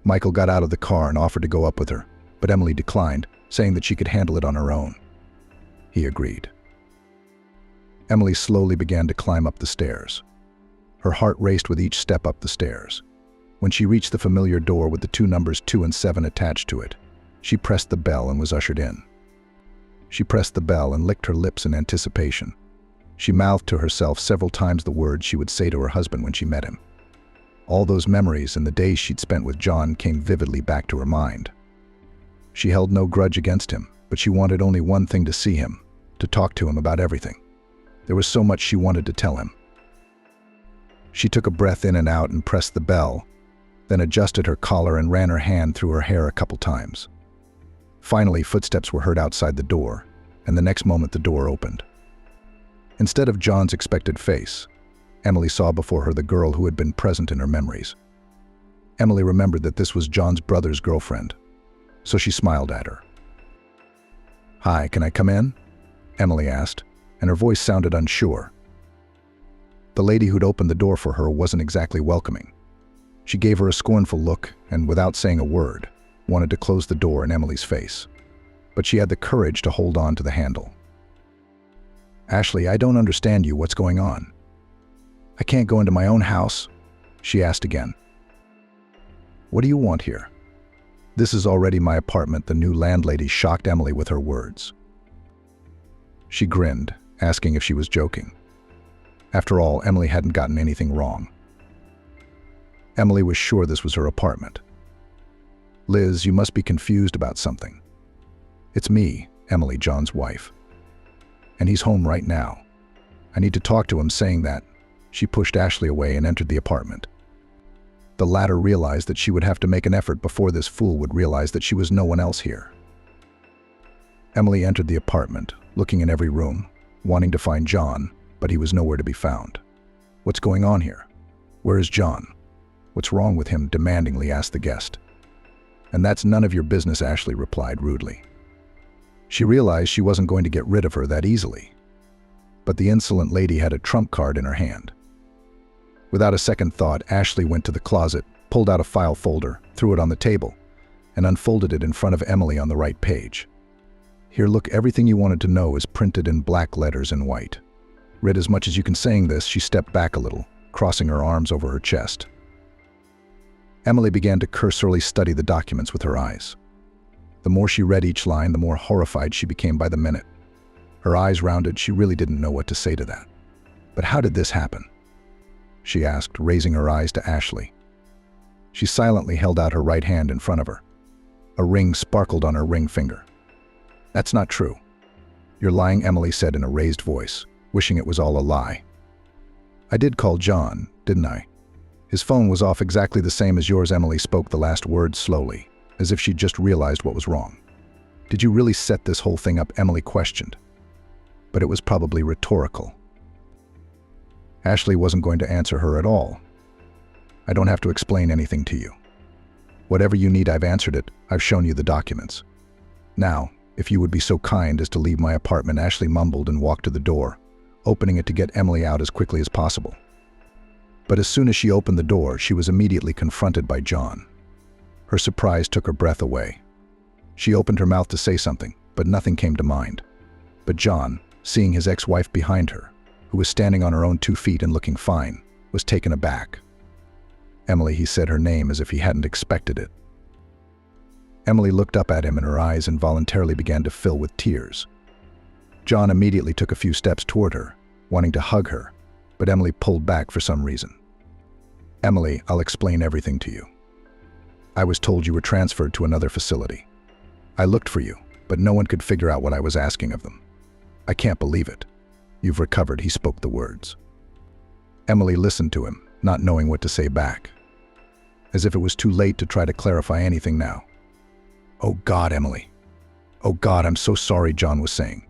[SPEAKER 1] Michael got out of the car and offered to go up with her, but Emily declined, saying that she could handle it on her own. He agreed. Emily slowly began to climb up the stairs. Her heart raced with each step up the stairs. When she reached the familiar door with the two numbers 2 and 7 attached to it, she pressed the bell and was ushered in. She pressed the bell and licked her lips in anticipation. She mouthed to herself several times the words she would say to her husband when she met him. All those memories and the days she'd spent with John came vividly back to her mind. She held no grudge against him, but she wanted only one thing: to see him, to talk to him about everything. There was so much she wanted to tell him. She took a breath in and out and pressed the bell, then adjusted her collar and ran her hand through her hair a couple times. Finally, footsteps were heard outside the door, and the next moment the door opened. Instead of John's expected face, Emily saw before her the girl who had been present in her memories. Emily remembered that this was John's brother's girlfriend, so she smiled at her. "Hi, can I come in?" Emily asked, and her voice sounded unsure. The lady who'd opened the door for her wasn't exactly welcoming. She gave her a scornful look and, without saying a word, wanted to close the door in Emily's face. But she had the courage to hold on to the handle. "Ashley, I don't understand you. What's going on?" "I can't go into my own house?" she asked again. "What do you want here?" "This is already my apartment," the new landlady shocked Emily with her words. She grinned, asking if she was joking. After all, Emily hadn't gotten anything wrong. Emily was sure this was her apartment. "Liz, you must be confused about something." "It's me, Emily, John's wife. And he's home right now. I need to talk to him." Saying that, she pushed Ashley away and entered the apartment. The latter realized that she would have to make an effort before this fool would realize that she was no one else here. Emily entered the apartment, looking in every room, wanting to find John, but he was nowhere to be found. "What's going on here? Where is John? What's wrong with him?" demandingly asked the guest. "And that's none of your business," Ashley replied rudely. She realized she wasn't going to get rid of her that easily. But the insolent lady had a trump card in her hand. Without a second thought, Ashley went to the closet, pulled out a file folder, threw it on the table, and unfolded it in front of Emily on the right page. "Here, look, everything you wanted to know is printed in black letters in white. Read as much as you can." Saying this, she stepped back a little, crossing her arms over her chest. Emily began to cursorily study the documents with her eyes. The more she read each line, the more horrified she became by the minute. Her eyes rounded. She really didn't know what to say to that. "But how did this happen?" she asked, raising her eyes to Ashley. She silently held out her right hand in front of her. A ring sparkled on her ring finger. "That's not true. You're lying," Emily said in a raised voice, wishing it was all a lie. "I did call John, didn't I? His phone was off exactly the same as yours." Emily spoke the last words slowly, as if she'd just realized what was wrong. "Did you really set this whole thing up?" Emily questioned. But it was probably rhetorical. Ashley wasn't going to answer her at all. "I don't have to explain anything to you. Whatever you need, I've answered it. I've shown you the documents. Now, if you would be so kind as to leave my apartment." Ashley mumbled and walked to the door, opening it to get Emily out as quickly as possible. But as soon as she opened the door, she was immediately confronted by John. Her surprise took her breath away. She opened her mouth to say something, but nothing came to mind. But John, seeing his ex-wife behind her, who was standing on her own 2 feet and looking fine, was taken aback. "Emily," he said her name as if he hadn't expected it. Emily looked up at him and her eyes involuntarily began to fill with tears. John immediately took a few steps toward her, wanting to hug her, but Emily pulled back for some reason. "Emily, I'll explain everything to you. I was told you were transferred to another facility. I looked for you, but no one could figure out what I was asking of them. I can't believe it. You've recovered." He spoke the words. Emily listened to him, not knowing what to say back. As if it was too late to try to clarify anything now. "Oh God, Emily. Oh God, I'm so sorry," John was saying.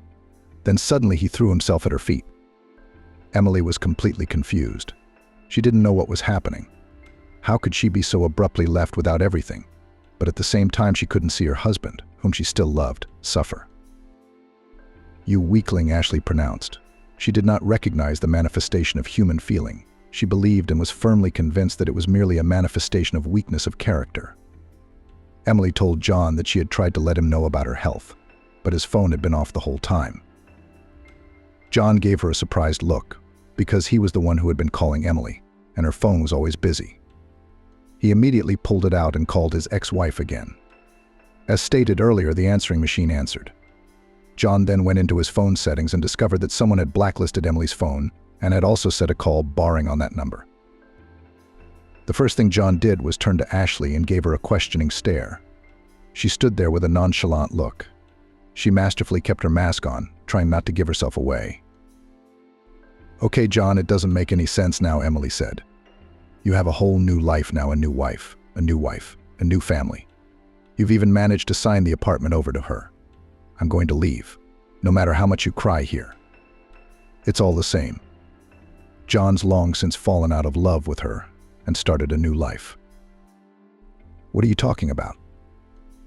[SPEAKER 1] Then suddenly he threw himself at her feet. Emily was completely confused. She didn't know what was happening. How could she be so abruptly left without everything? But at the same time, she couldn't see her husband, whom she still loved, suffer. "You weakling," Ashley pronounced. She did not recognize the manifestation of human feeling. She believed and was firmly convinced that it was merely a manifestation of weakness of character. Emily told John that she had tried to let him know about her health, but his phone had been off the whole time. John gave her a surprised look, because he was the one who had been calling Emily, and her phone was always busy. He immediately pulled it out and called his ex-wife again. As stated earlier, the answering machine answered. John then went into his phone settings and discovered that someone had blacklisted Emily's phone and had also set a call barring on that number. The first thing John did was turn to Ashley and gave her a questioning stare. She stood there with a nonchalant look. She masterfully kept her mask on, trying not to give herself away. "Okay, John, it doesn't make any sense now," Emily said. "You have a whole new life now, a new wife, a new family. You've even managed to sign the apartment over to her. I'm going to leave, no matter how much you cry here. It's all the same." John's long since fallen out of love with her and started a new life. "What are you talking about?"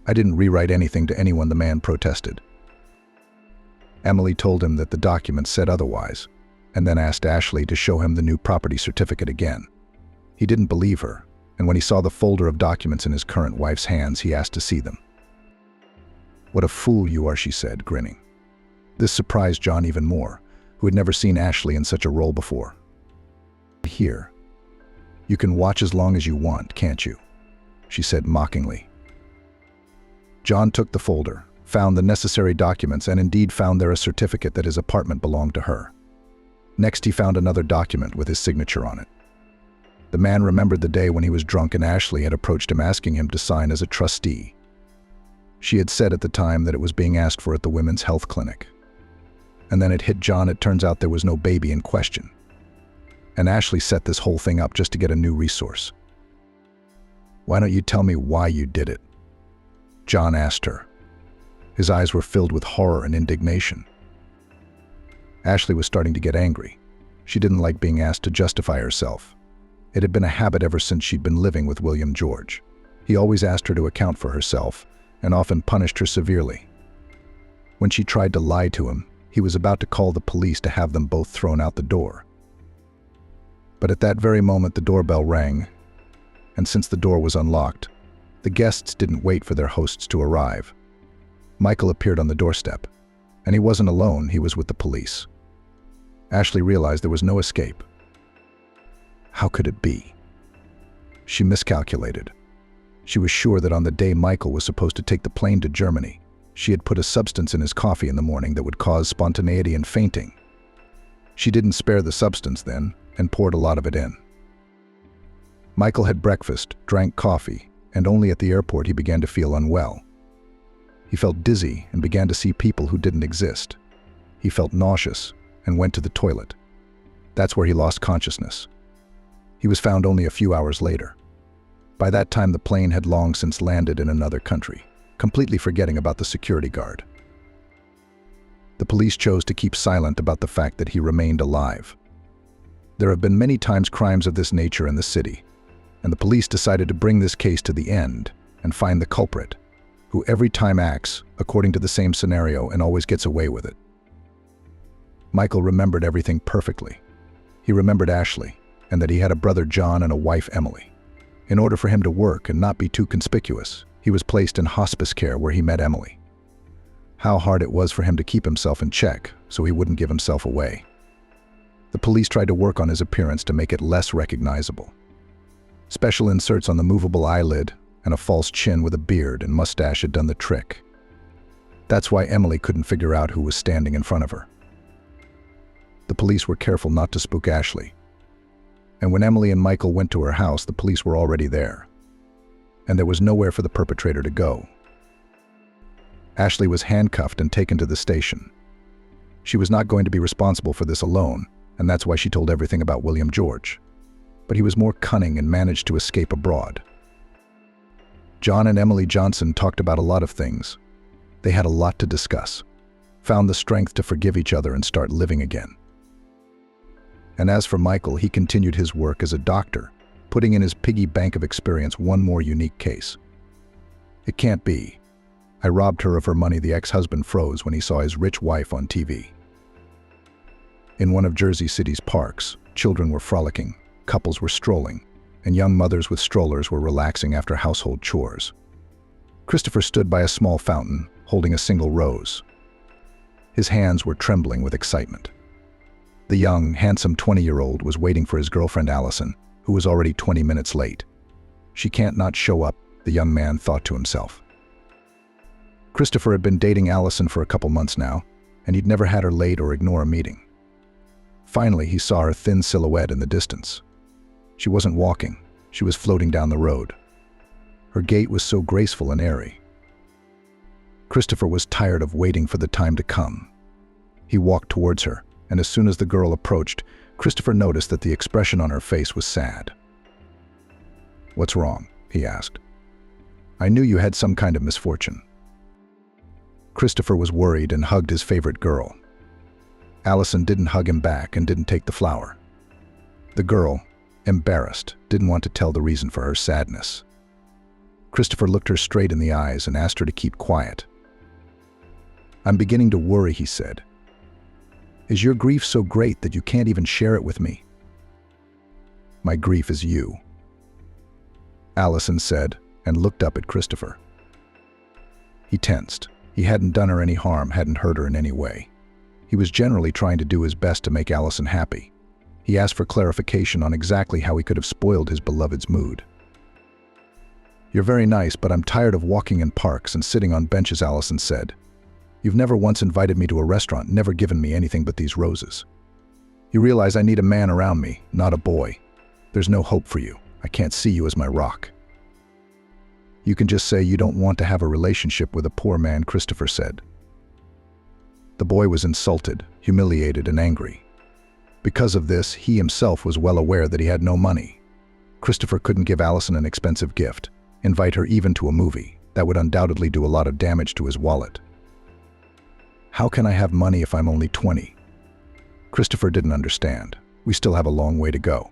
[SPEAKER 1] "I didn't rewrite anything to anyone," the man protested. Emily told him that the document said otherwise, and then asked Ashley to show him the new property certificate again. He didn't believe her, and when he saw the folder of documents in his current wife's hands, he asked to see them. "What a fool you are," she said, grinning. This surprised John even more, who had never seen Ashley in such a role before. "Here. You can watch as long as you want, can't you?" she said mockingly. John took the folder, found the necessary documents, and indeed found there a certificate that his apartment belonged to her. Next, he found another document with his signature on it. The man remembered the day when he was drunk and Ashley had approached him asking him to sign as a trustee. She had said at the time that it was being asked for at the women's health clinic. And then it hit John, it turns out there was no baby in question. And Ashley set this whole thing up just to get a new resource. "Why don't you tell me why you did it?" John asked her. His eyes were filled with horror and indignation. Ashley was starting to get angry. She didn't like being asked to justify herself. It had been a habit ever since she'd been living with William George. He always asked her to account for herself, and often punished her severely. When she tried to lie to him, he was about to call the police to have them both thrown out the door. But at that very moment the doorbell rang, and since the door was unlocked, the guests didn't wait for their hosts to arrive. Michael appeared on the doorstep, and he wasn't alone, he was with the police. Ashley realized there was no escape. How could it be? She miscalculated. She was sure that on the day Michael was supposed to take the plane to Germany, she had put a substance in his coffee in the morning that would cause spontaneity and fainting. She didn't spare the substance then, and poured a lot of it in. Michael had breakfast, drank coffee, and only at the airport he began to feel unwell. He felt dizzy and began to see people who didn't exist. He felt nauseous and went to the toilet. That's where he lost consciousness. He was found only a few hours later. By that time, the plane had long since landed in another country, completely forgetting about the security guard. The police chose to keep silent about the fact that he remained alive. There have been many times crimes of this nature in the city, and the police decided to bring this case to the end and find the culprit, who every time acts according to the same scenario and always gets away with it. Michael remembered everything perfectly. He remembered Ashley, and that he had a brother John and a wife Emily. In order for him to work and not be too conspicuous, he was placed in hospice care where he met Emily. How hard it was for him to keep himself in check so he wouldn't give himself away. The police tried to work on his appearance to make it less recognizable. Special inserts on the movable eyelid and a false chin with a beard and mustache had done the trick. That's why Emily couldn't figure out who was standing in front of her. The police were careful not to spook Ashley. And when Emily and Michael went to her house, the police were already there. And there was nowhere for the perpetrator to go. Ashley was handcuffed and taken to the station. She was not going to be responsible for this alone, and that's why she told everything about William George. But he was more cunning and managed to escape abroad. John and Emily Johnson talked about a lot of things. They had a lot to discuss, found the strength to forgive each other and start living again. And as for Michael, he continued his work as a doctor, putting in his piggy bank of experience one more unique case. It can't be. I robbed her of her money, the ex-husband froze when he saw his rich wife on TV. In one of Jersey City's parks, children were frolicking, couples were strolling, and young mothers with strollers were relaxing after household chores. Christopher stood by a small fountain, holding a single rose. His hands were trembling with excitement. The young, handsome 20-year-old was waiting for his girlfriend Allison, who was already 20 minutes late. She can't not show up, the young man thought to himself. Christopher had been dating Allison for a couple months now, and he'd never had her late or ignore a meeting. Finally, he saw her thin silhouette in the distance. She wasn't walking, she was floating down the road. Her gait was so graceful and airy. Christopher was tired of waiting for the time to come. He walked towards her, and as soon as the girl approached, Christopher noticed that the expression on her face was sad. "What's wrong?" he asked. "I knew you had some kind of misfortune." Christopher was worried and hugged his favorite girl. Allison didn't hug him back and didn't take the flower. The girl, embarrassed, didn't want to tell the reason for her sadness. Christopher looked her straight in the eyes and asked her to keep quiet. "I'm beginning to worry," he said. "Is your grief so great that you can't even share it with me?" "My grief is you," Allison said, and looked up at Christopher. He tensed. He hadn't done her any harm, hadn't hurt her in any way. He was generally trying to do his best to make Allison happy. He asked for clarification on exactly how he could have spoiled his beloved's mood. "You're very nice, but I'm tired of walking in parks and sitting on benches," Allison said. "You've never once invited me to a restaurant, never given me anything but these roses. You realize I need a man around me, not a boy. There's no hope for you. I can't see you as my rock." "You can just say you don't want to have a relationship with a poor man," Christopher said. The boy was insulted, humiliated, and angry. Because of this, he himself was well aware that he had no money. Christopher couldn't give Allison an expensive gift, invite her even to a movie. That would undoubtedly do a lot of damage to his wallet. "How can I have money if I'm only 20? Christopher didn't understand. "We still have a long way to go.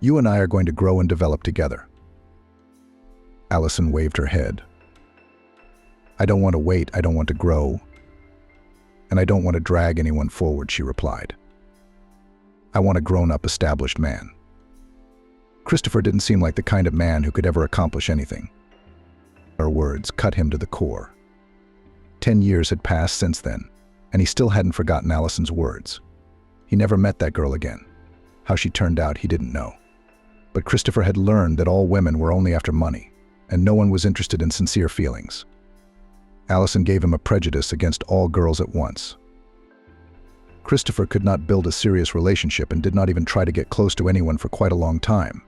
[SPEAKER 1] You and I are going to grow and develop together." Allison waved her head. "I don't want to wait, I don't want to grow, and I don't want to drag anyone forward," she replied. "I want a grown-up, established man." Christopher didn't seem like the kind of man who could ever accomplish anything. Her words cut him to the core. 10 years had passed since then, and he still hadn't forgotten Allison's words. He never met that girl again. How she turned out, he didn't know. But Christopher had learned that all women were only after money, and no one was interested in sincere feelings. Allison gave him a prejudice against all girls at once. Christopher could not build a serious relationship and did not even try to get close to anyone for quite a long time.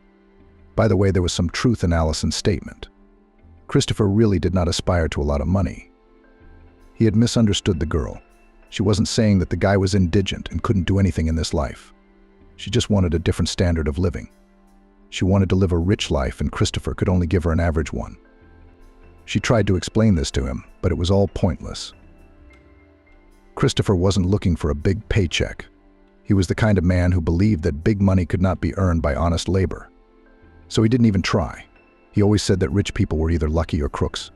[SPEAKER 1] By the way, there was some truth in Allison's statement. Christopher really did not aspire to a lot of money. He had misunderstood the girl. She wasn't saying that the guy was indigent and couldn't do anything in this life. She just wanted a different standard of living. She wanted to live a rich life, and Christopher could only give her an average one. She tried to explain this to him, but it was all pointless. Christopher wasn't looking for a big paycheck. He was the kind of man who believed that big money could not be earned by honest labor. So he didn't even try. He always said that rich people were either lucky or crooks.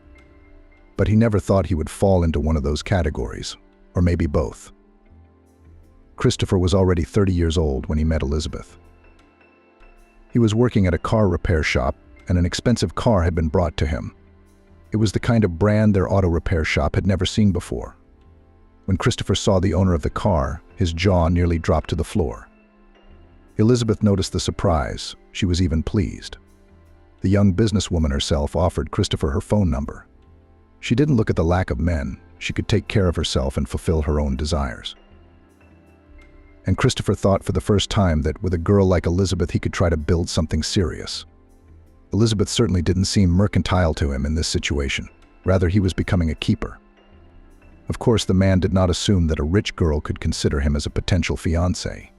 [SPEAKER 1] But he never thought he would fall into one of those categories, or maybe both. Christopher was already 30 years old when he met Elizabeth. He was working at a car repair shop, and an expensive car had been brought to him. It was the kind of brand their auto repair shop had never seen before. When Christopher saw the owner of the car, his jaw nearly dropped to the floor. Elizabeth noticed the surprise. She was even pleased. The young businesswoman herself offered Christopher her phone number. She didn't look at the lack of men. She could take care of herself and fulfill her own desires. And Christopher thought for the first time that with a girl like Elizabeth he could try to build something serious. Elizabeth certainly didn't seem mercantile to him in this situation. Rather, he was becoming a keeper. Of course, the man did not assume that a rich girl could consider him as a potential fiancé.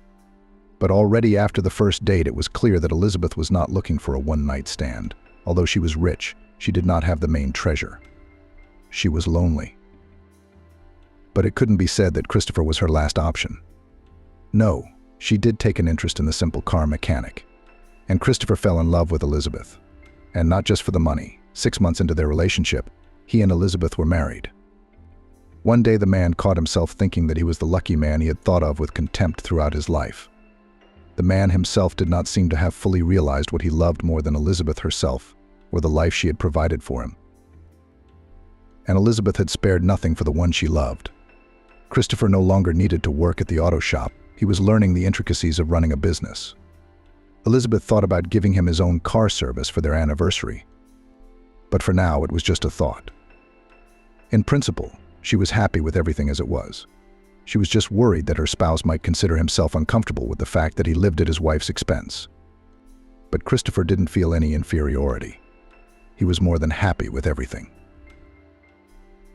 [SPEAKER 1] But already after the first date, it was clear that Elizabeth was not looking for a one-night stand. Although she was rich, she did not have the main treasure. She was lonely. But it couldn't be said that Christopher was her last option. No, she did take an interest in the simple car mechanic. And Christopher fell in love with Elizabeth. And not just for the money. 6 months into their relationship, he and Elizabeth were married. One day the man caught himself thinking that he was the lucky man he had thought of with contempt throughout his life. The man himself did not seem to have fully realized what he loved more than Elizabeth herself, or the life she had provided for him. and Elizabeth had spared nothing for the one she loved. Christopher no longer needed to work at the auto shop. He was learning the intricacies of running a business. Elizabeth thought about giving him his own car service for their anniversary. But for now, it was just a thought. In principle, she was happy with everything as it was. She was just worried that her spouse might consider himself uncomfortable with the fact that he lived at his wife's expense. But Christopher didn't feel any inferiority. He was more than happy with everything.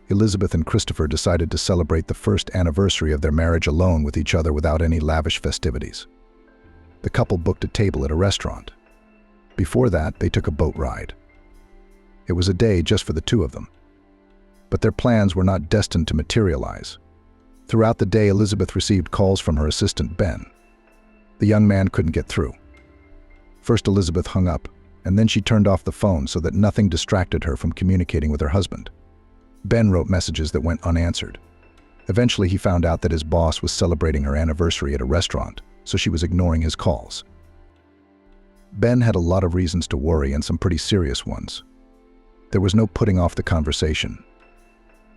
[SPEAKER 1] Elizabeth and Christopher decided to celebrate the first anniversary of their marriage alone with each other without any lavish festivities. The couple booked a table at a restaurant. Before that, they took a boat ride. It was a day just for the two of them. But their plans were not destined to materialize. Throughout the day, Elizabeth received calls from her assistant, Ben. The young man couldn't get through. First, Elizabeth hung up, and then she turned off the phone so that nothing distracted her from communicating with her husband. Ben wrote messages that went unanswered. Eventually, he found out that his boss was celebrating her anniversary at a restaurant, so she was ignoring his calls. Ben had a lot of reasons to worry, and some pretty serious ones. There was no putting off the conversation.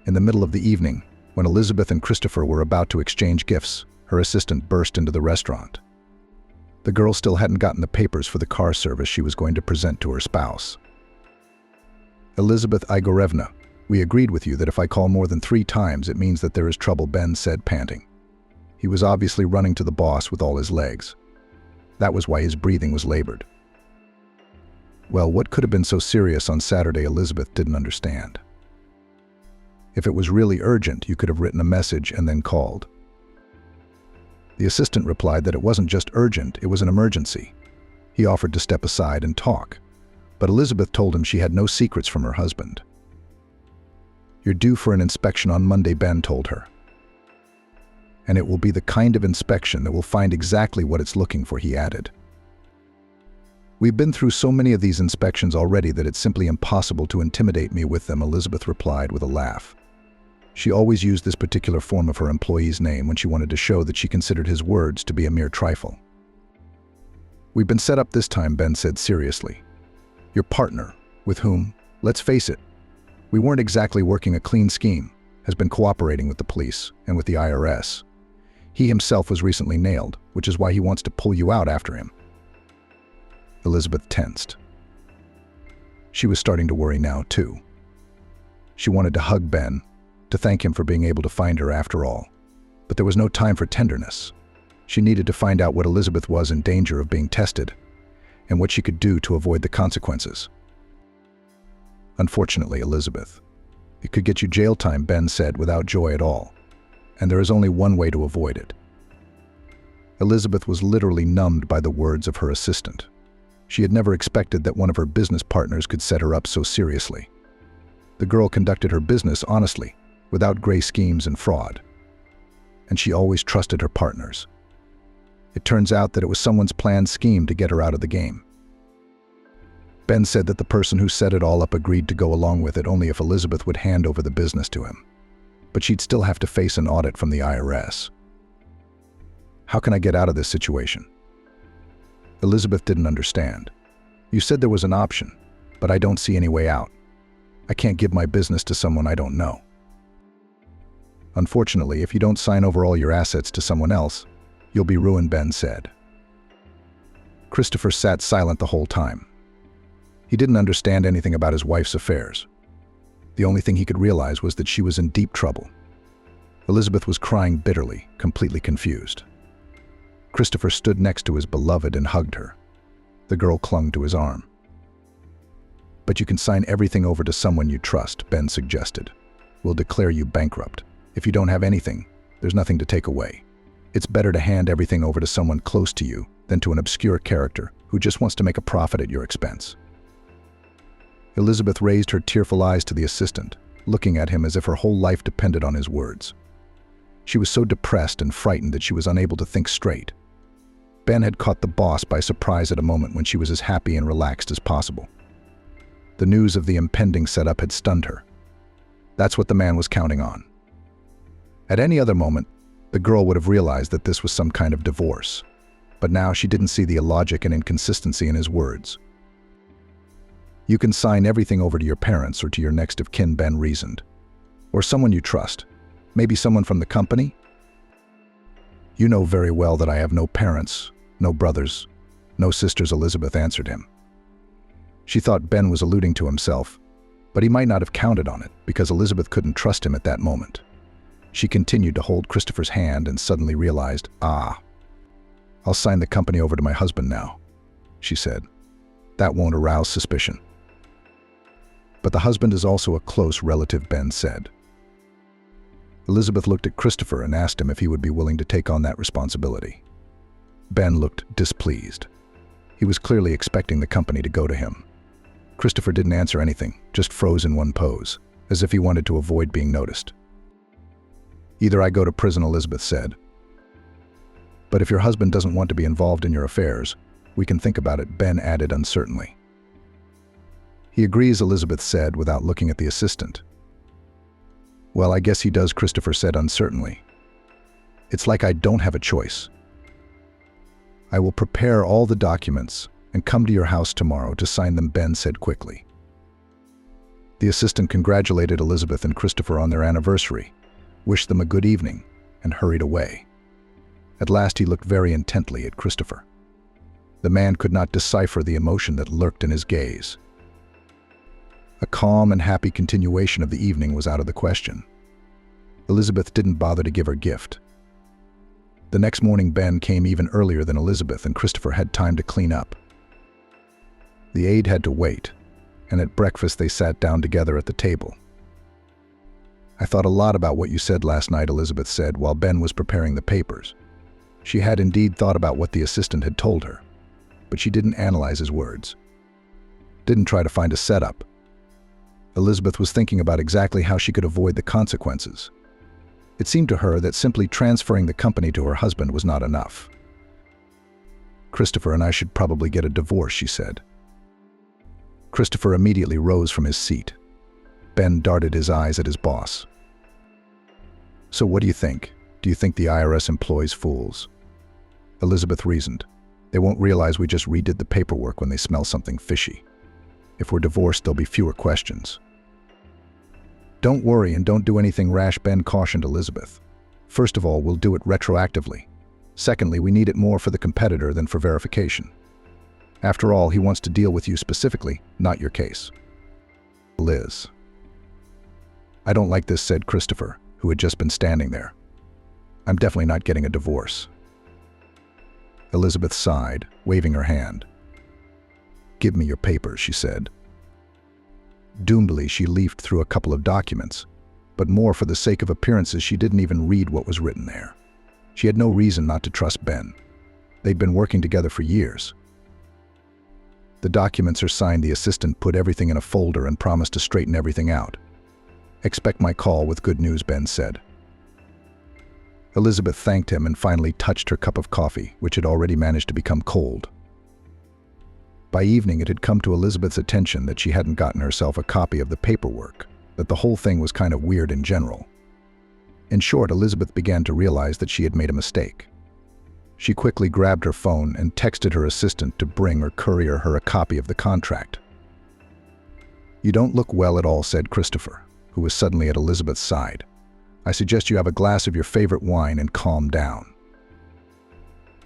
[SPEAKER 1] In the middle of the evening, when Elizabeth and Christopher were about to exchange gifts, her assistant burst into the restaurant. The girl still hadn't gotten the papers for the car service she was going to present to her spouse. "Elizabeth Igorevna, we agreed with you that if I call more than 3 times, it means that there is trouble," Ben said, panting. He was obviously running to the boss with all his legs. That was why his breathing was labored. Well, what could have been so serious on Saturday, Elizabeth didn't understand. If it was really urgent, you could have written a message and then called. The assistant replied that it wasn't just urgent, it was an emergency. He offered to step aside and talk, but Elizabeth told him she had no secrets from her husband. "You're due for an inspection on Monday," Ben told her. "And it will be the kind of inspection that will find exactly what it's looking for," he added. "We've been through so many of these inspections already that it's simply impossible to intimidate me with them," Elizabeth replied with a laugh. She always used this particular form of her employee's name when she wanted to show that she considered his words to be a mere trifle. "We've been set up this time," Ben said seriously. "Your partner, with whom, let's face it, we weren't exactly working a clean scheme, has been cooperating with the police and with the IRS. He himself was recently nailed, which is why he wants to pull you out after him." Elizabeth tensed. She was starting to worry now, too. She wanted to hug Ben, to thank him for being able to find her after all. But there was no time for tenderness. She needed to find out what Elizabeth was in danger of being tested, and what she could do to avoid the consequences. "Unfortunately, Elizabeth, it could get you jail time," Ben said without joy at all, "and there is only one way to avoid it." Elizabeth was literally numbed by the words of her assistant. She had never expected that one of her business partners could set her up so seriously. The girl conducted her business honestly, without gray schemes and fraud. And she always trusted her partners. It turns out that it was someone's planned scheme to get her out of the game. Ben said that the person who set it all up agreed to go along with it only if Elizabeth would hand over the business to him. But she'd still have to face an audit from the IRS. "How can I get out of this situation?" Elizabeth didn't understand. "You said there was an option, but I don't see any way out. I can't give my business to someone I don't know." "Unfortunately, if you don't sign over all your assets to someone else, you'll be ruined," Ben said. Christopher sat silent the whole time. He didn't understand anything about his wife's affairs. The only thing he could realize was that she was in deep trouble. Elizabeth was crying bitterly, completely confused. Christopher stood next to his beloved and hugged her. The girl clung to his arm. "But you can sign everything over to someone you trust," Ben suggested. "We'll declare you bankrupt. If you don't have anything, there's nothing to take away. It's better to hand everything over to someone close to you than to an obscure character who just wants to make a profit at your expense." Elizabeth raised her tearful eyes to the assistant, looking at him as if her whole life depended on his words. She was so depressed and frightened that she was unable to think straight. Ben had caught the boss by surprise at a moment when she was as happy and relaxed as possible. The news of the impending setup had stunned her. That's what the man was counting on. At any other moment, the girl would have realized that this was some kind of divorce. But now she didn't see the illogic and inconsistency in his words. "You can sign everything over to your parents or to your next of kin," Ben reasoned. Or someone you trust. Maybe someone from the company? You know very well that I have no parents, no brothers, no sisters, Elizabeth answered him. She thought Ben was alluding to himself, but he might not have counted on it because Elizabeth couldn't trust him at that moment. She continued to hold Christopher's hand and suddenly realized, I'll sign the company over to my husband now, she said. That won't arouse suspicion. But the husband is also a close relative, Ben said. Elizabeth looked at Christopher and asked him if he would be willing to take on that responsibility. Ben looked displeased. He was clearly expecting the company to go to him. Christopher didn't answer anything, just froze in one pose, as if he wanted to avoid being noticed. Either I go to prison, Elizabeth said. But if your husband doesn't want to be involved in your affairs, we can think about it, Ben added uncertainly. He agrees, Elizabeth said without looking at the assistant. Well, I guess he does, Christopher said uncertainly. It's like I don't have a choice. I will prepare all the documents and come to your house tomorrow to sign them, Ben said quickly. The assistant congratulated Elizabeth and Christopher on their anniversary, wished them a good evening, and hurried away. At last he looked very intently at Christopher. The man could not decipher the emotion that lurked in his gaze. A calm and happy continuation of the evening was out of the question. Elizabeth didn't bother to give her gift. The next morning Ben came even earlier than Elizabeth and Christopher had time to clean up. The aide had to wait, and at breakfast they sat down together at the table. I thought a lot about what you said last night, Elizabeth said while Ben was preparing the papers. She had indeed thought about what the assistant had told her, but she didn't analyze his words. Didn't try to find a setup. Elizabeth was thinking about exactly how she could avoid the consequences. It seemed to her that simply transferring the company to her husband was not enough. Christopher and I should probably get a divorce, she said. Christopher immediately rose from his seat. Ben darted his eyes at his boss. So what do you think? Do you think the IRS employs fools? Elizabeth reasoned. They won't realize we just redid the paperwork when they smell something fishy. If we're divorced, there'll be fewer questions. Don't worry and don't do anything rash, Ben cautioned Elizabeth. First of all, we'll do it retroactively. Secondly, we need it more for the competitor than for verification. After all, he wants to deal with you specifically, not your case. Liz. I don't like this, said Christopher, who had just been standing there. I'm definitely not getting a divorce. Elizabeth sighed, waving her hand. Give me your papers, she said. Doombly, she leafed through a couple of documents, but more for the sake of appearances, she didn't even read what was written there. She had no reason not to trust Ben. They'd been working together for years. The documents are signed. The assistant put everything in a folder and promised to straighten everything out. Expect my call with good news, Ben said. Elizabeth thanked him and finally touched her cup of coffee, which had already managed to become cold. By evening, it had come to Elizabeth's attention that she hadn't gotten herself a copy of the paperwork, that the whole thing was kind of weird in general. In short, Elizabeth began to realize that she had made a mistake. She quickly grabbed her phone and texted her assistant to bring or courier her a copy of the contract. You don't look well at all, said Christopher, who was suddenly at Elizabeth's side. I suggest you have a glass of your favorite wine and calm down.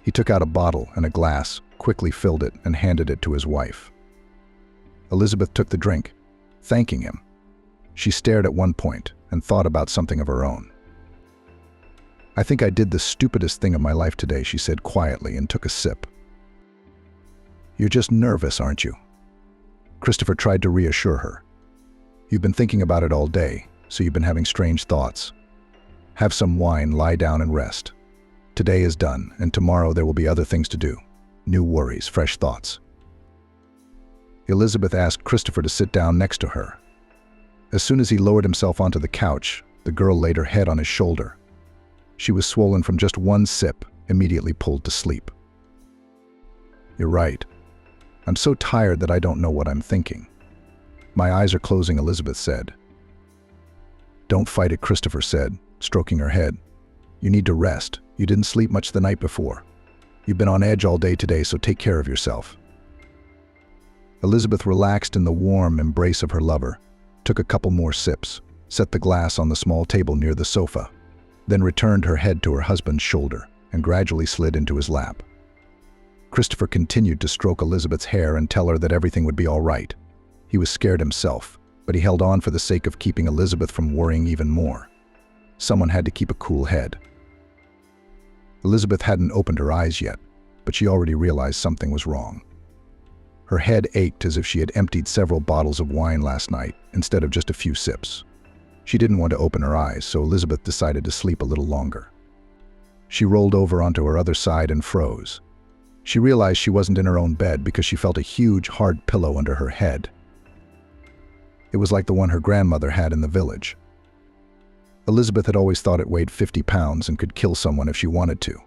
[SPEAKER 1] He took out a bottle and a glass, quickly filled it, and handed it to his wife. Elizabeth took the drink, thanking him. She stared at one point and thought about something of her own. I think I did the stupidest thing of my life today, she said quietly and took a sip. You're just nervous, aren't you? Christopher tried to reassure her. You've been thinking about it all day, so you've been having strange thoughts. Have some wine, lie down and rest. Today is done, and tomorrow there will be other things to do. New worries, fresh thoughts. Elizabeth asked Christopher to sit down next to her. As soon as he lowered himself onto the couch, the girl laid her head on his shoulder. She was swollen from just one sip, immediately pulled to sleep. You're right. I'm so tired that I don't know what I'm thinking. My eyes are closing, Elizabeth said. Don't fight it, Christopher said, stroking her head. You need to rest. You didn't sleep much the night before. You've been on edge all day today, so take care of yourself. Elizabeth relaxed in the warm embrace of her lover, took a couple more sips, set the glass on the small table near the sofa, then returned her head to her husband's shoulder and gradually slid into his lap. Christopher continued to stroke Elizabeth's hair and tell her that everything would be all right. He was scared himself, but he held on for the sake of keeping Elizabeth from worrying even more. Someone had to keep a cool head. Elizabeth hadn't opened her eyes yet, but she already realized something was wrong. Her head ached as if she had emptied several bottles of wine last night instead of just a few sips. She didn't want to open her eyes, so Elizabeth decided to sleep a little longer. She rolled over onto her other side and froze. She realized she wasn't in her own bed because she felt a huge, hard pillow under her head. It was like the one her grandmother had in the village. Elizabeth had always thought it weighed 50 pounds and could kill someone if she wanted to.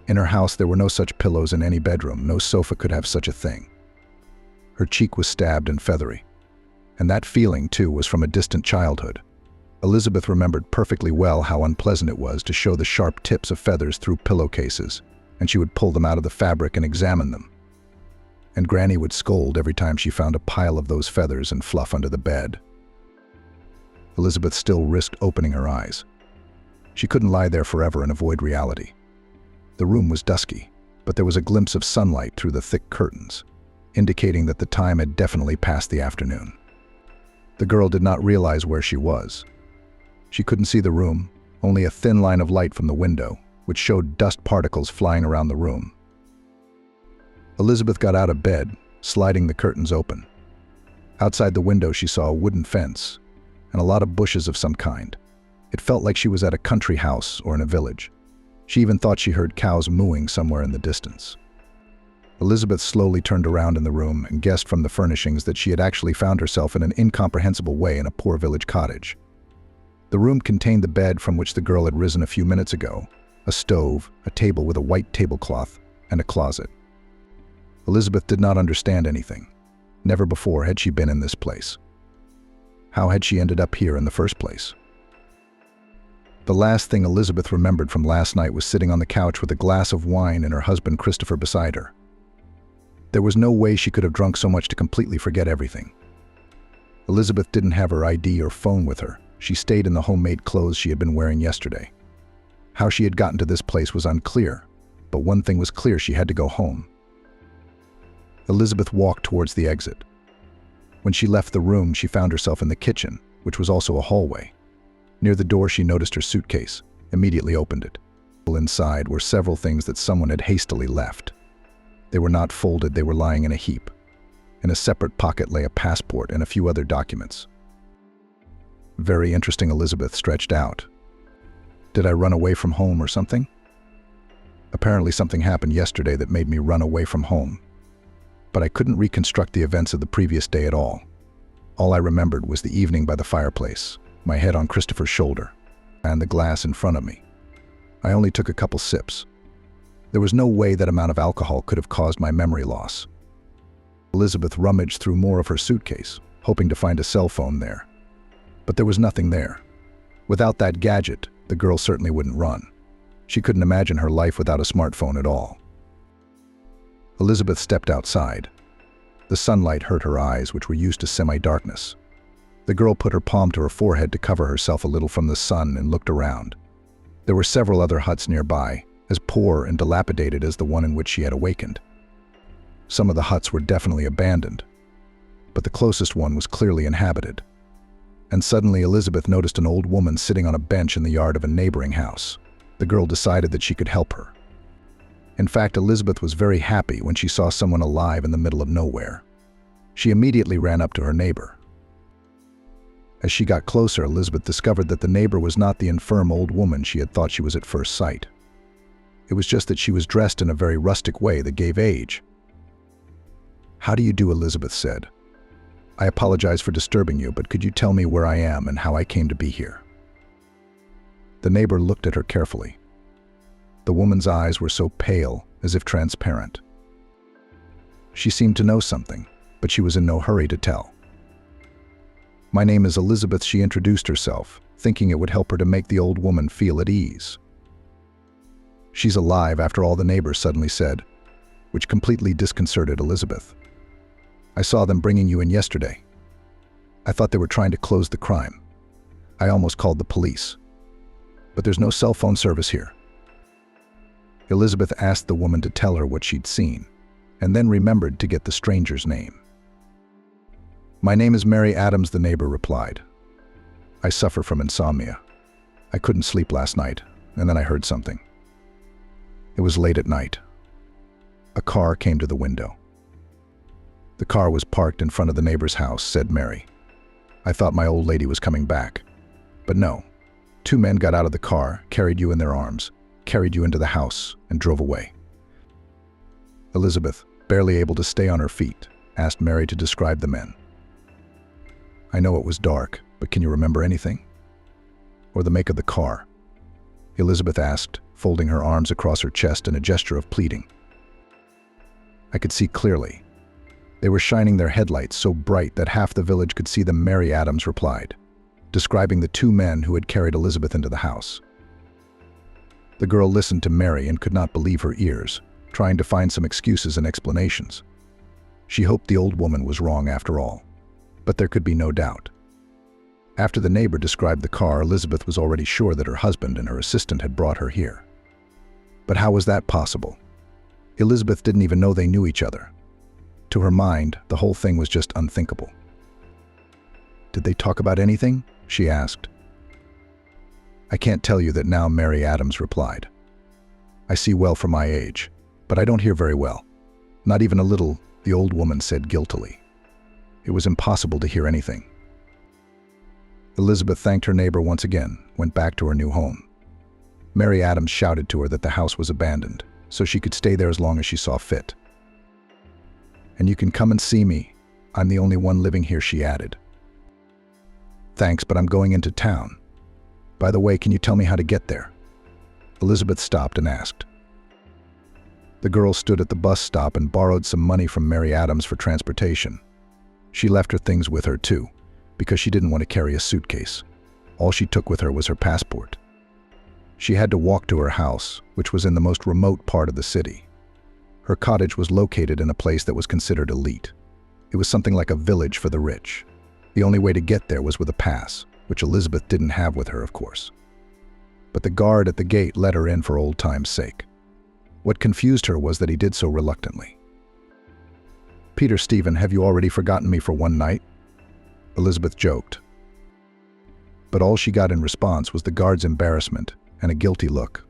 [SPEAKER 1] In her house, there were no such pillows in any bedroom. No sofa could have such a thing. Her cheek was stabbed and feathery. And that feeling, too, was from a distant childhood. Elizabeth remembered perfectly well how unpleasant it was to show the sharp tips of feathers through pillowcases, and she would pull them out of the fabric and examine them. And Granny would scold every time she found a pile of those feathers and fluff under the bed. Elizabeth still risked opening her eyes. She couldn't lie there forever and avoid reality. The room was dusky, but there was a glimpse of sunlight through the thick curtains, indicating that the time had definitely passed the afternoon. The girl did not realize where she was. She couldn't see the room, only a thin line of light from the window, which showed dust particles flying around the room. Elizabeth got out of bed, sliding the curtains open. Outside the window, she saw a wooden fence and a lot of bushes of some kind. It felt like she was at a country house or in a village. She even thought she heard cows mooing somewhere in the distance. Elizabeth slowly turned around in the room and guessed from the furnishings that she had actually found herself in an incomprehensible way in a poor village cottage. The room contained the bed from which the girl had risen a few minutes ago, a stove, a table with a white tablecloth, and a closet. Elizabeth did not understand anything. Never before had she been in this place. How had she ended up here in the first place? The last thing Elizabeth remembered from last night was sitting on the couch with a glass of wine and her husband Christopher beside her. There was no way she could have drunk so much to completely forget everything. Elizabeth didn't have her ID or phone with her. She stayed in the homemade clothes she had been wearing yesterday. How she had gotten to this place was unclear, but one thing was clear: she had to go home. Elizabeth walked towards the exit. When she left the room, she found herself in the kitchen, which was also a hallway. Near the door, she noticed her suitcase, immediately opened it. Inside were several things that someone had hastily left. They were not folded, they were lying in a heap. In a separate pocket lay a passport and a few other documents. Very interesting, Elizabeth stretched out. Did I run away from home or something? Apparently something happened yesterday that made me run away from home. But I couldn't reconstruct the events of the previous day at all. All I remembered was the evening by the fireplace, my head on Christopher's shoulder, and the glass in front of me. I only took a couple sips. There was no way that amount of alcohol could have caused my memory loss. Elizabeth rummaged through more of her suitcase, hoping to find a cell phone there. But there was nothing there. Without that gadget, the girl certainly wouldn't run. She couldn't imagine her life without a smartphone at all. Elizabeth stepped outside. The sunlight hurt her eyes, which were used to semi-darkness. The girl put her palm to her forehead to cover herself a little from the sun and looked around. There were several other huts nearby, as poor and dilapidated as the one in which she had awakened. Some of the huts were definitely abandoned, but the closest one was clearly inhabited. And suddenly Elizabeth noticed an old woman sitting on a bench in the yard of a neighboring house. The girl decided that she could help her. In fact, Elizabeth was very happy when she saw someone alive in the middle of nowhere. She immediately ran up to her neighbor. As she got closer, Elizabeth discovered that the neighbor was not the infirm old woman she had thought she was at first sight. It was just that she was dressed in a very rustic way that gave age. "How do you do?" Elizabeth said. "I apologize for disturbing you, but could you tell me where I am and how I came to be here?" The neighbor looked at her carefully. The woman's eyes were so pale, as if transparent. She seemed to know something, but she was in no hurry to tell. "My name is Elizabeth," she introduced herself, thinking it would help her to make the old woman feel at ease. "She's alive," after all, the neighbor suddenly said, which completely disconcerted Elizabeth. "I saw them bringing you in yesterday. I thought they were trying to close the crime. I almost called the police. But there's no cell phone service here. Elizabeth asked the woman to tell her what she'd seen, and then remembered to get the stranger's name. My name is Mary Adams, the neighbor replied. I suffer from insomnia. I couldn't sleep last night, and then I heard something. It was late at night. A car came to the window. The car was parked in front of the neighbor's house, said Mary. I thought my old lady was coming back. But no. 2 men got out of the car, carried you in their arms, carried you into the house, and drove away. Elizabeth, barely able to stay on her feet, asked Mary to describe the men. I know it was dark, but can you remember anything? Or the make of the car? Elizabeth asked, folding her arms across her chest in a gesture of pleading. I could see clearly. They were shining their headlights so bright that half the village could see them, Mary Adams replied, describing the 2 men who had carried Elizabeth into the house. The girl listened to Mary and could not believe her ears, trying to find some excuses and explanations. She hoped the old woman was wrong after all, but there could be no doubt. After the neighbor described the car, Elizabeth was already sure that her husband and her assistant had brought her here. But how was that possible? Elizabeth didn't even know they knew each other. To her mind, the whole thing was just unthinkable. Did they talk about anything? She asked. I can't tell you that now, Mary Adams replied. I see well for my age, but I don't hear very well. Not even a little, the old woman said guiltily. It was impossible to hear anything. Elizabeth thanked her neighbor once again, went back to her new home. Mary Adams shouted to her that the house was abandoned, so she could stay there as long as she saw fit. And you can come and see me. I'm the only one living here, she added. Thanks, but I'm going into town. By the way, can you tell me how to get there? Elizabeth stopped and asked. The girl stood at the bus stop and borrowed some money from Mary Adams for transportation. She left her things with her too, because she didn't want to carry a suitcase. All she took with her was her passport. She had to walk to her house, which was in the most remote part of the city. Her cottage was located in a place that was considered elite. It was something like a village for the rich. The only way to get there was with a pass, which Elizabeth didn't have with her, of course. But the guard at the gate let her in for old time's sake. What confused her was that he did so reluctantly. Peter Stephen, have you already forgotten me for one night? Elizabeth joked. But all she got in response was the guard's embarrassment and a guilty look.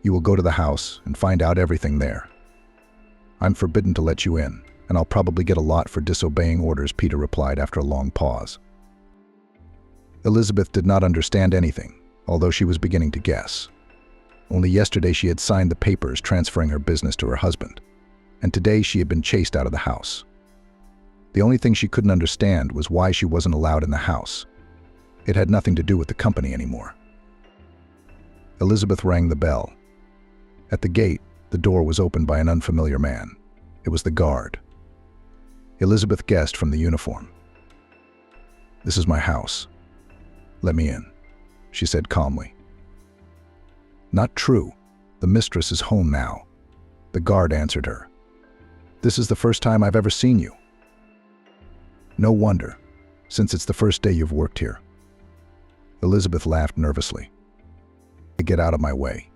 [SPEAKER 1] You will go to the house and find out everything there. I'm forbidden to let you in, and I'll probably get a lot for disobeying orders, Peter replied after a long pause. Elizabeth did not understand anything, although she was beginning to guess. Only yesterday she had signed the papers transferring her business to her husband, and today she had been chased out of the house. The only thing she couldn't understand was why she wasn't allowed in the house. It had nothing to do with the company anymore. Elizabeth rang the bell. At the gate, the door was opened by an unfamiliar man. It was the guard. Elizabeth guessed from the uniform. This is my house. Let me in, she said calmly. Not true. The mistress is home now. The guard answered her. This is the first time I've ever seen you. No wonder, since it's the first day you've worked here. Elizabeth laughed nervously. Get out of my way.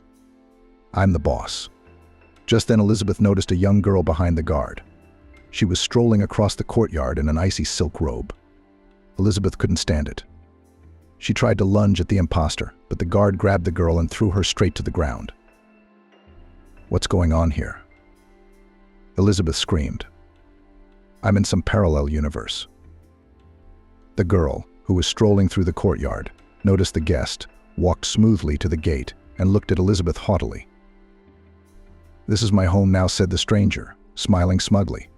[SPEAKER 1] I'm the boss. Just then Elizabeth noticed a young girl behind the guard. She was strolling across the courtyard in an icy silk robe. Elizabeth couldn't stand it. She tried to lunge at the imposter, but the guard grabbed the girl and threw her straight to the ground. What's going on here? Elizabeth screamed. I'm in some parallel universe. The girl, who was strolling through the courtyard, noticed the guest, walked smoothly to the gate, and looked at Elizabeth haughtily. This is my home now, said the stranger, smiling smugly.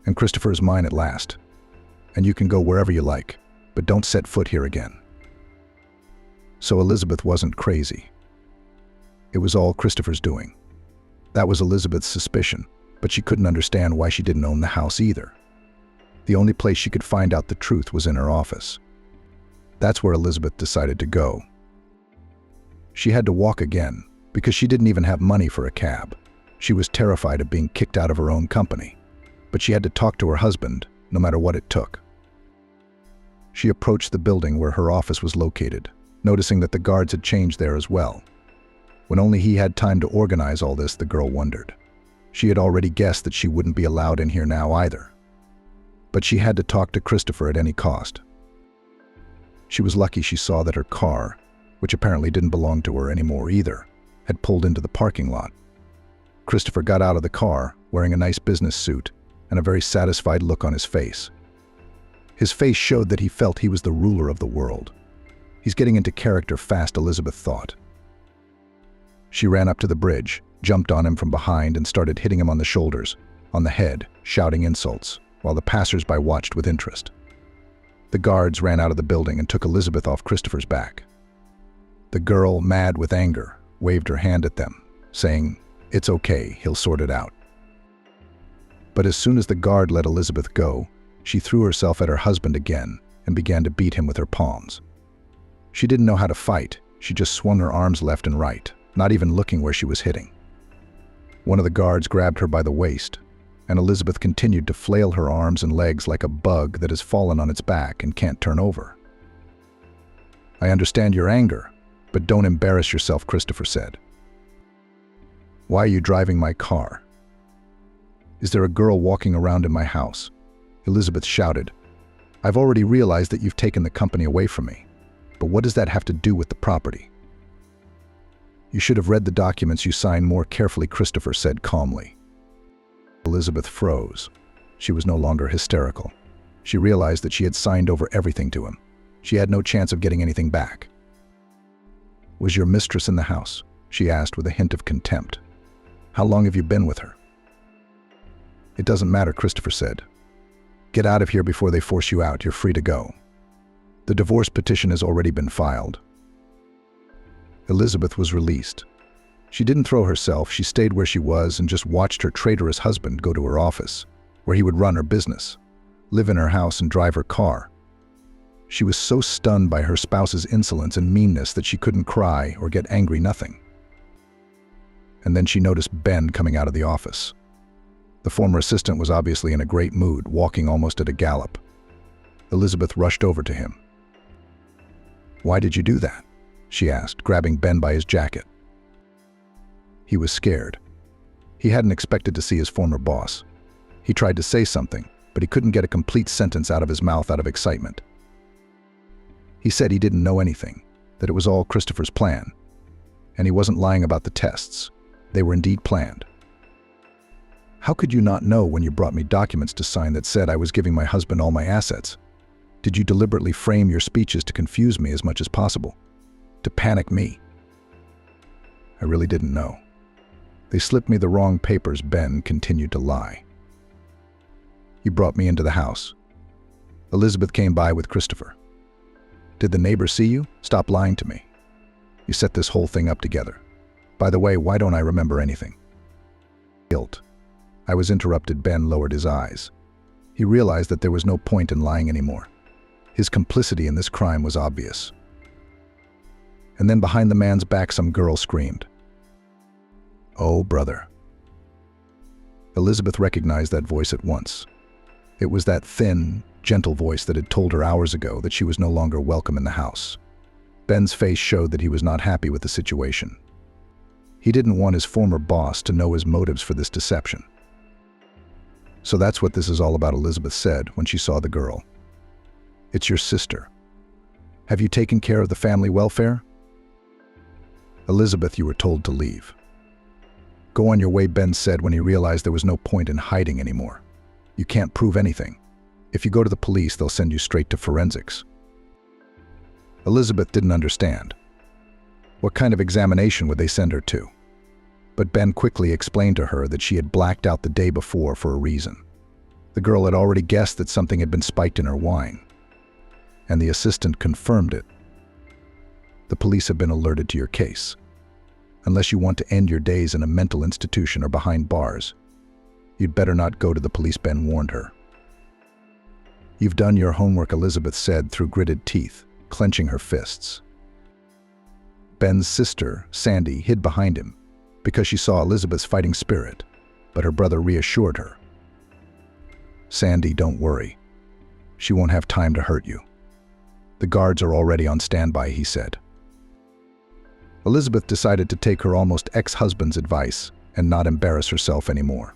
[SPEAKER 1] And Christopher is mine at last. And you can go wherever you like, but don't set foot here again. So Elizabeth wasn't crazy. It was all Christopher's doing. That was Elizabeth's suspicion, but she couldn't understand why she didn't own the house either. The only place she could find out the truth was in her office. That's where Elizabeth decided to go. She had to walk again, because she didn't even have money for a cab. She was terrified of being kicked out of her own company, but she had to talk to her husband, no matter what it took. She approached the building where her office was located, noticing that the guards had changed there as well. When only he had time to organize all this, the girl wondered. She had already guessed that she wouldn't be allowed in here now either. But she had to talk to Christopher at any cost. She was lucky she saw that her car, which apparently didn't belong to her anymore either, had pulled into the parking lot. Christopher got out of the car, wearing a nice business suit and a very satisfied look on his face. His face showed that he felt he was the ruler of the world. He's getting into character fast, Elizabeth thought. She ran up to the bridge, jumped on him from behind and started hitting him on the shoulders, on the head, shouting insults, while the passers-by watched with interest. The guards ran out of the building and took Elizabeth off Christopher's back. The girl, mad with anger, waved her hand at them, saying, "It's okay, he'll sort it out." But as soon as the guard let Elizabeth go, she threw herself at her husband again and began to beat him with her palms. She didn't know how to fight, she just swung her arms left and right, not even looking where she was hitting. One of the guards grabbed her by the waist, and Elizabeth continued to flail her arms and legs like a bug that has fallen on its back and can't turn over. "I understand your anger, but don't embarrass yourself," Christopher said. "Why are you driving my car? Is there a girl walking around in my house?" Elizabeth shouted. "I've already realized that you've taken the company away from me, but what does that have to do with the property?" "You should have read the documents you signed more carefully," Christopher said calmly. Elizabeth froze. She was no longer hysterical. She realized that she had signed over everything to him. She had no chance of getting anything back. "Was your mistress in the house?" she asked with a hint of contempt. "How long have you been with her?" "It doesn't matter," Christopher said. "Get out of here before they force you out. You're free to go. The divorce petition has already been filed." Elizabeth was released. She didn't throw herself, she stayed where she was and just watched her traitorous husband go to her office, where he would run her business, live in her house and drive her car. She was so stunned by her spouse's insolence and meanness that she couldn't cry or get angry, nothing. And then she noticed Ben coming out of the office. The former assistant was obviously in a great mood, walking almost at a gallop. Elizabeth rushed over to him. "Why did you do that?" she asked, grabbing Ben by his jacket. He was scared. He hadn't expected to see his former boss. He tried to say something, but he couldn't get a complete sentence out of his mouth out of excitement. He said he didn't know anything, that it was all Christopher's plan. And he wasn't lying about the tests. They were indeed planned. "How could you not know when you brought me documents to sign that said I was giving my husband all my assets? Did you deliberately frame your speeches to confuse me as much as possible? To panic me?" "I really didn't know. They slipped me the wrong papers," Ben continued to lie. "You brought me into the house." Elizabeth came by with Christopher. "Did the neighbor see you? Stop lying to me. You set this whole thing up together. By the way, why don't I remember anything?" "Guilt." I was interrupted. Ben lowered his eyes. He realized that there was no point in lying anymore. His complicity in this crime was obvious. And then behind the man's back, some girl screamed. "Oh, brother." Elizabeth recognized that voice at once. It was that thin, gentle voice that had told her hours ago that she was no longer welcome in the house. Ben's face showed that he was not happy with the situation. He didn't want his former boss to know his motives for this deception. "So that's what this is all about," Elizabeth said when she saw the girl. "It's your sister. Have you taken care of the family welfare?" "Elizabeth, you were told to leave." "Go on your way," Ben said when he realized there was no point in hiding anymore. "You can't prove anything. If you go to the police, they'll send you straight to forensics." Elizabeth didn't understand. What kind of examination would they send her to? But Ben quickly explained to her that she had blacked out the day before for a reason. The girl had already guessed that something had been spiked in her wine. And the assistant confirmed it. "The police have been alerted to your case. Unless you want to end your days in a mental institution or behind bars, you'd better not go to the police," Ben warned her. "You've done your homework," Elizabeth said through gritted teeth, clenching her fists. Ben's sister, Sandy, hid behind him because she saw Elizabeth's fighting spirit, but her brother reassured her. "Sandy, don't worry. She won't have time to hurt you. "The guards are already on standby," he said. Elizabeth decided to take her almost ex-husband's advice and not embarrass herself anymore.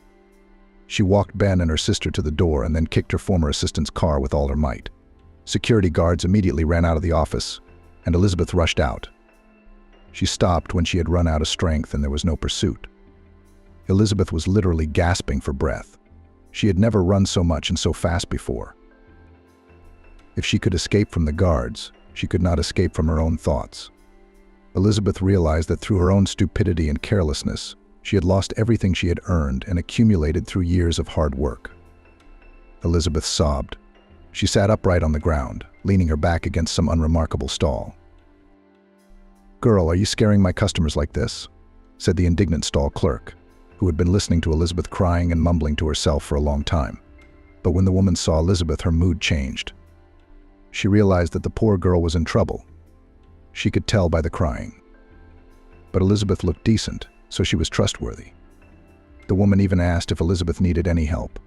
[SPEAKER 1] She walked Ben and her sister to the door and then kicked her former assistant's car with all her might. Security guards immediately ran out of the office, and Elizabeth rushed out. She stopped when she had run out of strength and there was no pursuit. Elizabeth was literally gasping for breath. She had never run so much and so fast before. If she could escape from the guards, she could not escape from her own thoughts. Elizabeth realized that through her own stupidity and carelessness, she had lost everything she had earned and accumulated through years of hard work. Elizabeth sobbed. She sat upright on the ground, leaning her back against some unremarkable stall. "Girl, are you scaring my customers like this?" said the indignant stall clerk, who had been listening to Elizabeth crying and mumbling to herself for a long time. But when the woman saw Elizabeth, her mood changed. She realized that the poor girl was in trouble. She could tell by the crying. But Elizabeth looked decent, so she was trustworthy. The woman even asked if Elizabeth needed any help.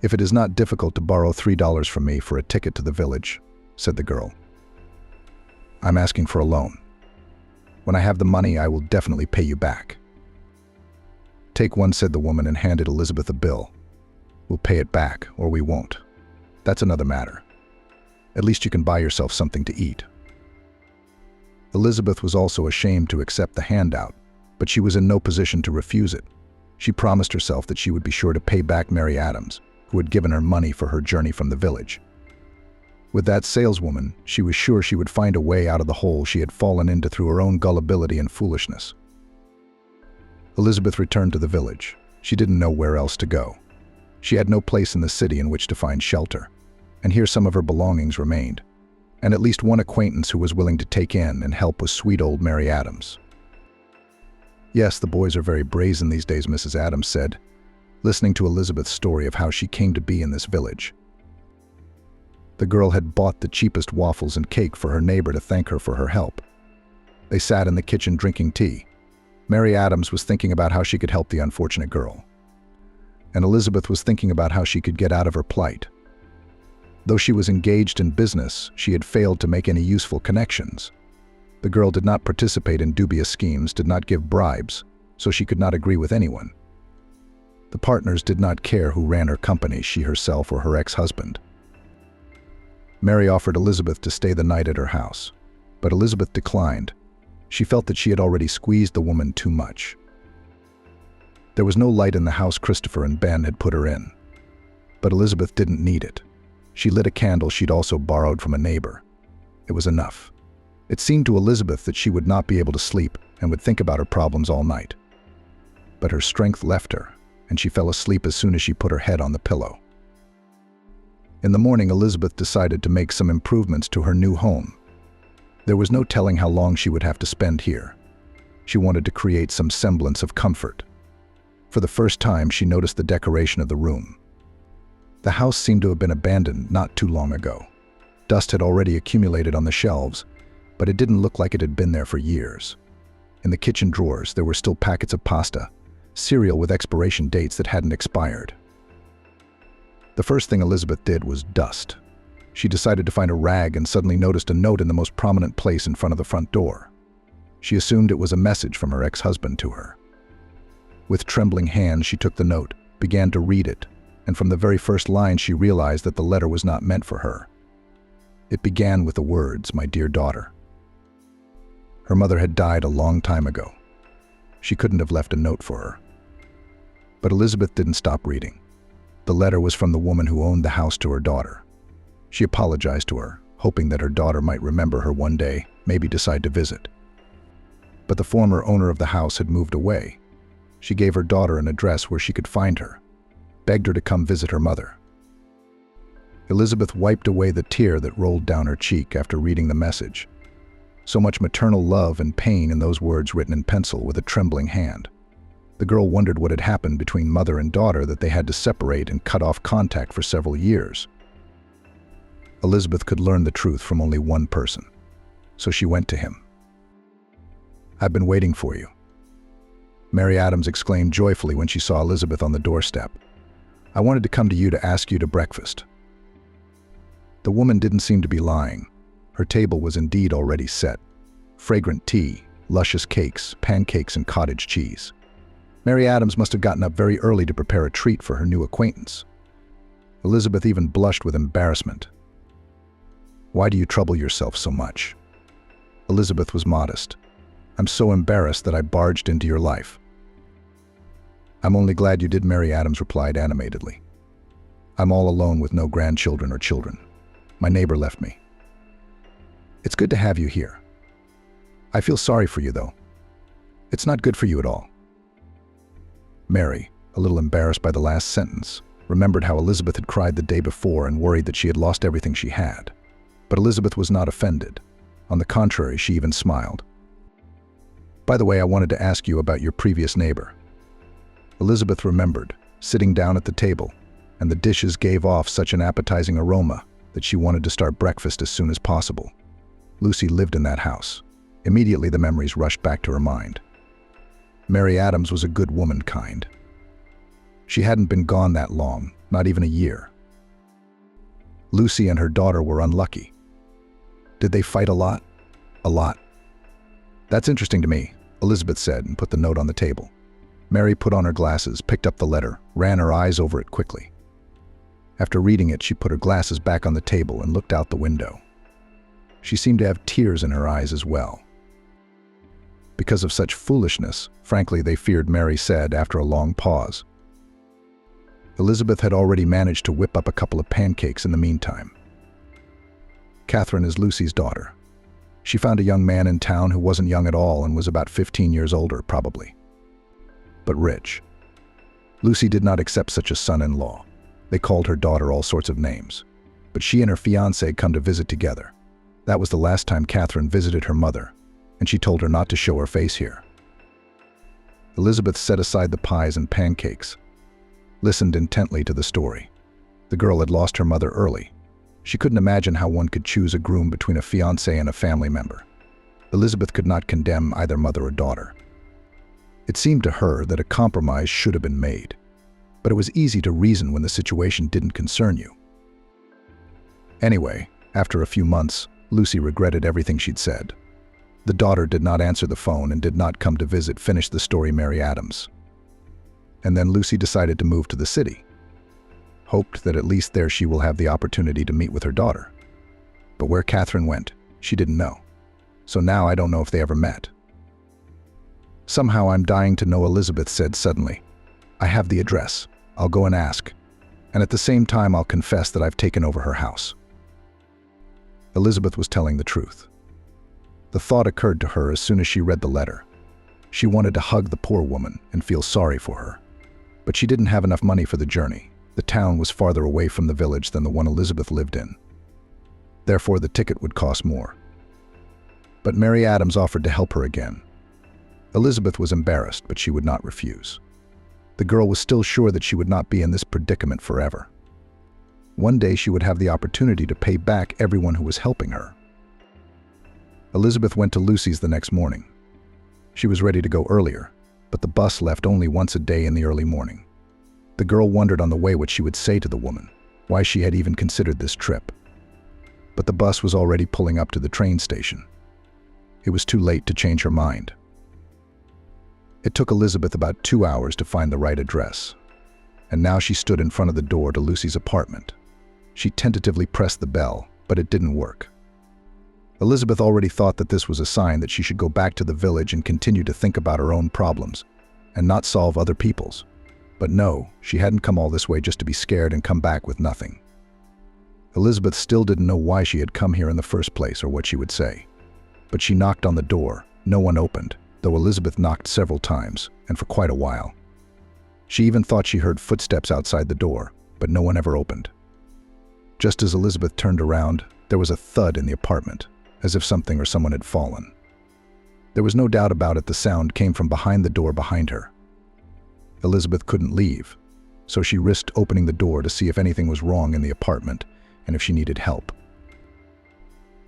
[SPEAKER 1] "If it is not difficult to borrow $3 from me for a ticket to the village," said the girl. "I'm asking for a loan. When I have the money, I will definitely pay you back." "Take one," said the woman and handed Elizabeth a bill. "We'll pay it back, or we won't. That's another matter. At least you can buy yourself something to eat." Elizabeth was also ashamed to accept the handout, but she was in no position to refuse it. She promised herself that she would be sure to pay back Mary Adams, who had given her money for her journey from the village. With that saleswoman, she was sure she would find a way out of the hole she had fallen into through her own gullibility and foolishness. Elizabeth returned to the village. She didn't know where else to go. She had no place in the city in which to find shelter, and here some of her belongings remained, and at least one acquaintance who was willing to take in and help was sweet old Mary Adams. "Yes, the boys are very brazen these days," Mrs. Adams said, listening to Elizabeth's story of how she came to be in this village. The girl had bought the cheapest waffles and cake for her neighbor to thank her for her help. They sat in the kitchen drinking tea. Mary Adams was thinking about how she could help the unfortunate girl, and Elizabeth was thinking about how she could get out of her plight. Though she was engaged in business, she had failed to make any useful connections. The girl did not participate in dubious schemes, did not give bribes, so she could not agree with anyone. The partners did not care who ran her company, she herself or her ex-husband. Mary offered Elizabeth to stay the night at her house, but Elizabeth declined. She felt that she had already squeezed the woman too much. There was no light in the house Christopher and Ben had put her in, but Elizabeth didn't need it. She lit a candle she'd also borrowed from a neighbor. It was enough. It seemed to Elizabeth that she would not be able to sleep and would think about her problems all night. But her strength left her, and she fell asleep as soon as she put her head on the pillow. In the morning, Elizabeth decided to make some improvements to her new home. There was no telling how long she would have to spend here. She wanted to create some semblance of comfort. For the first time, she noticed the decoration of the room. The house seemed to have been abandoned not too long ago. Dust had already accumulated on the shelves, but it didn't look like it had been there for years. In the kitchen drawers, there were still packets of pasta, cereal with expiration dates that hadn't expired. The first thing Elizabeth did was dust. She decided to find a rag and suddenly noticed a note in the most prominent place in front of the front door. She assumed it was a message from her ex-husband to her. With trembling hands, she took the note, began to read it, and from the very first line she realized that the letter was not meant for her. It began with the words, "My dear daughter." Her mother had died a long time ago. She couldn't have left a note for her. But Elizabeth didn't stop reading. The letter was from the woman who owned the house to her daughter. She apologized to her, hoping that her daughter might remember her one day, maybe decide to visit. But the former owner of the house had moved away. She gave her daughter an address where she could find her, begged her to come visit her mother. Elizabeth wiped away the tear that rolled down her cheek after reading the message. So much maternal love and pain in those words written in pencil with a trembling hand. The girl wondered what had happened between mother and daughter that they had to separate and cut off contact for several years. Elizabeth could learn the truth from only one person, so she went to him. "I've been waiting for you," Mary Adams exclaimed joyfully when she saw Elizabeth on the doorstep. "I wanted to come to you to ask you to breakfast." The woman didn't seem to be lying. Her table was indeed already set. Fragrant tea, luscious cakes, pancakes, and cottage cheese. Mary Adams must have gotten up very early to prepare a treat for her new acquaintance. Elizabeth even blushed with embarrassment. "Why do you trouble yourself so much?" Elizabeth was modest. "I'm so embarrassed that I barged into your life." "I'm only glad you did," Mary Adams replied animatedly. "I'm all alone with no grandchildren or children. My neighbor left me. It's good to have you here. I feel sorry for you, though. It's not good for you at all." Mary, a little embarrassed by the last sentence, remembered how Elizabeth had cried the day before and worried that she had lost everything she had. But Elizabeth was not offended. On the contrary, she even smiled. "By the way, I wanted to ask you about your previous neighbor." Elizabeth remembered, sitting down at the table, and the dishes gave off such an appetizing aroma that she wanted to start breakfast as soon as possible. Lucy lived in that house. Immediately the memories rushed back to her mind. Mary Adams was a good womankind. She hadn't been gone that long, not even a year. Lucy and her daughter were unlucky. Did they fight a lot? A lot. "That's interesting to me," Elizabeth said and put the note on the table. Mary put on her glasses, picked up the letter, ran her eyes over it quickly. After reading it, she put her glasses back on the table and looked out the window. She seemed to have tears in her eyes as well. Because of such foolishness, frankly, they feared, Mary said after a long pause. Elizabeth had already managed to whip up a couple of pancakes in the meantime. Catherine is Lucy's daughter. She found a young man in town who wasn't young at all and was about 15 years older, probably. But rich. Lucy did not accept such a son-in-law. They called her daughter all sorts of names. But she and her fiancé had come to visit together. That was the last time Catherine visited her mother, and she told her not to show her face here. Elizabeth set aside the pies and pancakes, listened intently to the story. The girl had lost her mother early. She couldn't imagine how one could choose a groom between a fiancé and a family member. Elizabeth could not condemn either mother or daughter. It seemed to her that a compromise should have been made, but it was easy to reason when the situation didn't concern you. Anyway, after a few months, Lucy regretted everything she'd said. The daughter did not answer the phone and did not come to visit, finished the story Mary Adams. And then Lucy decided to move to the city. Hoped that at least there she will have the opportunity to meet with her daughter. But where Catherine went, she didn't know. So now I don't know if they ever met. "Somehow I'm dying to know," Elizabeth said suddenly. "I have the address. I'll go and ask. And at the same time I'll confess that I've taken over her house." Elizabeth was telling the truth. The thought occurred to her as soon as she read the letter. She wanted to hug the poor woman and feel sorry for her. But she didn't have enough money for the journey. The town was farther away from the village than the one Elizabeth lived in. Therefore, the ticket would cost more. But Mary Adams offered to help her again. Elizabeth was embarrassed, but she would not refuse. The girl was still sure that she would not be in this predicament forever. One day she would have the opportunity to pay back everyone who was helping her. Elizabeth went to Lucy's the next morning. She was ready to go earlier, but the bus left only once a day in the early morning. The girl wondered on the way what she would say to the woman, why she had even considered this trip. But the bus was already pulling up to the train station. It was too late to change her mind. It took Elizabeth about 2 hours to find the right address, and now she stood in front of the door to Lucy's apartment. She tentatively pressed the bell, but it didn't work. Elizabeth already thought that this was a sign that she should go back to the village and continue to think about her own problems, and not solve other people's. But no, she hadn't come all this way just to be scared and come back with nothing. Elizabeth still didn't know why she had come here in the first place or what she would say. But she knocked on the door. No one opened, though Elizabeth knocked several times, and for quite a while. She even thought she heard footsteps outside the door, but no one ever opened. Just as Elizabeth turned around, there was a thud in the apartment, as if something or someone had fallen. There was no doubt about it, the sound came from behind the door behind her. Elizabeth couldn't leave, so she risked opening the door to see if anything was wrong in the apartment and if she needed help.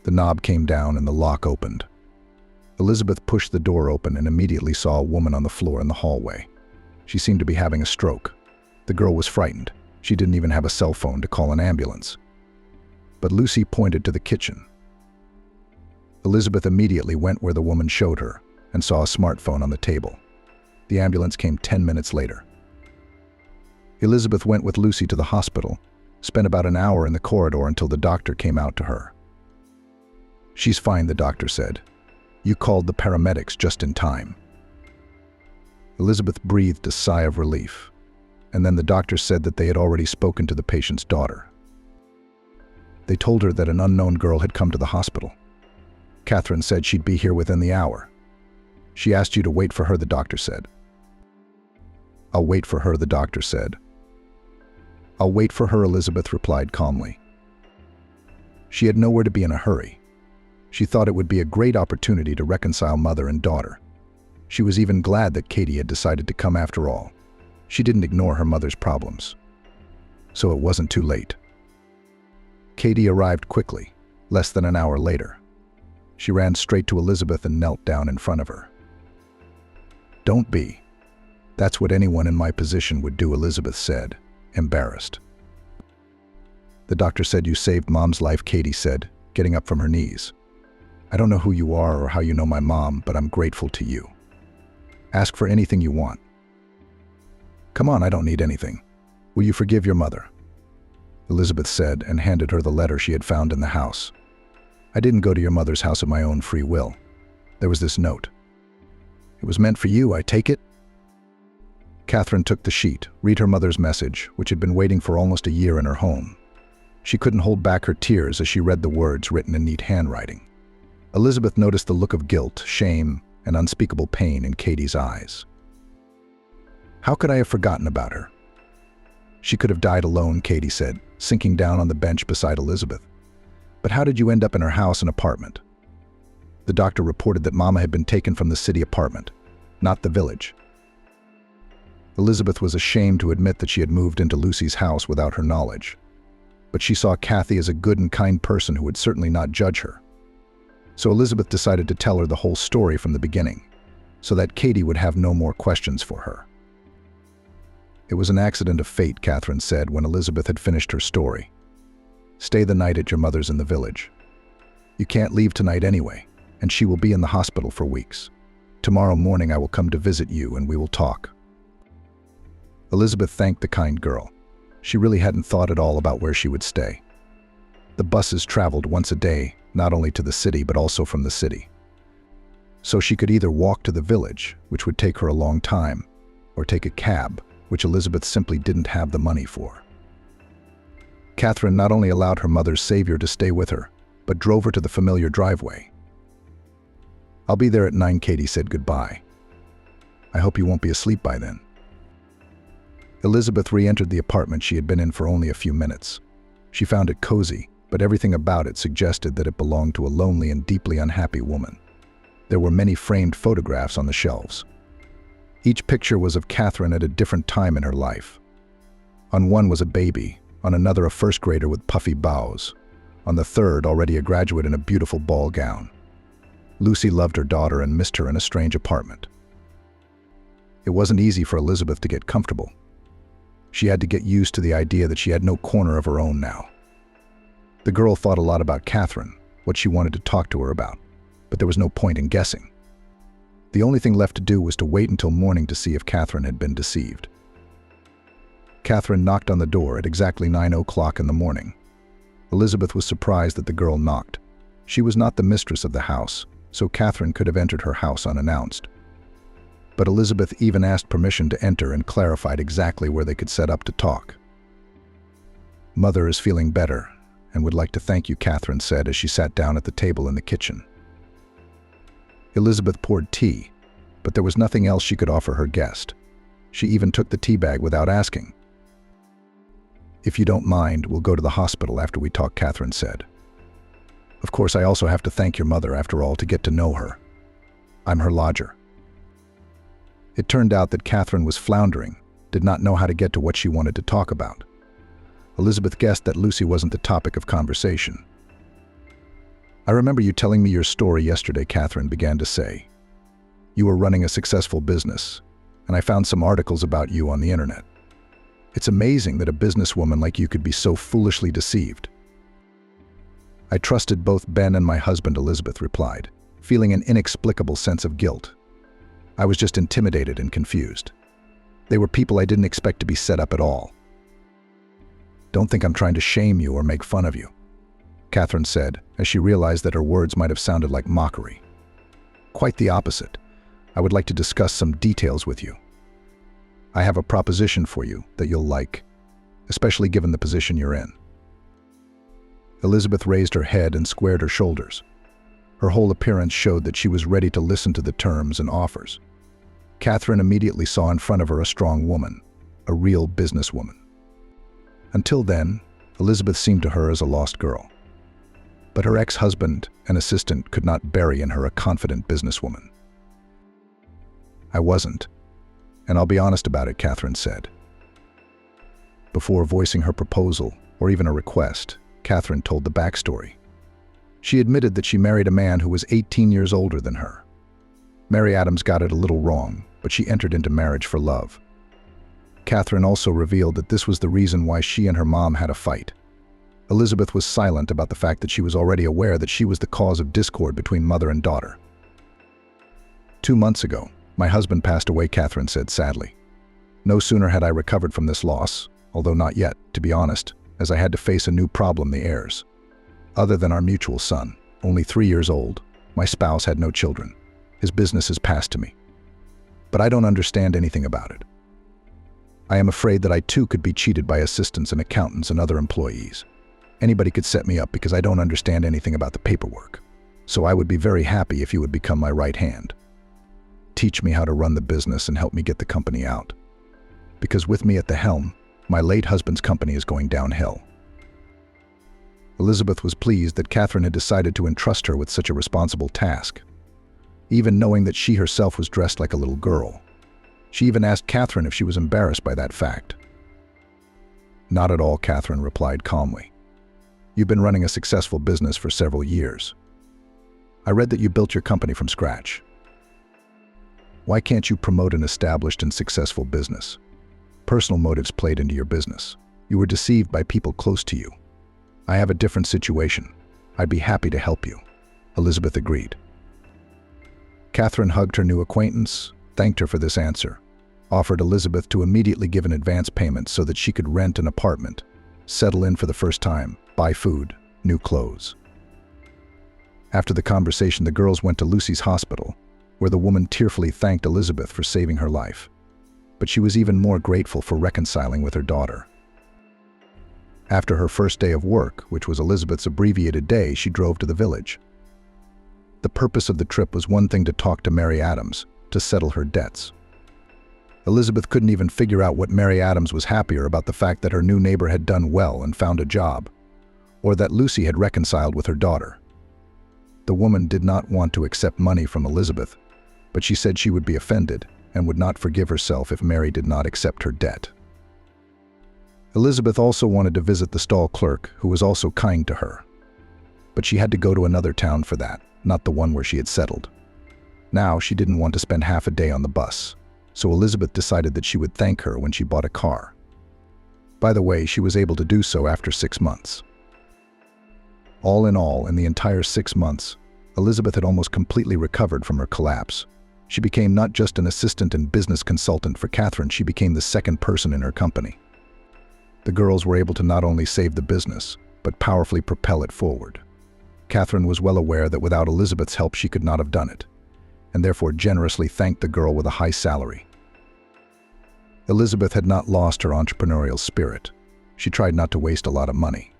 [SPEAKER 1] The knob came down and the lock opened. Elizabeth pushed the door open and immediately saw a woman on the floor in the hallway. She seemed to be having a stroke. The girl was frightened. She didn't even have a cell phone to call an ambulance. but Lucy pointed to the kitchen. Elizabeth immediately went where the woman showed her and saw a smartphone on the table. The ambulance came 10 minutes later. Elizabeth went with Lucy to the hospital, spent about an hour in the corridor until the doctor came out to her. "She's fine," the doctor said. "You called the paramedics just in time." Elizabeth breathed a sigh of relief, and then the doctor said that they had already spoken to the patient's daughter. They told her that an unknown girl had come to the hospital. Catherine said she'd be here within the hour. She asked you to wait for her, the doctor said. "I'll wait for her," the doctor said. "I'll wait for her," Elizabeth replied calmly. She had nowhere to be in a hurry. She thought it would be a great opportunity to reconcile mother and daughter. She was even glad that Katie had decided to come after all. She didn't ignore her mother's problems. So it wasn't too late. Katie arrived quickly, less than an hour later. She ran straight to Elizabeth and knelt down in front of her. "Don't be. That's what anyone in my position would do," Elizabeth said, embarrassed. "The doctor said you saved Mom's life," Katie said, getting up from her knees. "I don't know who you are or how you know my mom, but I'm grateful to you. Ask for anything you want." "Come on, I don't need anything. Will you forgive your mother?" Elizabeth said, and handed her the letter she had found in the house. "I didn't go to your mother's house of my own free will. There was this note. It was meant for you, I take it?" Catherine took the sheet, read her mother's message, which had been waiting for almost a year in her home. She couldn't hold back her tears as she read the words written in neat handwriting. Elizabeth noticed the look of guilt, shame, and unspeakable pain in Katie's eyes. "How could I have forgotten about her? She could have died alone," Katie said, sinking down on the bench beside Elizabeth. "But how did you end up in her house and apartment?" The doctor reported that Mama had been taken from the city apartment, not the village. Elizabeth was ashamed to admit that she had moved into Lucy's house without her knowledge. But she saw Kathy as a good and kind person who would certainly not judge her. So Elizabeth decided to tell her the whole story from the beginning, so that Katie would have no more questions for her. "It was an accident of fate," Catherine said when Elizabeth had finished her story. "Stay the night at your mother's in the village. You can't leave tonight anyway, and she will be in the hospital for weeks. Tomorrow morning I will come to visit you and we will talk." Elizabeth thanked the kind girl. She really hadn't thought at all about where she would stay. The buses traveled once a day, not only to the city but also from the city. So she could either walk to the village, which would take her a long time, or take a cab, which Elizabeth simply didn't have the money for. Catherine not only allowed her mother's savior to stay with her, but drove her to the familiar driveway. "I'll be there at 9, Katie said goodbye. "I hope you won't be asleep by then." Elizabeth re-entered the apartment she had been in for only a few minutes. She found it cozy, but everything about it suggested that it belonged to a lonely and deeply unhappy woman. There were many framed photographs on the shelves. Each picture was of Catherine at a different time in her life. On one was a baby, on another a first grader with puffy bows, on the third already a graduate in a beautiful ball gown. Lucy loved her daughter and missed her in a strange apartment. It wasn't easy for Elizabeth to get comfortable. She had to get used to the idea that she had no corner of her own now. The girl thought a lot about Catherine, what she wanted to talk to her about, but there was no point in guessing. The only thing left to do was to wait until morning to see if Catherine had been deceived. Catherine knocked on the door at exactly 9 o'clock in the morning. Elizabeth was surprised that the girl knocked. She was not the mistress of the house, so Catherine could have entered her house unannounced. But Elizabeth even asked permission to enter and clarified exactly where they could set up to talk. "Mother is feeling better and would like to thank you," Catherine said as she sat down at the table in the kitchen. Elizabeth poured tea, but there was nothing else she could offer her guest. She even took the tea bag without asking. "If you don't mind, we'll go to the hospital after we talk," Catherine said. "Of course, I also have to thank your mother after all to get to know her. I'm her lodger." It turned out that Catherine was floundering, did not know how to get to what she wanted to talk about. Elizabeth guessed that Lucy wasn't the topic of conversation. "I remember you telling me your story yesterday," Catherine began to say. "You were running a successful business, and I found some articles about you on the internet. It's amazing that a businesswoman like you could be so foolishly deceived." I trusted both Ben and my husband, Elizabeth replied, feeling an inexplicable sense of guilt. I was just intimidated and confused. They were people I didn't expect to be set up at all. Don't think I'm trying to shame you or make fun of you, Catherine said, as she realized that her words might have sounded like mockery. Quite the opposite. I would like to discuss some details with you. I have a proposition for you that you'll like, especially given the position you're in. Elizabeth raised her head and squared her shoulders. Her whole appearance showed that she was ready to listen to the terms and offers. Catherine immediately saw in front of her a strong woman, a real businesswoman. Until then, Elizabeth seemed to her as a lost girl. But her ex-husband and assistant could not bury in her a confident businesswoman. I wasn't, and I'll be honest about it, Catherine said. Before voicing her proposal, or even a request, Catherine told the backstory. She admitted that she married a man who was 18 years older than her. Mary Adams got it a little wrong, but she entered into marriage for love. Catherine also revealed that this was the reason why she and her mom had a fight. Elizabeth was silent about the fact that she was already aware that she was the cause of discord between mother and daughter. 2 months ago, my husband passed away, Catherine said sadly. No sooner had I recovered from this loss, although not yet, to be honest, as I had to face a new problem, the heirs. Other than our mutual son, only 3 years old, my spouse had no children. His business is passed to me. But I don't understand anything about it. I am afraid that I too could be cheated by assistants and accountants and other employees. Anybody could set me up because I don't understand anything about the paperwork. So I would be very happy if you would become my right hand. Teach me how to run the business and help me get the company out. Because with me at the helm, my late husband's company is going downhill. Elizabeth was pleased that Catherine had decided to entrust her with such a responsible task, even knowing that she herself was dressed like a little girl. She even asked Catherine if she was embarrassed by that fact. Not at all, Catherine replied calmly. You've been running a successful business for several years. I read that you built your company from scratch. Why can't you promote an established and successful business? Personal motives played into your business. You were deceived by people close to you. I have a different situation. I'd be happy to help you. Elizabeth agreed. Catherine hugged her new acquaintance, thanked her for this answer, offered Elizabeth to immediately give an advance payment so that she could rent an apartment, settle in for the first time, buy food, new clothes. After the conversation, the girls went to Lucy's hospital, where the woman tearfully thanked Elizabeth for saving her life. But she was even more grateful for reconciling with her daughter. After her first day of work, which was Elizabeth's abbreviated day, she drove to the village. The purpose of the trip was one thing: to talk to Mary Adams, to settle her debts. Elizabeth couldn't even figure out what Mary Adams was happier about: the fact that her new neighbor had done well and found a job, or that Lucy had reconciled with her daughter. The woman did not want to accept money from Elizabeth, but she said she would be offended and would not forgive herself if Mary did not accept her debt. Elizabeth also wanted to visit the stall clerk, who was also kind to her. But she had to go to another town for that, not the one where she had settled. Now she didn't want to spend half a day on the bus, so Elizabeth decided that she would thank her when she bought a car. By the way, she was able to do so after 6 months. All in all, in the entire 6 months, Elizabeth had almost completely recovered from her collapse. She became not just an assistant and business consultant for Catherine, she became the second person in her company. The girls were able to not only save the business, but powerfully propel it forward. Catherine was well aware that without Elizabeth's help she could not have done it, and therefore generously thanked the girl with a high salary. Elizabeth had not lost her entrepreneurial spirit. She tried not to waste a lot of money.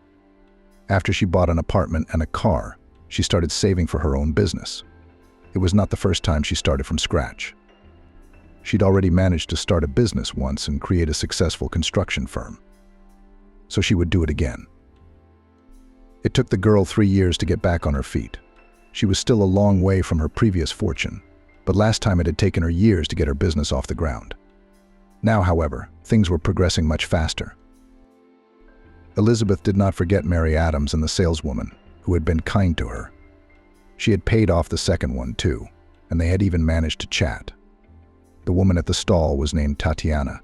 [SPEAKER 1] After she bought an apartment and a car, she started saving for her own business. It was not the first time she started from scratch. She'd already managed to start a business once and create a successful construction firm. So she would do it again. It took the girl 3 years to get back on her feet. She was still a long way from her previous fortune, but last time it had taken her years to get her business off the ground. Now, however, things were progressing much faster. Elizabeth did not forget Mary Adams and the saleswoman, who had been kind to her. She had paid off the second one too, and they had even managed to chat. The woman at the stall was named Tatiana,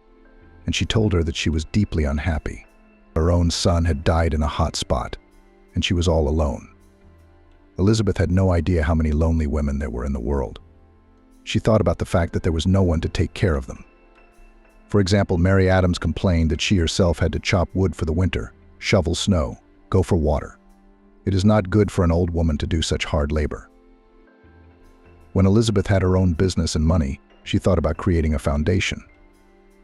[SPEAKER 1] and she told her that she was deeply unhappy. Her own son had died in a hot spot, and she was all alone. Elizabeth had no idea how many lonely women there were in the world. She thought about the fact that there was no one to take care of them. For example, Mary Adams complained that she herself had to chop wood for the winter, shovel snow, go for water. It is not good for an old woman to do such hard labor. When Elizabeth had her own business and money, she thought about creating a foundation.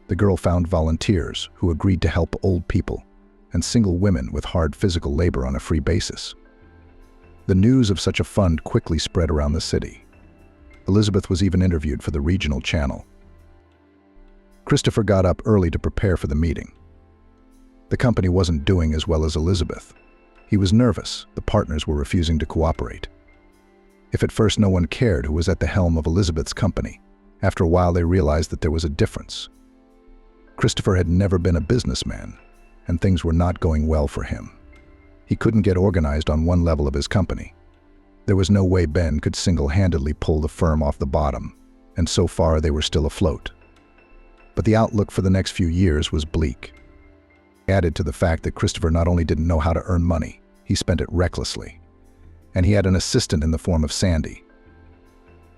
[SPEAKER 1] The girl found volunteers who agreed to help old people and single women with hard physical labor on a free basis. The news of such a fund quickly spread around the city. Elizabeth was even interviewed for the regional channel. Christopher got up early to prepare for the meeting. The company wasn't doing as well as Elizabeth. He was nervous. The partners were refusing to cooperate. If at first no one cared who was at the helm of Elizabeth's company, after a while they realized that there was a difference. Christopher had never been a businessman, and things were not going well for him. He couldn't get organized on one level of his company. There was no way Ben could single-handedly pull the firm off the bottom, and so far they were still afloat. But the outlook for the next few years was bleak. Added to the fact that Christopher not only didn't know how to earn money, he spent it recklessly. And he had an assistant in the form of Sandy.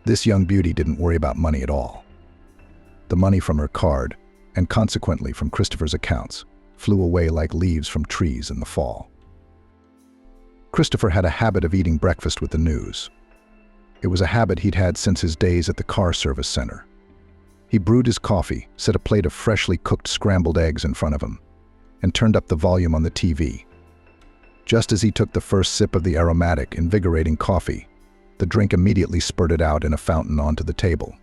[SPEAKER 1] This young beauty didn't worry about money at all. The money from her card, and consequently from Christopher's accounts, flew away like leaves from trees in the fall. Christopher had a habit of eating breakfast with the news. It was a habit he'd had since his days at the car service center. He brewed his coffee, set a plate of freshly cooked scrambled eggs in front of him, and turned up the volume on the TV. Just as he took the first sip of the aromatic, invigorating coffee, the drink immediately spurted out in a fountain onto the table.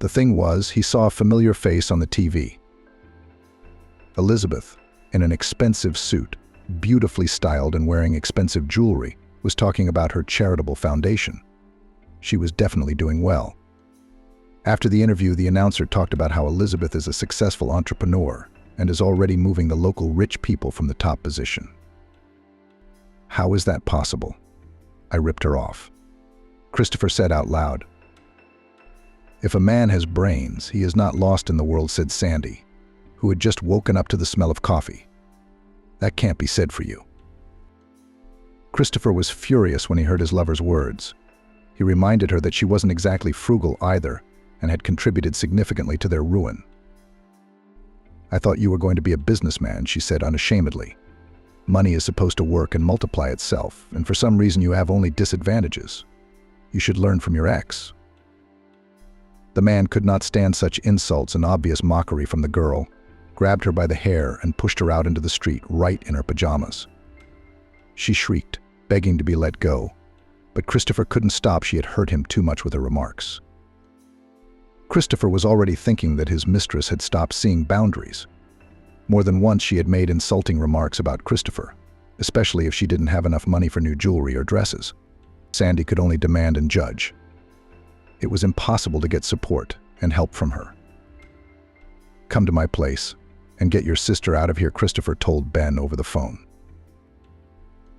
[SPEAKER 1] The thing was, he saw a familiar face on the TV. Elizabeth, in an expensive suit, beautifully styled and wearing expensive jewelry, was talking about her charitable foundation. She was definitely doing well. After the interview, the announcer talked about how Elizabeth is a successful entrepreneur and is already moving the local rich people from the top position. How is that possible? I ripped her off. Christopher said out loud, "If a man has brains, he is not lost in the world," said Sandy, who had just woken up to the smell of coffee. "That can't be said for you." Christopher was furious when he heard his lover's words. He reminded her that she wasn't exactly frugal either and had contributed significantly to their ruin. "I thought you were going to be a businessman," she said unashamedly. "Money is supposed to work and multiply itself, and for some reason you have only disadvantages. You should learn from your ex." The man could not stand such insults and obvious mockery from the girl, grabbed her by the hair and pushed her out into the street right in her pajamas. She shrieked, begging to be let go, but Christopher couldn't stop. She had hurt him too much with her remarks. Christopher was already thinking that his mistress had stopped seeing boundaries. More than once she had made insulting remarks about Christopher, especially if she didn't have enough money for new jewelry or dresses. Sandy could only demand and judge. It was impossible to get support and help from her. "Come to my place and get your sister out of here," Christopher told Ben over the phone.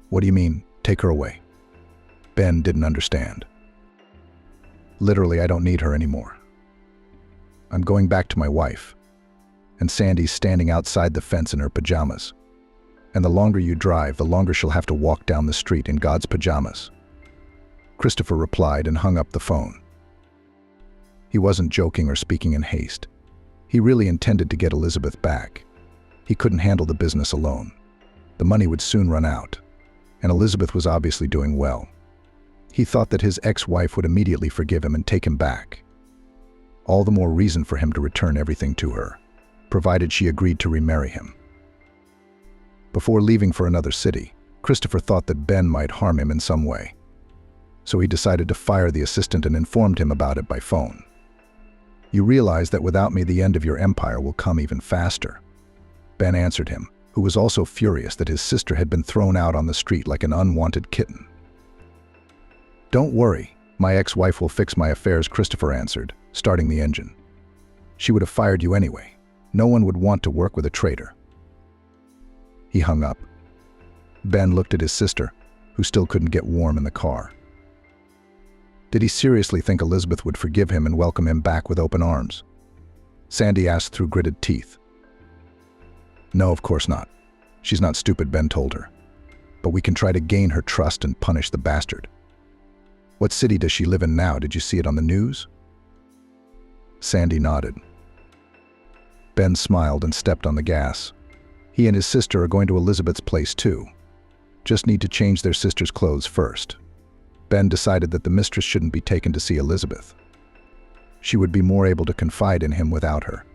[SPEAKER 1] "What do you mean, take her away?" Ben didn't understand. "Literally, I don't need her anymore. I'm going back to my wife. And Sandy's standing outside the fence in her pajamas. And the longer you drive, the longer she'll have to walk down the street in God's pajamas." Christopher replied and hung up the phone. He wasn't joking or speaking in haste. He really intended to get Elizabeth back. He couldn't handle the business alone. The money would soon run out, and Elizabeth was obviously doing well. He thought that his ex-wife would immediately forgive him and take him back. All the more reason for him to return everything to her, provided she agreed to remarry him. Before leaving for another city, Christopher thought that Ben might harm him in some way. So he decided to fire the assistant and informed him about it by phone. "You realize that without me, the end of your empire will come even faster." Ben answered him, who was also furious that his sister had been thrown out on the street like an unwanted kitten. "Don't worry, my ex-wife will fix my affairs," Christopher answered, starting the engine. "She would have fired you anyway. No one would want to work with a traitor." He hung up. Ben looked at his sister, who still couldn't get warm in the car. Did he seriously think Elizabeth would forgive him and welcome him back with open arms? Sandy asked through gritted teeth. "No, of course not. She's not stupid," Ben told her. "But we can try to gain her trust and punish the bastard." What city does she live in now? Did you see it on the news? Sandy nodded. Ben smiled and stepped on the gas. He and his sister are going to Elizabeth's place too. Just need to change their sister's clothes first. Ben decided that the mistress shouldn't be taken to see Elizabeth. She would be more able to confide in him without her.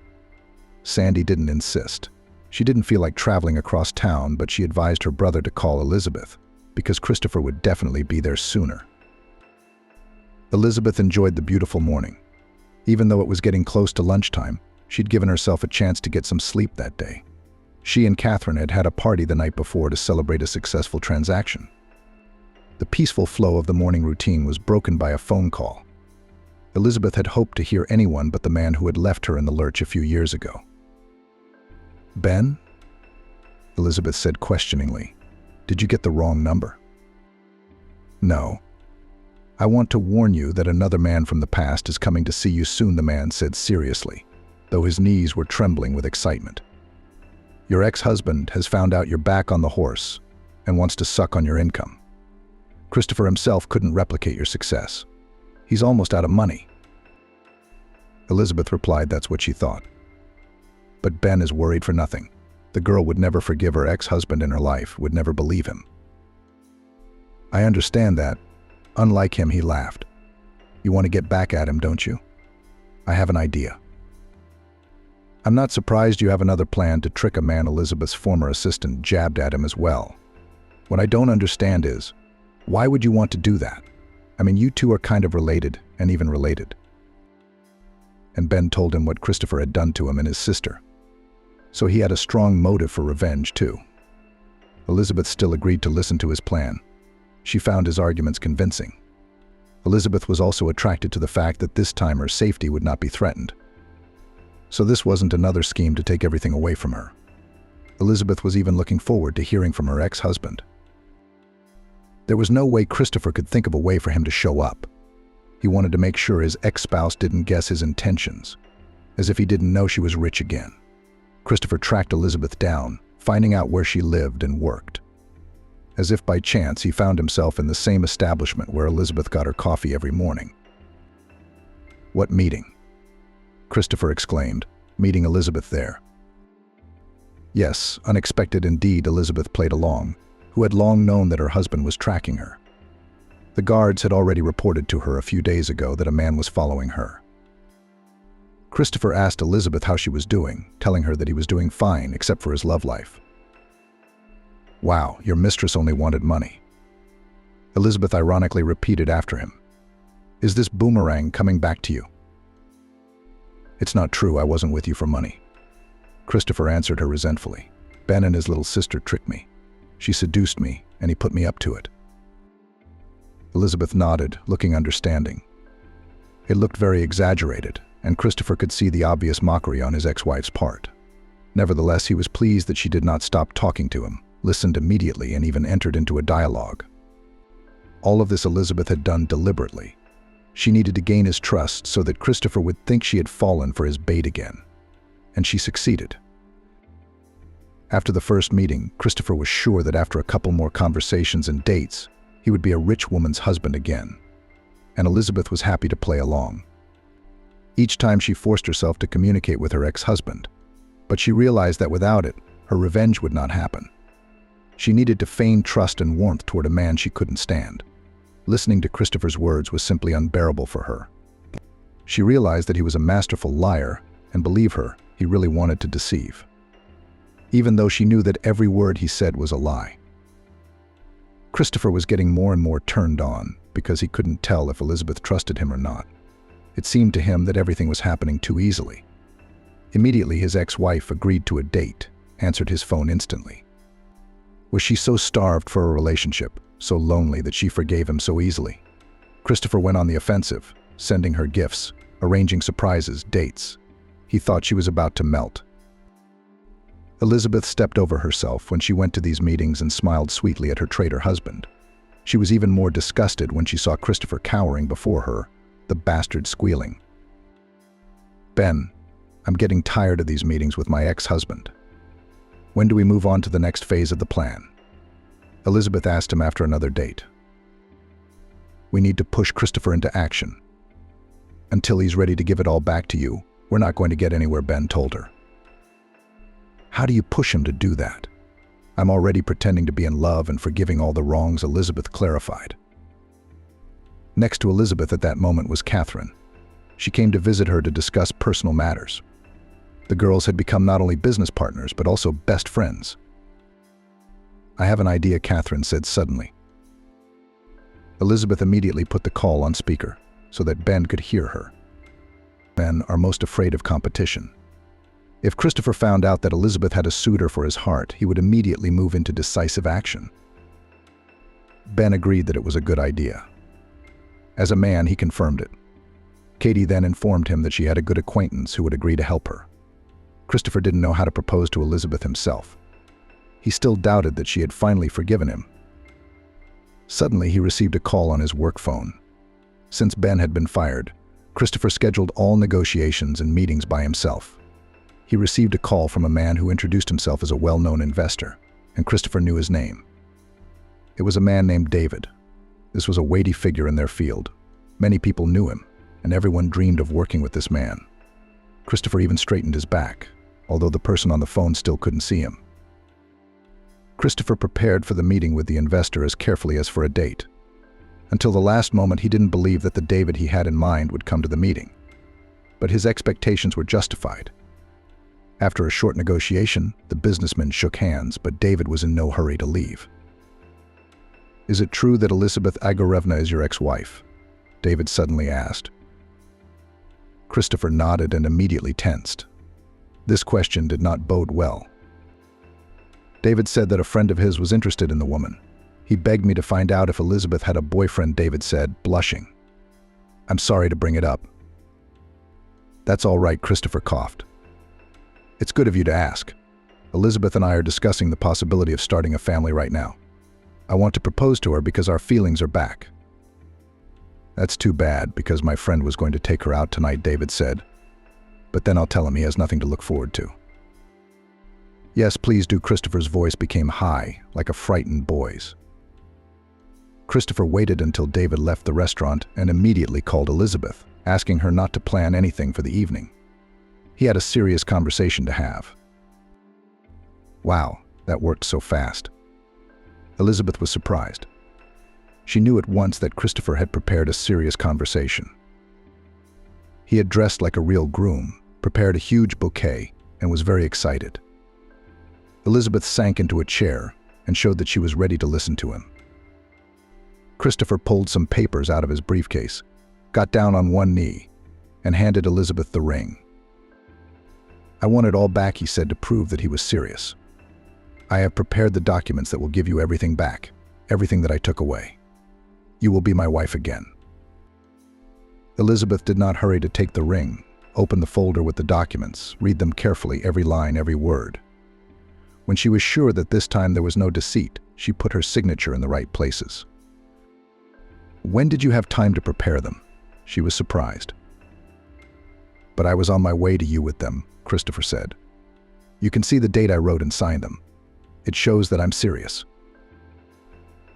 [SPEAKER 1] Sandy didn't insist. She didn't feel like traveling across town, but she advised her brother to call Elizabeth, because Christopher would definitely be there sooner. Elizabeth enjoyed the beautiful morning. Even though it was getting close to lunchtime, she'd given herself a chance to get some sleep that day. She and Catherine had had a party the night before to celebrate a successful transaction. The peaceful flow of the morning routine was broken by a phone call. Elizabeth had hoped to hear anyone but the man who had left her in the lurch a few years ago. "Ben?" Elizabeth said questioningly. "Did you get the wrong number?" "No. I want to warn you that another man from the past is coming to see you soon," the man said seriously, though his knees were trembling with excitement. "Your ex-husband has found out you're back on the horse and wants to suck on your income. Christopher himself couldn't replicate your success. He's almost out of money." Elizabeth replied that's what she thought. But Ben is worried for nothing. The girl would never forgive her ex-husband in her life, would never believe him. "I understand that." Unlike him, he laughed. "You want to get back at him, don't you? I have an idea." "I'm not surprised you have another plan to trick a man." Elizabeth's former assistant jabbed at him as well. "What I don't understand is, why would you want to do that? I mean, you two are kind of related, and even related." And Ben told him what Christopher had done to him and his sister. So he had a strong motive for revenge, too. Elizabeth still agreed to listen to his plan. She found his arguments convincing. Elizabeth was also attracted to the fact that this time her safety would not be threatened. So this wasn't another scheme to take everything away from her. Elizabeth was even looking forward to hearing from her ex-husband. There was no way Christopher could think of a way for him to show up. He wanted to make sure his ex-spouse didn't guess his intentions, as if he didn't know she was rich again. Christopher tracked Elizabeth down, finding out where she lived and worked. As if by chance, he found himself in the same establishment where Elizabeth got her coffee every morning. "What meeting?" Christopher exclaimed, meeting Elizabeth there. Yes, unexpected indeed, Elizabeth played along, who had long known that her husband was tracking her. The guards had already reported to her a few days ago that a man was following her. Christopher asked Elizabeth how she was doing, telling her that he was doing fine except for his love life. "Wow, your mistress only wanted money." Elizabeth ironically repeated after him. "Is this boomerang coming back to you?" "It's not true, I wasn't with you for money." Christopher answered her resentfully. "Ben and his little sister tricked me. She seduced me, and he put me up to it." Elizabeth nodded, looking understanding. It looked very exaggerated, and Christopher could see the obvious mockery on his ex-wife's part. Nevertheless, he was pleased that she did not stop talking to him, listened immediately, and even entered into a dialogue. All of this Elizabeth had done deliberately. She needed to gain his trust so that Christopher would think she had fallen for his bait again. And she succeeded. After the first meeting, Christopher was sure that after a couple more conversations and dates, he would be a rich woman's husband again. And Elizabeth was happy to play along. Each time she forced herself to communicate with her ex-husband, but she realized that without it, her revenge would not happen. She needed to feign trust and warmth toward a man she couldn't stand. Listening to Christopher's words was simply unbearable for her. She realized that he was a masterful liar, and believe her, he really wanted to deceive. Even though she knew that every word he said was a lie. Christopher was getting more and more turned on because he couldn't tell if Elizabeth trusted him or not. It seemed to him that everything was happening too easily. Immediately, his ex-wife agreed to a date, answered his phone instantly. Was she so starved for a relationship, so lonely that she forgave him so easily? Christopher went on the offensive, sending her gifts, arranging surprises, dates. He thought she was about to melt. Elizabeth stepped over herself when she went to these meetings and smiled sweetly at her traitor husband. She was even more disgusted when she saw Christopher cowering before her, the bastard squealing. "Ben, I'm getting tired of these meetings with my ex-husband. When do we move on to the next phase of the plan?" Elizabeth asked him after another date. We need to push Christopher into action. Until he's ready to give it all back to you, we're not going to get anywhere, Ben told her. How do you push him to do that? I'm already pretending to be in love and forgiving all the wrongs, Elizabeth clarified. Next to Elizabeth at that moment was Catherine. She came to visit her to discuss personal matters. The girls had become not only business partners, but also best friends. I have an idea, Catherine said suddenly. Elizabeth immediately put the call on speaker so that Ben could hear her. Men are most afraid of competition. If Christopher found out that Elizabeth had a suitor for his heart, he would immediately move into decisive action. Ben agreed that it was a good idea. As a man, he confirmed it. Katie then informed him that she had a good acquaintance who would agree to help her. Christopher didn't know how to propose to Elizabeth himself. He still doubted that she had finally forgiven him. Suddenly, he received a call on his work phone. Since Ben had been fired, Christopher scheduled all negotiations and meetings by himself. He received a call from a man who introduced himself as a well-known investor, and Christopher knew his name. It was a man named David. This was a weighty figure in their field. Many people knew him, and everyone dreamed of working with this man. Christopher even straightened his back, although the person on the phone still couldn't see him. Christopher prepared for the meeting with the investor as carefully as for a date. Until the last moment, he didn't believe that the David he had in mind would come to the meeting. But his expectations were justified. After a short negotiation, the businessmen shook hands, but David was in no hurry to leave. "Is it true that Elizabeth Agorevna is your ex-wife?" David suddenly asked. Christopher nodded and immediately tensed. This question did not bode well. David said that a friend of his was interested in the woman. He begged me to find out if Elizabeth had a boyfriend, David said, blushing. "I'm sorry to bring it up." "That's all right," Christopher coughed. "It's good of you to ask. Elizabeth and I are discussing the possibility of starting a family right now. I want to propose to her because our feelings are back." "That's too bad, because my friend was going to take her out tonight," David said. "But then I'll tell him he has nothing to look forward to." "Yes, please do." Christopher's voice became high, like a frightened boy's. Christopher waited until David left the restaurant and immediately called Elizabeth, asking her not to plan anything for the evening. He had a serious conversation to have. Wow, that worked so fast. Elizabeth was surprised. She knew at once that Christopher had prepared a serious conversation. He had dressed like a real groom, prepared a huge bouquet, and was very excited. Elizabeth sank into a chair and showed that she was ready to listen to him. Christopher pulled some papers out of his briefcase, got down on one knee, and handed Elizabeth the ring. "I want it all back," he said, to prove that he was serious. "I have prepared the documents that will give you everything back, everything that I took away. You will be my wife again." Elizabeth did not hurry to take the ring, open the folder with the documents, read them carefully, every line, every word. When she was sure that this time there was no deceit, she put her signature in the right places. "When did you have time to prepare them?" She was surprised. "But I was on my way to you with them," Christopher said. "You can see the date I wrote and signed them. It shows that I'm serious."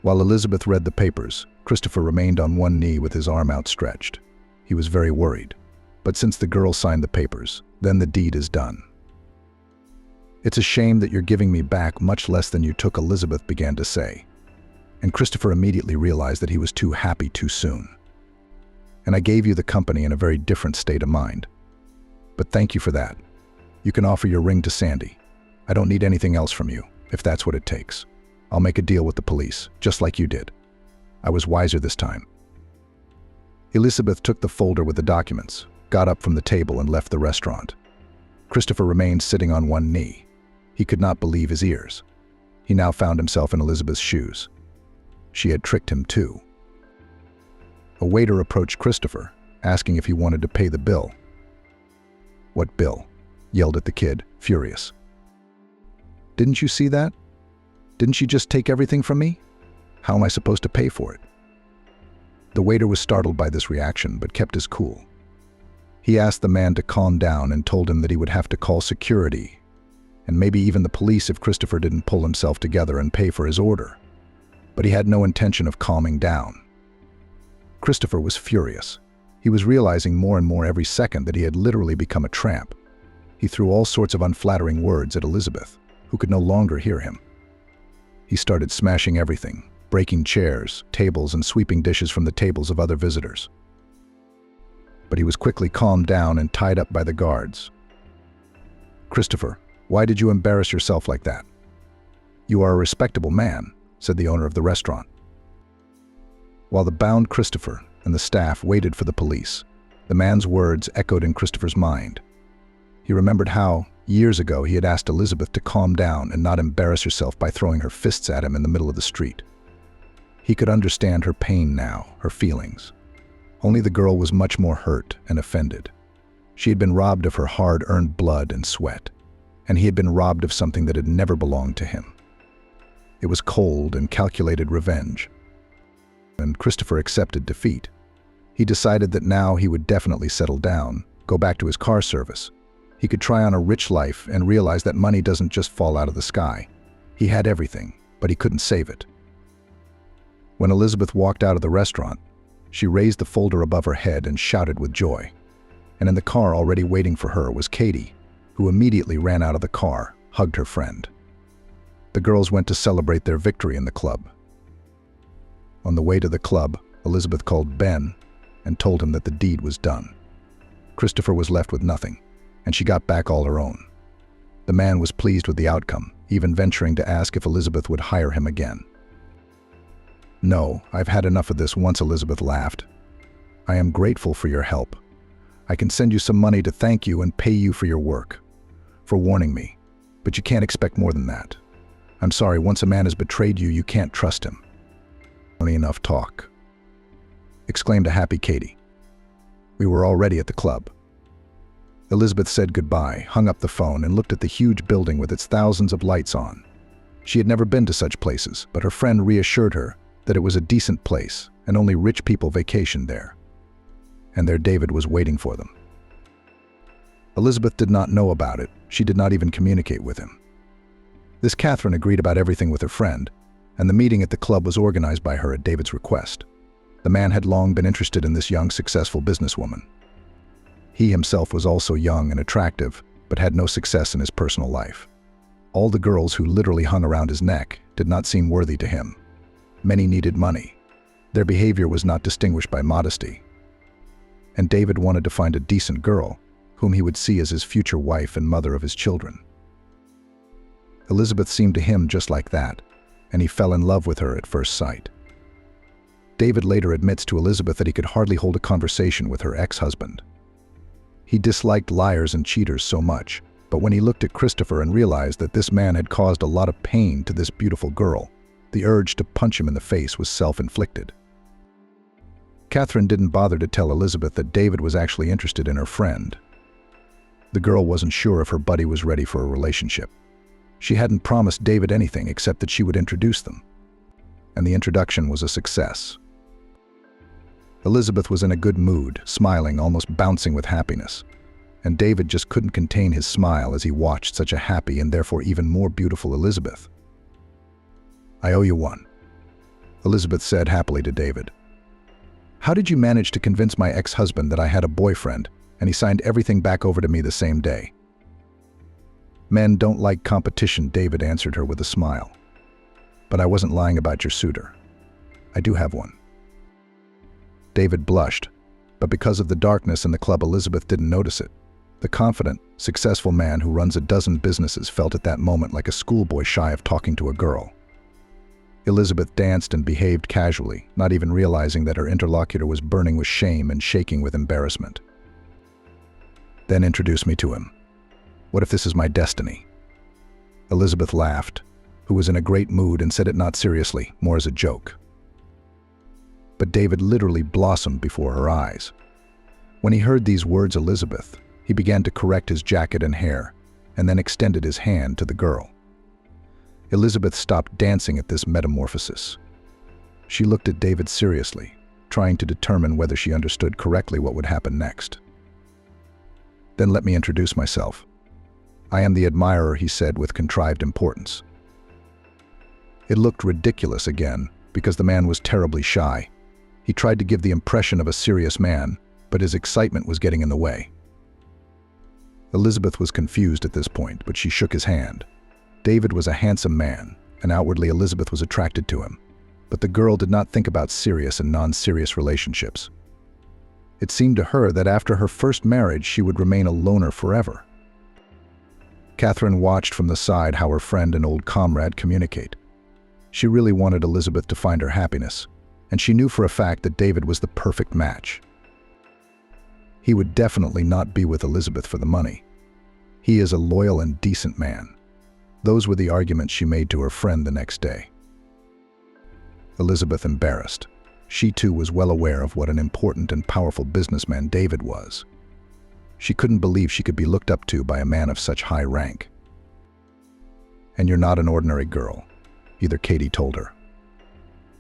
[SPEAKER 1] While Elizabeth read the papers, Christopher remained on one knee with his arm outstretched. He was very worried. But since the girl signed the papers, then the deed is done. "It's a shame that you're giving me back much less than you took," Elizabeth began to say. And Christopher immediately realized that he was too happy too soon. "And I gave you the company in a very different state of mind. But thank you for that. You can offer your ring to Sandy. I don't need anything else from you, if that's what it takes. I'll make a deal with the police, just like you did. I was wiser this time." Elizabeth took the folder with the documents, got up from the table and left the restaurant. Christopher remained sitting on one knee. He could not believe his ears. He now found himself in Elizabeth's shoes. She had tricked him too. A waiter approached Christopher, asking if he wanted to pay the bill. "What bill?" yelled at the kid, furious. "Didn't you see that? Didn't she just take everything from me? How am I supposed to pay for it?" The waiter was startled by this reaction, but kept his cool. He asked the man to calm down and told him that he would have to call security, and maybe even the police if Christopher didn't pull himself together and pay for his order. But he had no intention of calming down. Christopher was furious. He was realizing more and more every second that he had literally become a tramp. He threw all sorts of unflattering words at Elizabeth, who could no longer hear him. He started smashing everything, breaking chairs, tables, and sweeping dishes from the tables of other visitors. But he was quickly calmed down and tied up by the guards. "Christopher, why did you embarrass yourself like that?" "You are a respectable man," said the owner of the restaurant. While the bound Christopher and the staff waited for the police, the man's words echoed in Christopher's mind. He remembered how, years ago, he had asked Elizabeth to calm down and not embarrass herself by throwing her fists at him in the middle of the street. He could understand her pain now, her feelings. Only the girl was much more hurt and offended. She had been robbed of her hard-earned blood and sweat, and he had been robbed of something that had never belonged to him. It was cold and calculated revenge, and Christopher accepted defeat. He decided that now he would definitely settle down, go back to his car service. He could try on a rich life and realize that money doesn't just fall out of the sky. He had everything, but he couldn't save it. When Elizabeth walked out of the restaurant, she raised the folder above her head and shouted with joy. And in the car already waiting for her was Katie, who immediately ran out of the car, hugged her friend. The girls went to celebrate their victory in the club. On the way to the club, Elizabeth called Ben and told him that the deed was done. Christopher was left with nothing, and she got back all her own. The man was pleased with the outcome, even venturing to ask if Elizabeth would hire him again. "No, I've had enough of this once," Elizabeth laughed. "I am grateful for your help. I can send you some money to thank you and pay you for your work, for warning me, but you can't expect more than that. I'm sorry, once a man has betrayed you, you can't trust him." "Only enough talk," exclaimed a happy Katie. We were already at the club. Elizabeth said goodbye, hung up the phone, and looked at the huge building with its thousands of lights on. She had never been to such places, but her friend reassured her that it was a decent place and only rich people vacationed there. And there David was waiting for them. Elizabeth did not know about it. She did not even communicate with him. This Catherine agreed about everything with her friend, and the meeting at the club was organized by her at David's request. The man had long been interested in this young, successful businesswoman. He himself was also young and attractive, but had no success in his personal life. All the girls who literally hung around his neck did not seem worthy to him. Many needed money. Their behavior was not distinguished by modesty. And David wanted to find a decent girl, whom he would see as his future wife and mother of his children. Elizabeth seemed to him just like that, and he fell in love with her at first sight. David later admits to Elizabeth that he could hardly hold a conversation with her ex-husband. He disliked liars and cheaters so much, but when he looked at Christopher and realized that this man had caused a lot of pain to this beautiful girl, the urge to punch him in the face was self-inflicted. Catherine didn't bother to tell Elizabeth that David was actually interested in her friend. The girl wasn't sure if her buddy was ready for a relationship. She hadn't promised David anything except that she would introduce them. And the introduction was a success. Elizabeth was in a good mood, smiling, almost bouncing with happiness. And David just couldn't contain his smile as he watched such a happy and therefore even more beautiful Elizabeth. "I owe you one," Elizabeth said happily to David. "How did you manage to convince my ex-husband that I had a boyfriend and he signed everything back over to me the same day?" "Men don't like competition," David answered her with a smile. "But I wasn't lying about your suitor. I do have one." David blushed, but because of the darkness in the club, Elizabeth didn't notice it. The confident, successful man who runs a dozen businesses felt at that moment like a schoolboy shy of talking to a girl. Elizabeth danced and behaved casually, not even realizing that her interlocutor was burning with shame and shaking with embarrassment. "Then introduce me to him. What if this is my destiny?" Elizabeth laughed, who was in a great mood, and said it not seriously, more as a joke. But David literally blossomed before her eyes. When he heard these words, Elizabeth, he began to correct his jacket and hair, and then extended his hand to the girl. Elizabeth stopped dancing at this metamorphosis. She looked at David seriously, trying to determine whether she understood correctly what would happen next. "Then let me introduce myself. I am the admirer," he said with contrived importance. It looked ridiculous again, because the man was terribly shy. He tried to give the impression of a serious man, but his excitement was getting in the way. Elizabeth was confused at this point, but she shook his hand. David was a handsome man, and outwardly Elizabeth was attracted to him. But the girl did not think about serious and non-serious relationships. It seemed to her that after her first marriage she would remain a loner forever. Catherine watched from the side how her friend and old comrade communicate. She really wanted Elizabeth to find her happiness, and she knew for a fact that David was the perfect match. He would definitely not be with Elizabeth for the money. He is a loyal and decent man. Those were the arguments she made to her friend the next day. Elizabeth embarrassed. She too was well aware of what an important and powerful businessman David was. She couldn't believe she could be looked up to by a man of such high rank. "And you're not an ordinary girl," either Katie told her.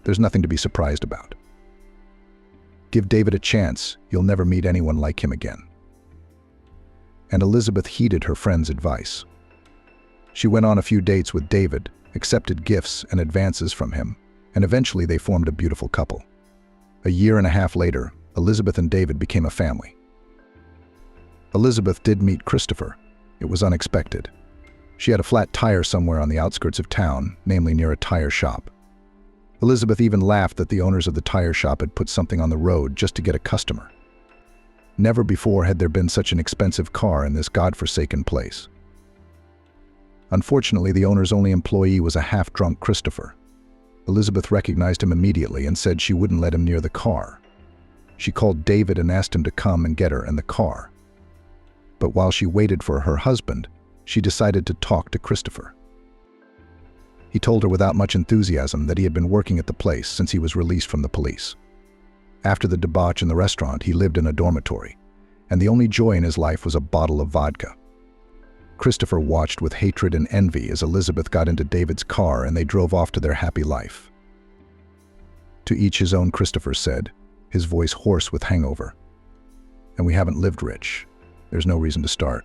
[SPEAKER 1] "There's nothing to be surprised about. Give David a chance, you'll never meet anyone like him again." And Elizabeth heeded her friend's advice. She went on a few dates with David, accepted gifts and advances from him, and eventually they formed a beautiful couple. A year and a half later, Elizabeth and David became a family. Elizabeth did meet Christopher. It was unexpected. She had a flat tire somewhere on the outskirts of town, namely near a tire shop. Elizabeth even laughed that the owners of the tire shop had put something on the road just to get a customer. Never before had there been such an expensive car in this godforsaken place. Unfortunately, the owner's only employee was a half-drunk Christopher. Elizabeth recognized him immediately and said she wouldn't let him near the car. She called David and asked him to come and get her and the car. But while she waited for her husband, she decided to talk to Christopher. He told her without much enthusiasm that he had been working at the place since he was released from the police. After the debauch in the restaurant, he lived in a dormitory, and the only joy in his life was a bottle of vodka. Christopher watched with hatred and envy as Elizabeth got into David's car and they drove off to their happy life. "To each his own," Christopher said, his voice hoarse with hangover. "And we haven't lived rich. There's no reason to start."